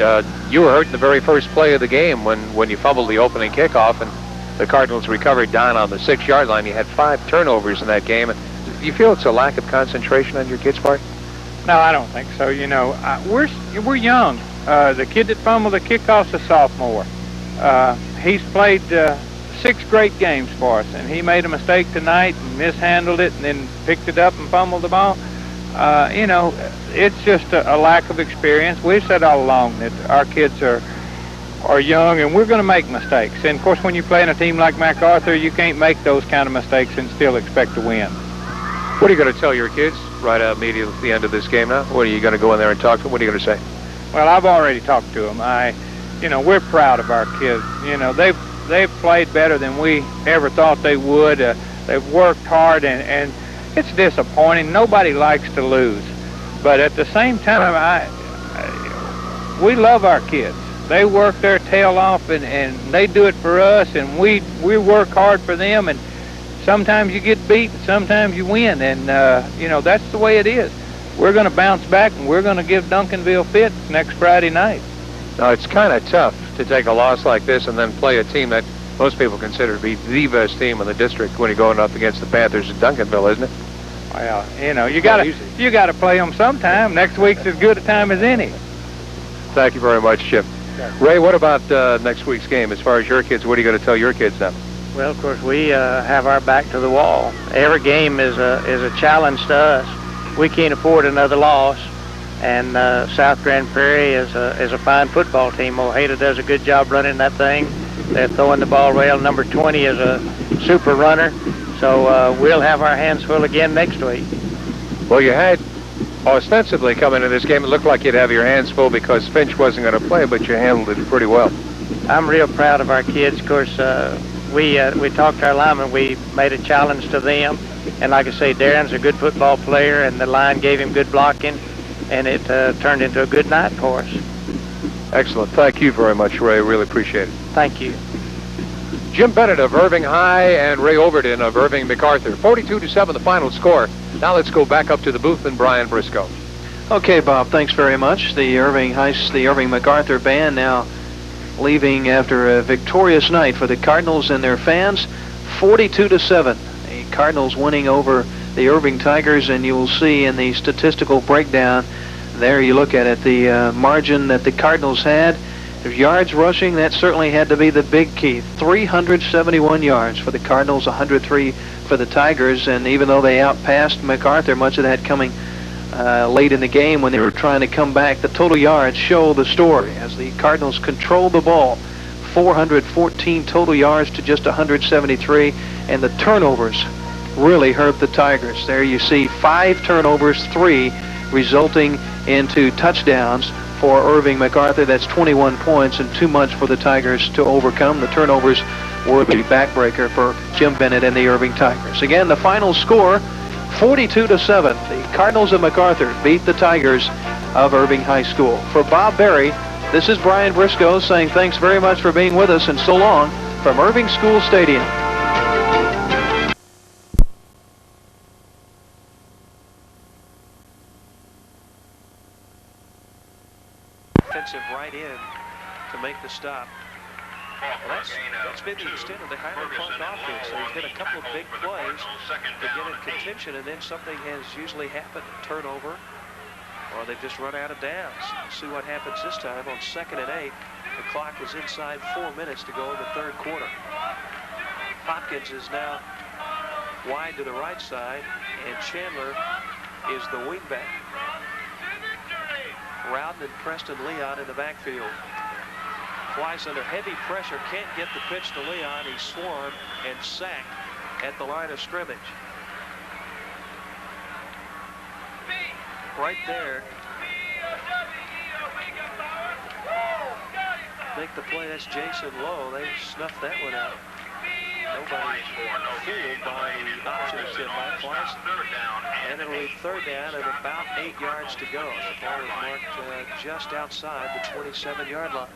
you were hurt in the very first play of the game when you fumbled the opening kickoff, and the Cardinals recovered down on the 6-yard line. You had 5 turnovers in that game. Do you feel it's a lack of concentration on your kid's part? No, I don't think so. You know, we're young. The kid that fumbled the kickoff's a sophomore. He's played 6 great games for us, and he made a mistake tonight and mishandled it and then picked it up and fumbled the ball. You know, it's just a lack of experience. We've said all along that our kids are young, and we're going to make mistakes. And, of course, when you play in a team like MacArthur, you can't make those kind of mistakes and still expect to win. What are you going to tell your kids right immediately at the end of this game now? What are you going to go in there and talk to them? What are you going to say? Well, I've already talked to them. You know, we're proud of our kids. You know, they've played better than we ever thought they would. They've worked hard, and it's disappointing. Nobody likes to lose. But at the same time, we love our kids. They work their tail off, and they do it for us, and we work hard for them. And sometimes you get beat, sometimes you win, and you know, that's the way it is. We're going to bounce back, and we're going to give Duncanville fits next Friday night. Now, it's kind of tough to take a loss like this and then play a team that most people consider to be the best team in the district when you're going up against the Panthers in Duncanville, isn't it? Well, you know, you got to play them sometime. Next week's as good a time as any. Thank you very much, Chip. Ray, what about next week's game? As far as your kids, what are you going to tell your kids now? Well, of course, we have our back to the wall. Every game is a challenge to us. We can't afford another loss. And South Grand Prairie is a fine football team. Ojeda does a good job running that thing. They're throwing the ball well. Number 20 is a super runner. So we'll have our hands full again next week. Well, you had ostensibly coming into this game, it looked like you'd have your hands full because Finch wasn't going to play, but you handled it pretty well. I'm real proud of our kids. Of course, we talked to our linemen. We made a challenge to them. And like I say, Darren's a good football player, and the line gave him good blocking, and it turned into a good night for us. Excellent. Thank you very much, Ray. Really appreciate it. Thank you. Jim Bennett of Irving High and Ray Overton of Irving MacArthur. 42-7 the final score. Now let's go back up to the booth and Bryant Briscoe. Okay, Bob, thanks very much. The Irving MacArthur band now leaving after a victorious night for the Cardinals and their fans. 42-7. The Cardinals winning over the Irving Tigers, and you'll see in the statistical breakdown there, you look at it, the margin that the Cardinals had. If yards rushing, that certainly had to be the big key. 371 yards for the Cardinals, 103 for the Tigers, and even though they outpassed MacArthur, much of that coming late in the game when they were trying to come back, the total yards show the story as the Cardinals controlled the ball. 414 total yards to just 173, and the turnovers really hurt the Tigers. There you see 5 turnovers, 3 resulting into touchdowns for Irving MacArthur. That's 21 points and too much for the Tigers to overcome. The turnovers were the backbreaker for Jim Bennett and the Irving Tigers. Again, the final score, 42-7. The Cardinals of MacArthur beat the Tigers of Irving High School. For Bob Berry, this is Bryant Briscoe saying thanks very much for being with us, and so long from Irving School Stadium. Defensive right in to make the stop. Well, that's been the extent of the Highland Park offense. They've hit a couple of big plays to get in contention, and then something has usually happened. A turnover, or they've just run out of downs. We'll see what happens this time on 2nd and 8. The clock is inside 4 minutes to go in the third quarter. Hopkins is now wide to the right side, and Chandler is the wingback. Rowden and Preston Leon in the backfield. Flies under heavy pressure, can't get the pitch to Leon. He's swarmed and sacked at the line of scrimmage. Right there. Make the play, that's Jason Lowe. They snuffed that one out. Nobody fooled by the option tip by Flies. And it'll be 3rd down and about 8 yards to go. The ball is marked just outside the 27-yard line.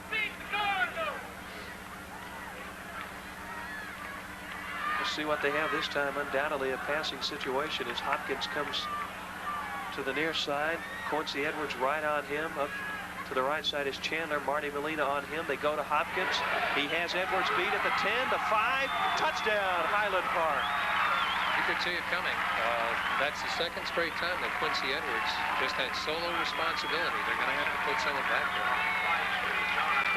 We'll see what they have this time. Undoubtedly a passing situation as Hopkins comes to the near side. Quincy Edwards right on him. Up to the right side is Chandler. Marty Molina on him. They go to Hopkins. He has Edwards beat at the 10, the 5. Touchdown, Highland Park. You could see it coming. That's the second straight time that Quincy Edwards just had solo responsibility. They're going to have to put someone back there.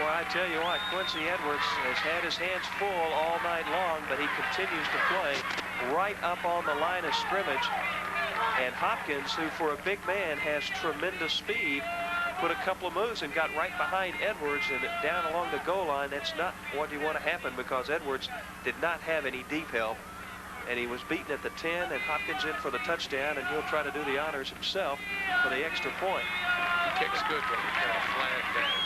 Well, I tell you what, Quincy Edwards has had his hands full all night long, but he continues to play right up on the line of scrimmage. And Hopkins, who for a big man has tremendous speed, put a couple of moves and got right behind Edwards and down along the goal line. That's not what you want to happen because Edwards did not have any deep help. And he was beaten at the 10, and Hopkins in for the touchdown, and he'll try to do the honors himself for the extra point. He kicks good, but he's got a flag down.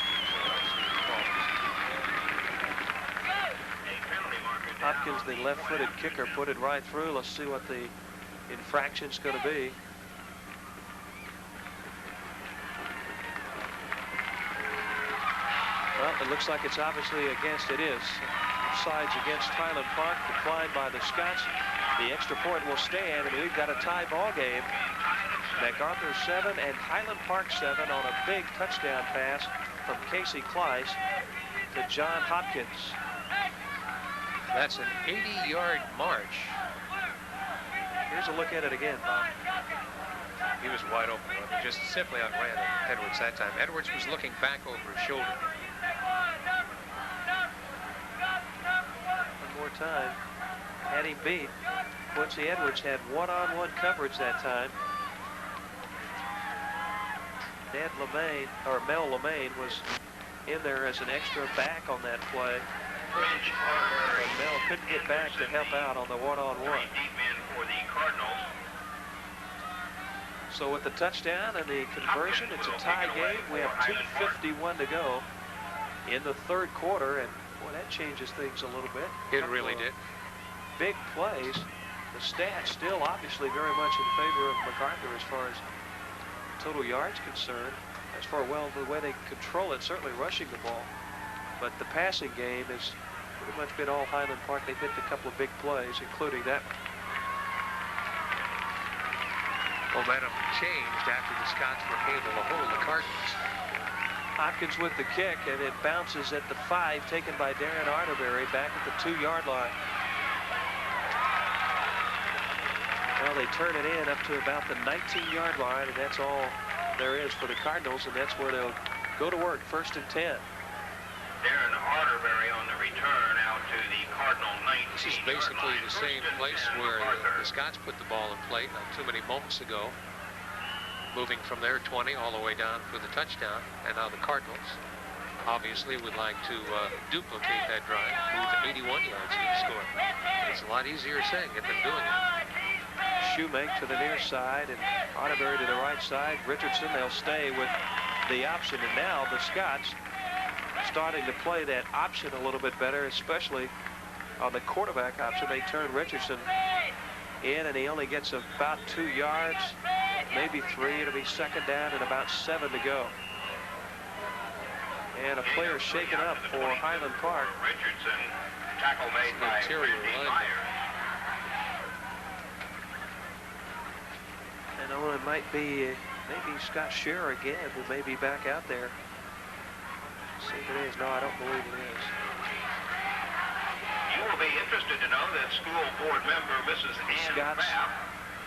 Hopkins, the left-footed kicker, put it right through. Let's see what the infraction's going to be. Well, it looks like it's obviously against. It is. Sides against Highland Park, declined by the Scots. The extra point will stand, and we've got a tie ball game. MacArthur 7 and Highland Park 7 on a big touchdown pass from Casey Kleiss to John Hopkins. That's an 80-yard march. Here's a look at it again, Bob. He was wide open. Just simply outran Edwards that time. Edwards was looking back over his shoulder. One more time. Had him beat. Quincy Edwards had one-on-one coverage that time. Ned Lemaine, or Mel Lemaine, was in there as an extra back on that play. But Mel couldn't get back to help out on the one-on-one. For the Cardinals. So with the touchdown and the conversion, it's a tie game. We have 2:51 to go in the third quarter, and boy, that changes things a little bit. It really did. Big plays. The stats still obviously very much in favor of MacArthur as far as total yards concerned. As far the way they control it, certainly rushing the ball. But the passing game has pretty much been all Highland Park. They've hit a couple of big plays, including that one. Momentum changed after the Scots were able to hold the Cardinals. Hopkins with the kick, and it bounces at the 5, taken by Darren Arterberry back at the 2-yard line. Well, they turn it in up to about the 19-yard line, and that's all there is for the Cardinals, and that's where they'll go to work, 1st and 10. Darren Arterberry on the return out to the Cardinal 19. This is basically the same place where the Scots put the ball in play not too many moments ago, moving from their 20 all the way down for the touchdown, and now the Cardinals obviously would like to duplicate that drive, move to 81 yards to the score. It's a lot easier saying it than doing it. Shoemake to the near side and Arterberry to the right side. Richardson, they'll stay with the option, and now the Scots starting to play that option a little bit better, especially on the quarterback option. They turn Richardson in, and he only gets about 2 yards, maybe 3. It'll be 2nd down and about 7 to go. And a player shaken up for Highland Park. Richardson, tackle made by Randy Myers. And it might be maybe Scott Scherer again, who may be back out there. See if it is. No, I don't believe it is. You will be interested to know that school board member Mrs. Ann Pfaff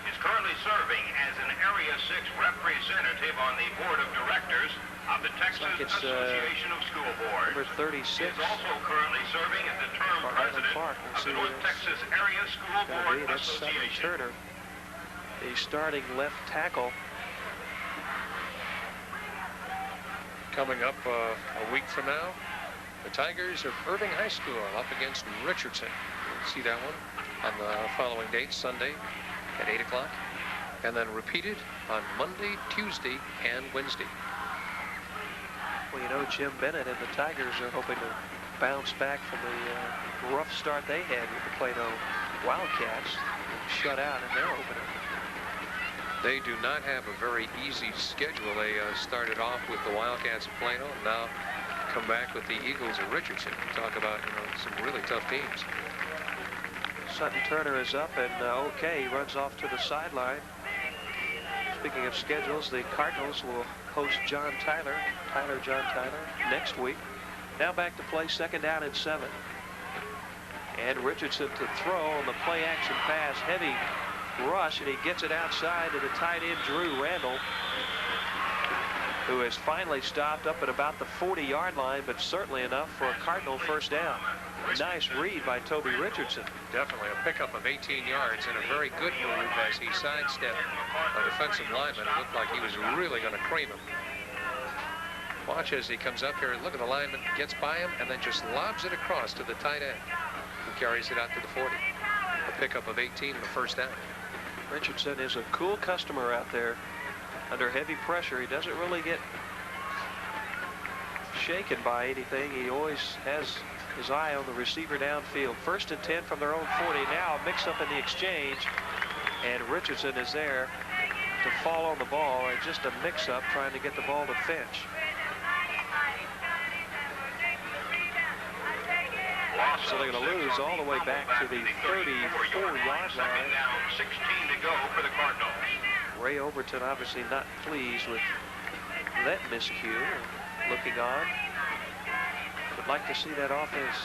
is currently serving as an Area 6 representative on the board of directors of the Texas Association of School Boards. Number 36. She is also currently serving as the term president of the North Texas Area School Board Association. Turner, the starting left tackle. Coming up a week from now, the Tigers of Irving High School up against Richardson. You'll see that one on the following date, Sunday at 8 o'clock, and then repeated on Monday, Tuesday, and Wednesday. Well, you know, Jim Bennett and the Tigers are hoping to bounce back from the rough start they had with the Plato Wildcats. Shut out in their opener. They do not have a very easy schedule. They started off with the Wildcats of Plano, and now come back with the Eagles of Richardson. Talk about, some really tough teams. Sutton Turner is up, and okay, he runs off to the sideline. Speaking of schedules, the Cardinals will host John Tyler, John Tyler, next week. Now back to play, 2nd down and 7. And Richardson to throw on the play-action pass. Heavy rush, and he gets it outside to the tight end, Drew Randall, who has finally stopped up at about the 40-yard line, but certainly enough for a Cardinal first down. Nice read by Toby Richardson. Definitely a pickup of 18 yards and a very good move as he sidestepped a defensive lineman. It looked like he was really going to cream him. Watch as he comes up here. Look at the lineman, gets by him, and then just lobs it across to the tight end, who carries it out to the 40. A pickup of 18 and the first down. Richardson is a cool customer out there. Under heavy pressure, he doesn't really get shaken by anything. He always has his eye on the receiver downfield. 1st and 10 from their own 40. Now a mix-up in the exchange, and Richardson is there to fall on the ball, and just a mix-up trying to get the ball to Finch. So they're going to lose all the way back to the 34-yard line. 16 to go for the Cardinals. Ray Overton obviously not pleased with that miscue, looking on. Would like to see that offense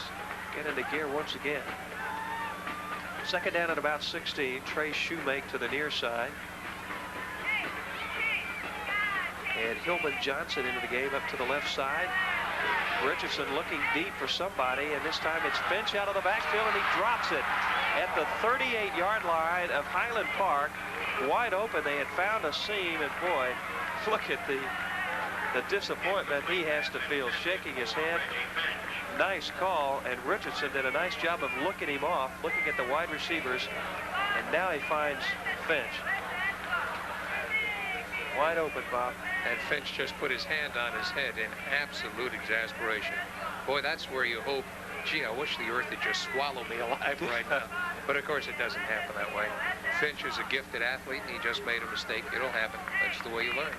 get into gear once again. 2nd down at about 16. Trey Shoemake to the near side. And Hillman Johnson into the game up to the left side. Richardson looking deep for somebody, and this time it's Finch out of the backfield, and he drops it at the 38-yard line of Highland Park. Wide open. They had found a seam, and boy, look at the disappointment he has to feel, shaking his head. Nice call, and Richardson did a nice job of looking him off, looking at the wide receivers, and now he finds Finch. Wide open, Bob. And Finch just put his hand on his head in absolute exasperation. Boy, that's where you hope, gee, I wish the earth would just swallow me alive right now. But of course it doesn't happen that way. Finch is a gifted athlete, and he just made a mistake. It'll happen. That's the way you learn.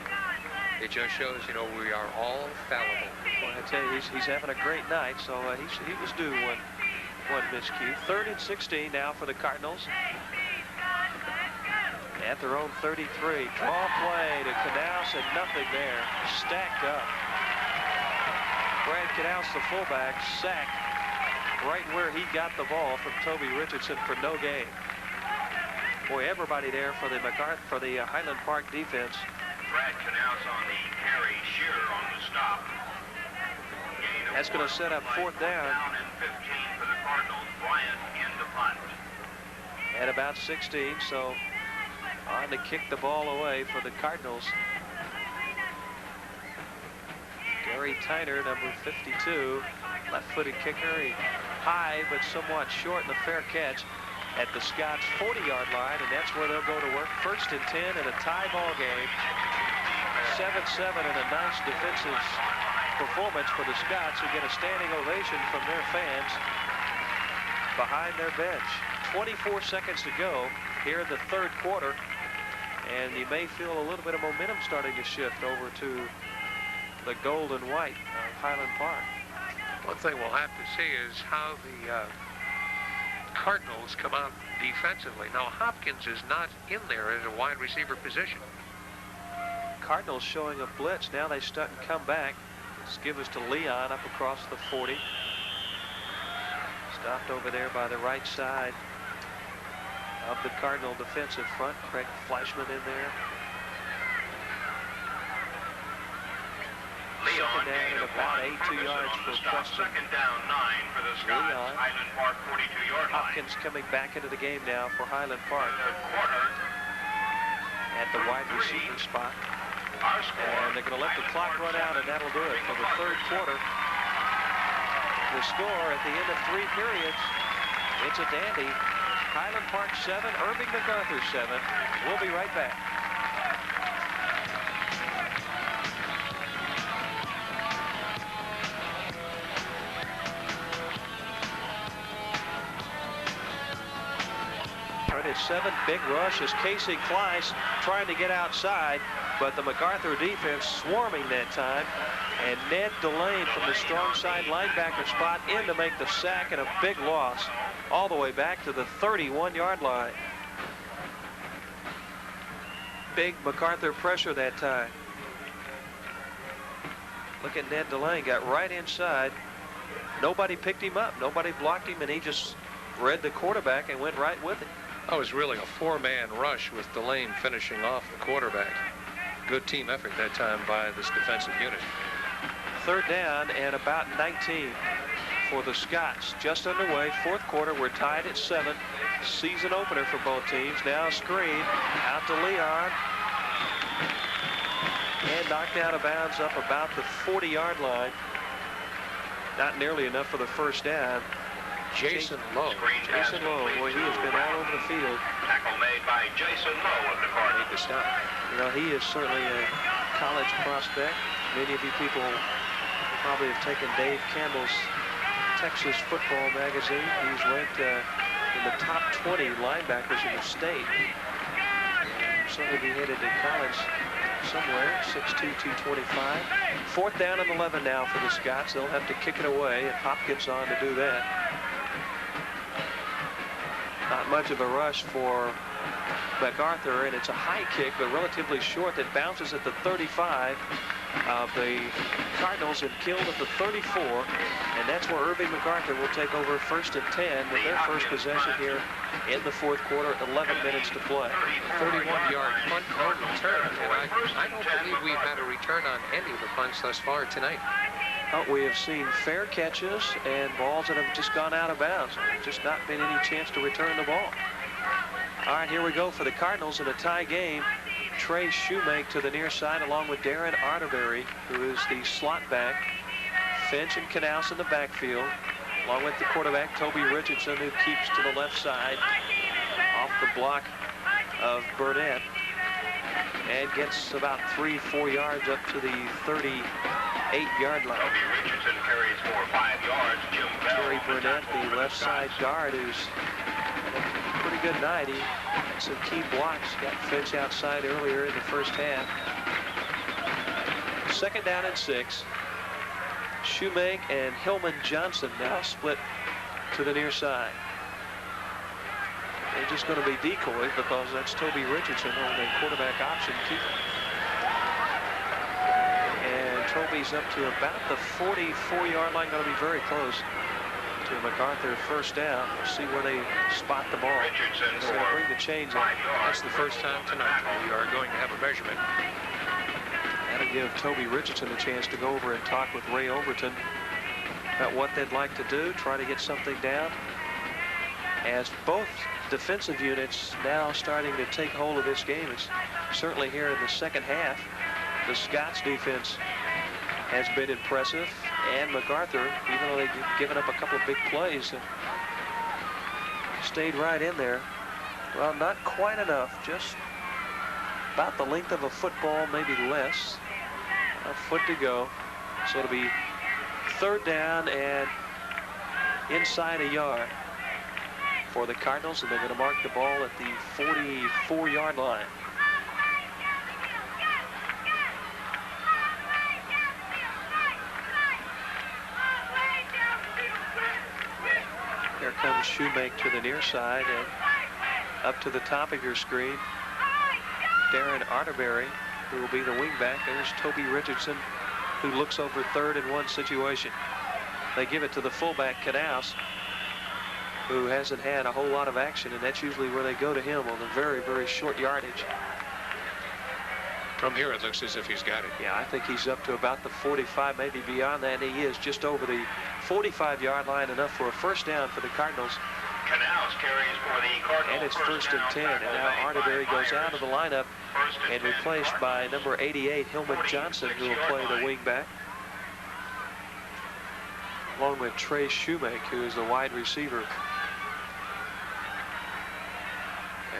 It just shows, you know, we are all fallible. Well, I tell you, he's having a great night, so he was due one miscue. 3rd and 16 now for the Cardinals. At their own 33. Draw play to Knaus, and nothing there. Stacked up. Brad Knaus, the fullback, sacked right where he got the ball from Toby Richardson for no gain. Boy, everybody there for the Highland Park defense. Brad Knaus on the carry, Shearer on the stop. That's going to set up 4th down. Down and 15 for the Cardinals. Bryant in the punt. At about 16, so on to kick the ball away for the Cardinals. Gary Tyner, number 52, left-footed kicker. High but somewhat short in the fair catch at the Scots 40-yard line, and that's where they'll go to work. 1st and 10 in a tie ball game. 7-7 and a nice defensive performance for the Scots, who get a standing ovation from their fans behind their bench. 24 seconds to go here in the 3rd quarter, and you may feel a little bit of momentum starting to shift over to the gold and white of Highland Park. One thing we'll have to see is how the Cardinals come out defensively. Now, Hopkins is not in there as a wide receiver position. Cardinals showing a blitz. Now they stunt and come back. Let's give us to Leon up across the 40. Stopped over there by the right side of the Cardinal defensive front. Craig Fleischman in there. Leon down at about 82 yards for Preston. 2nd down 9 for the Scots. Leon. Highland Park 42-yard line. Hopkins coming back into the game now for Highland Park. Quarter. At the wide receiver spot. And they're going to let the clock run out, and that'll do it for the 3rd quarter. The score at the end of 3 periods, it's a dandy. Highland Park 7, Irving MacArthur 7. We'll be right back. At 7, big rush is Casey Kleiss trying to get outside, but the MacArthur defense swarming that time, and Ned Delane from the strong side linebacker spot in to make the sack, and a big loss all the way back to the 31-yard line. big MacArthur pressure that time. Look at Ned Delane, got right inside. Nobody picked him up. Nobody blocked him, and he just read the quarterback and went right with it. That was really a four-man rush with Delane finishing off the quarterback. Good team effort that time by this defensive unit. Third down and about 19 for the Scots. Just underway, fourth quarter. We're tied at 7. Season opener for both teams. Now a screen out to Leon. And knocked out of bounds up about the 40-yard line. Not nearly enough for the first down. Jason Lowe. Jason Lowe, boy, he has been all over the field. Tackle made by Jason Lowe of the Cardinals. Made the stop. You know, he is certainly a college prospect. Many of you people probably have taken Dave Campbell's Texas Football magazine. He's ranked in the top 20 linebackers in the state. Certainly be headed to college somewhere, 6'2", 225. Fourth down and 11 now for the Scots. They'll have to kick it away, and Hopkins on to do that. Not much of a rush for MacArthur, and it's a high kick, but relatively short, that bounces at the 35 of the Cardinals and killed at the 34, and that's where Irving MacArthur will take over first and 10 with their first possession here in the fourth quarter, 11 minutes to play. 31-yard punt, no return, and I don't believe we've had a return on any of the punts thus far tonight. We have seen fair catches and balls that have just gone out of bounds. Just not been any chance to return the ball. All right, here we go for the Cardinals in a tie game. Trey Shoemake to the near side along with Darren Arterberry, who is the slot back. Finch and Knaus in the backfield, along with the quarterback, Toby Richardson, who keeps to the left side off the block of Burnett and gets about 3-4 yards up to the 38-yard line. Toby Richardson carries for 5 yards. Jim Bell, Terry Burnett, the left side guard, who's had a pretty good night. He had some key blocks. Got Finch outside earlier in the first half. Second down and 6. Shoemake and Hillman Johnson now split to the near side. They're just going to be decoys because that's Toby Richardson on the quarterback option keeper. And Toby's up to about the 44-yard line, going to be very close to MacArthur first down. We'll see where they spot the ball. Richardson They're going to bring the chains up. That's the first time tonight we are going to have a measurement. That'll give Toby Richardson a chance to go over and talk with Ray Overton about what they'd like to do, try to get something down. As both defensive units now starting to take hold of this game. It's certainly here in the second half. The Scots defense has been impressive, and MacArthur, even though they've given up a couple of big plays, stayed right in there. Well, not quite enough, just about the length of a football, maybe less. A foot to go. So it'll be third down and inside a yard for the Cardinals, and they're going to mark the ball at the 44-yard line. Here comes Shoemake to the near side, and up to the top of your screen, Darren Arterberry, who will be the wingback. There's Toby Richardson, who looks over third in one situation. They give it to the fullback, Knaus, who hasn't had a whole lot of action, and that's usually where they go to him on the very, very short yardage. From here, it looks as if he's got it. Yeah, I think he's up to about the 45, maybe beyond that, and he is just over the 45-yard line, enough for a first down for the Cardinals. Knaus carries for the Cardinals. And it's first and 10, and now Arterberry goes out of the lineup and replaced by number 88, Hillman Johnson, who will play the wingback, along with Trey Shoemake, who is the wide receiver.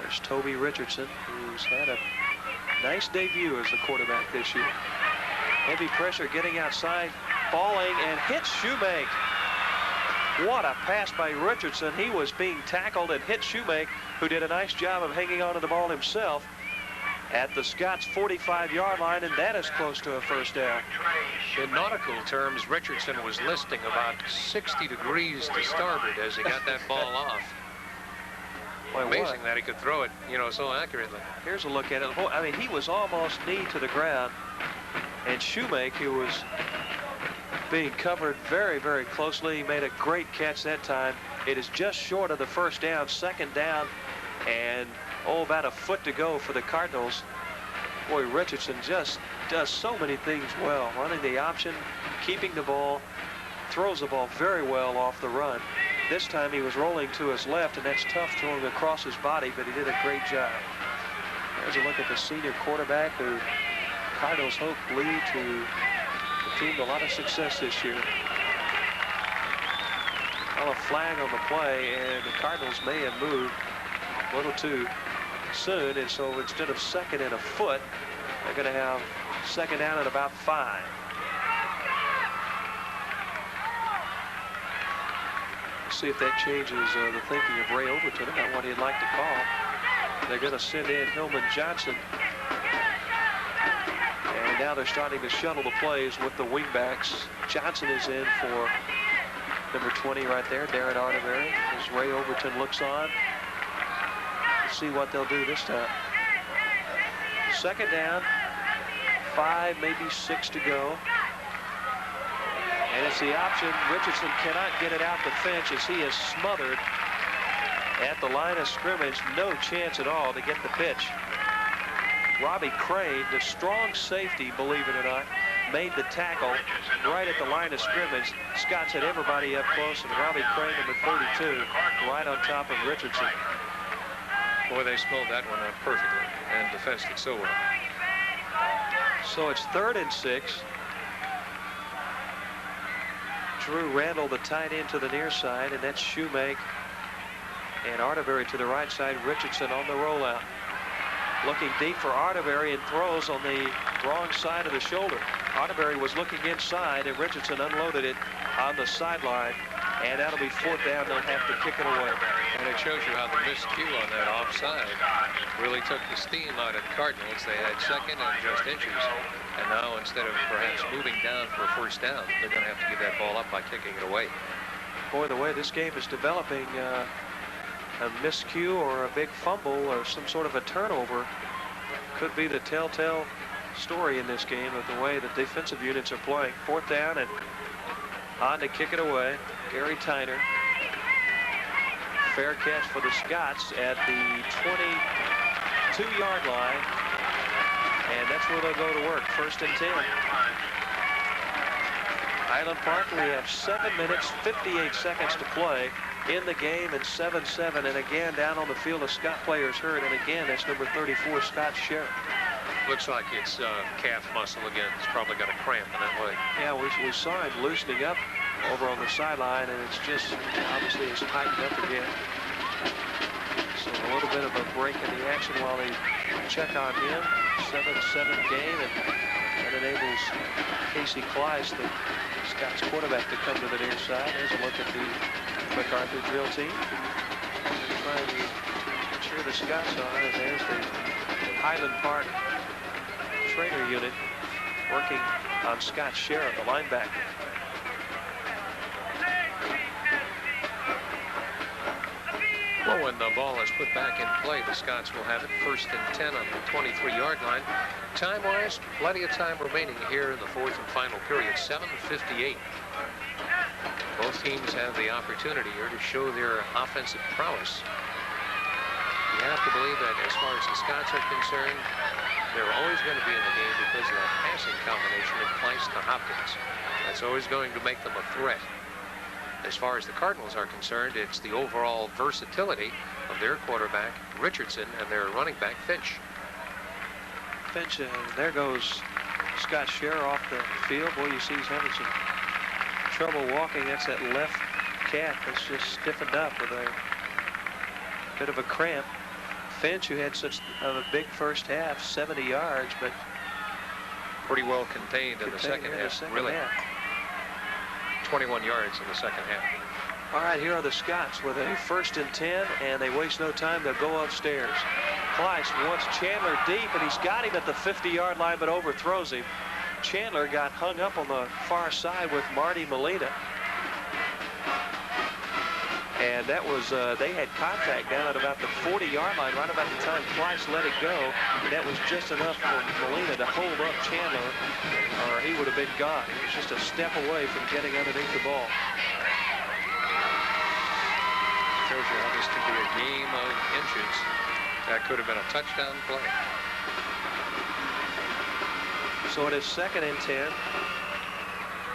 There's Toby Richardson, who's had a nice debut as the quarterback this year. Heavy pressure getting outside, falling, and hits Shoemake. What a pass by Richardson. He was being tackled and hit Shoemake, who did a nice job of hanging on to the ball himself at the Scots 45-yard line, and that is close to a first down. In nautical terms, Richardson was listing about 60 degrees to starboard as he got that ball off. Boy, amazing that he could throw it, so accurately. Here's a look at it. I mean, he was almost knee to the ground. And Shoemake, who was being covered very, very closely, he made a great catch that time. It is just short of the first down, second down, and about a foot to go for the Cardinals. Boy, Richardson just does so many things well. Running the option, keeping the ball, throws the ball very well off the run. This time he was rolling to his left, and that's tough throwing across his body, but he did a great job. There's a look at the senior quarterback who Cardinals hope lead to the team a lot of success this year. Well, a flag on the play, and the Cardinals may have moved a little too soon, and so instead of second and a foot, they're going to have second down at about 5. See if that changes the thinking of Ray Overton about what he'd like to call. They're going to send in Hillman Johnson. And now they're starting to shuttle the plays with the wingbacks. Johnson is in for number 20 right there, Darren Arterberry, as Ray Overton looks on. Let's see what they'll do this time. Second down, 5, maybe 6 to go. And it's the option. Richardson cannot get it out to Finch as he is smothered at the line of scrimmage. No chance at all to get the pitch. Robbie Crane, the strong safety, believe it or not, made the tackle right at the line of scrimmage. Scott's had everybody up close, and Robbie Crane, number 32, right on top of Richardson. Boy, they spelled that one out perfectly and defensed it so well. So it's 3rd and 6. Drew Randall, the tight end, to the near side, and that's Shoemake. And Arterberry to the right side, Richardson on the rollout. Looking deep for Arterberry and throws on the wrong side of the shoulder. Arterberry was looking inside, and Richardson unloaded it on the sideline. And that'll be 4th down. They'll have to kick it away. And it shows you how the miscue on that offside really took the steam out of Cardinals. They had second and just inches. And now, instead of perhaps moving down for a first down, they're going to have to give that ball up by kicking it away. Boy, the way this game is developing, a miscue or a big fumble or some sort of a turnover could be the telltale story in this game of the way the defensive units are playing. 4th down and on to kick it away. Gary Tyner. Fair catch for the Scots at the 22-yard line. And that's where they'll go to work. 1st and 10. Highland Park, we have 7 minutes, 58 seconds to play in the game, and 7-7. And again, down on the field, a Scott player's hurt. And again, that's number 34, Scott Sherritt. Looks like it's calf muscle again. It's probably got a cramp in that leg. Yeah, we saw him loosening up over on the sideline, and it's just, obviously, it's tightened up again. So a little bit of a break in the action while they check on him. 7-7 game, and that enables Casey Kleiss, the Scots quarterback, to come to the near side. There's a look at the MacArthur drill team. They're trying to cheer the Scots on, and there's the Highland Park trainer unit working on Scott Sherritt, the linebacker. Well, when the ball is put back in play, the Scots will have it 1st and 10 on the 23-yard line. Time-wise, plenty of time remaining here in the 4th and final period, 7:58. Both teams have the opportunity here to show their offensive prowess. You have to believe that as far as the Scots are concerned, they're always going to be in the game because of that passing combination of Kleiss to Hopkins. That's always going to make them a threat. As far as the Cardinals are concerned, it's the overall versatility of their quarterback, Richardson, and their running back, Finch. Finch, there goes Scott Sherritt off the field. Boy, you see he's having some trouble walking. That's that left calf that's just stiffened up with a bit of a cramp. Finch, who had such a big first half, 70 yards, but pretty well contained in the second half, really. 21 yards in the second half. All right, here are the Scots with a 1st and 10, and they waste no time. They'll go upstairs. Kleiss wants Chandler deep, and he's got him at the 50-yard line, but overthrows him. Chandler got hung up on the far side with Marty Molina. And that was, they had contact down at about the 40-yard line, right about the time Price let it go. That was just enough for Molina to hold up Chandler, or he would have been gone. He was just a step away from getting underneath the ball. Shows you how this could be a game of inches. That could have been a touchdown play. So it is 2nd and 10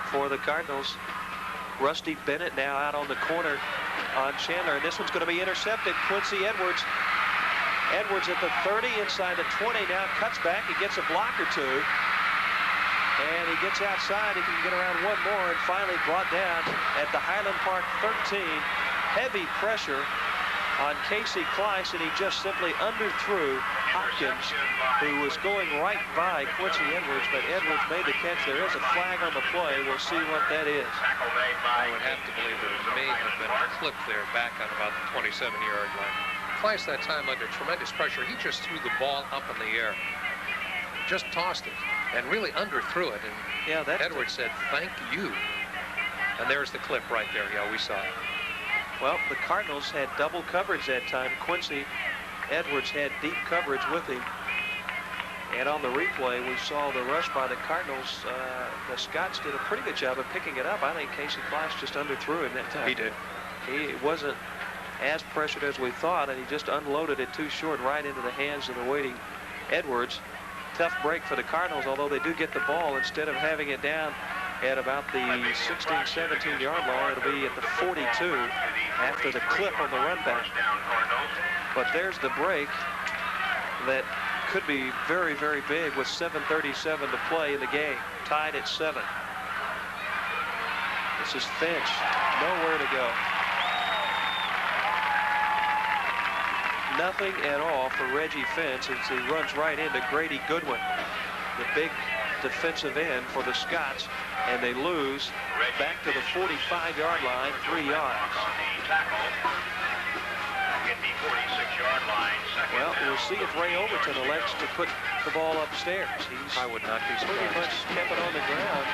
for the Cardinals. Rusty Bennett now out on the corner on Chandler, and this one's going to be intercepted. Quincy Edwards. Edwards at the 30, inside the 20 now, cuts back. He gets a block or two, and he gets outside. He can get around one more, and finally brought down at the Highland Park 13. Heavy pressure on Casey Kleiss, and he just simply underthrew Hopkins, who was going right by Quincy Edwards, but Edwards made the catch. There is a flag on the play. We'll see what that is. I would have to believe there may have been a clip there back on about the 27-yard line. Kleiss that time under tremendous pressure. He just threw the ball up in the air. Just tossed it and really underthrew it. And yeah, Edwards said, "Thank you." And there's the clip right there. Yeah, we saw it. Well, the Cardinals had double coverage that time. Quincy Edwards had deep coverage with him. And on the replay, we saw the rush by the Cardinals. The Scots did a pretty good job of picking it up. I think Casey Kleiss just underthrew him that time. He did. He wasn't as pressured as we thought, and he just unloaded it too short right into the hands of the waiting Edwards. Tough break for the Cardinals, although they do get the ball. Instead of having it down at about the 16, 17-yard line, it'll be at the 42 after the clip on the run back. But there's the break that could be very, very big with 7:37 to play in the game. Tied at 7. This is Finch. Nowhere to go. Nothing at all for Reggie Finch as he runs right into Grady Goodwin, the big defensive end for the Scots, and they lose back to the 45-yard line, 3 yards. Well, we'll see if Ray Overton elects to put the ball upstairs. I would not be surprised. Pretty much kept it on the ground,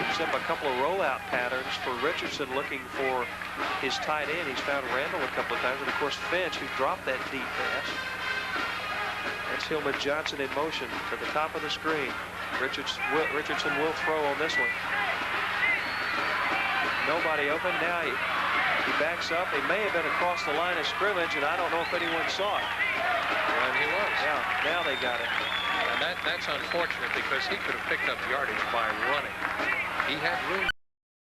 except a couple of rollout patterns for Richardson looking for his tight end. He's found Randall a couple of times, and of course Finch, who dropped that deep pass. That's Hillman Johnson in motion to the top of the screen. Richardson will throw on this one. Nobody open. Now he backs up. He may have been across the line of scrimmage, and I don't know if anyone saw it. And he was. Yeah, now they got it. And that's unfortunate because he could have picked up yardage by running. He had room.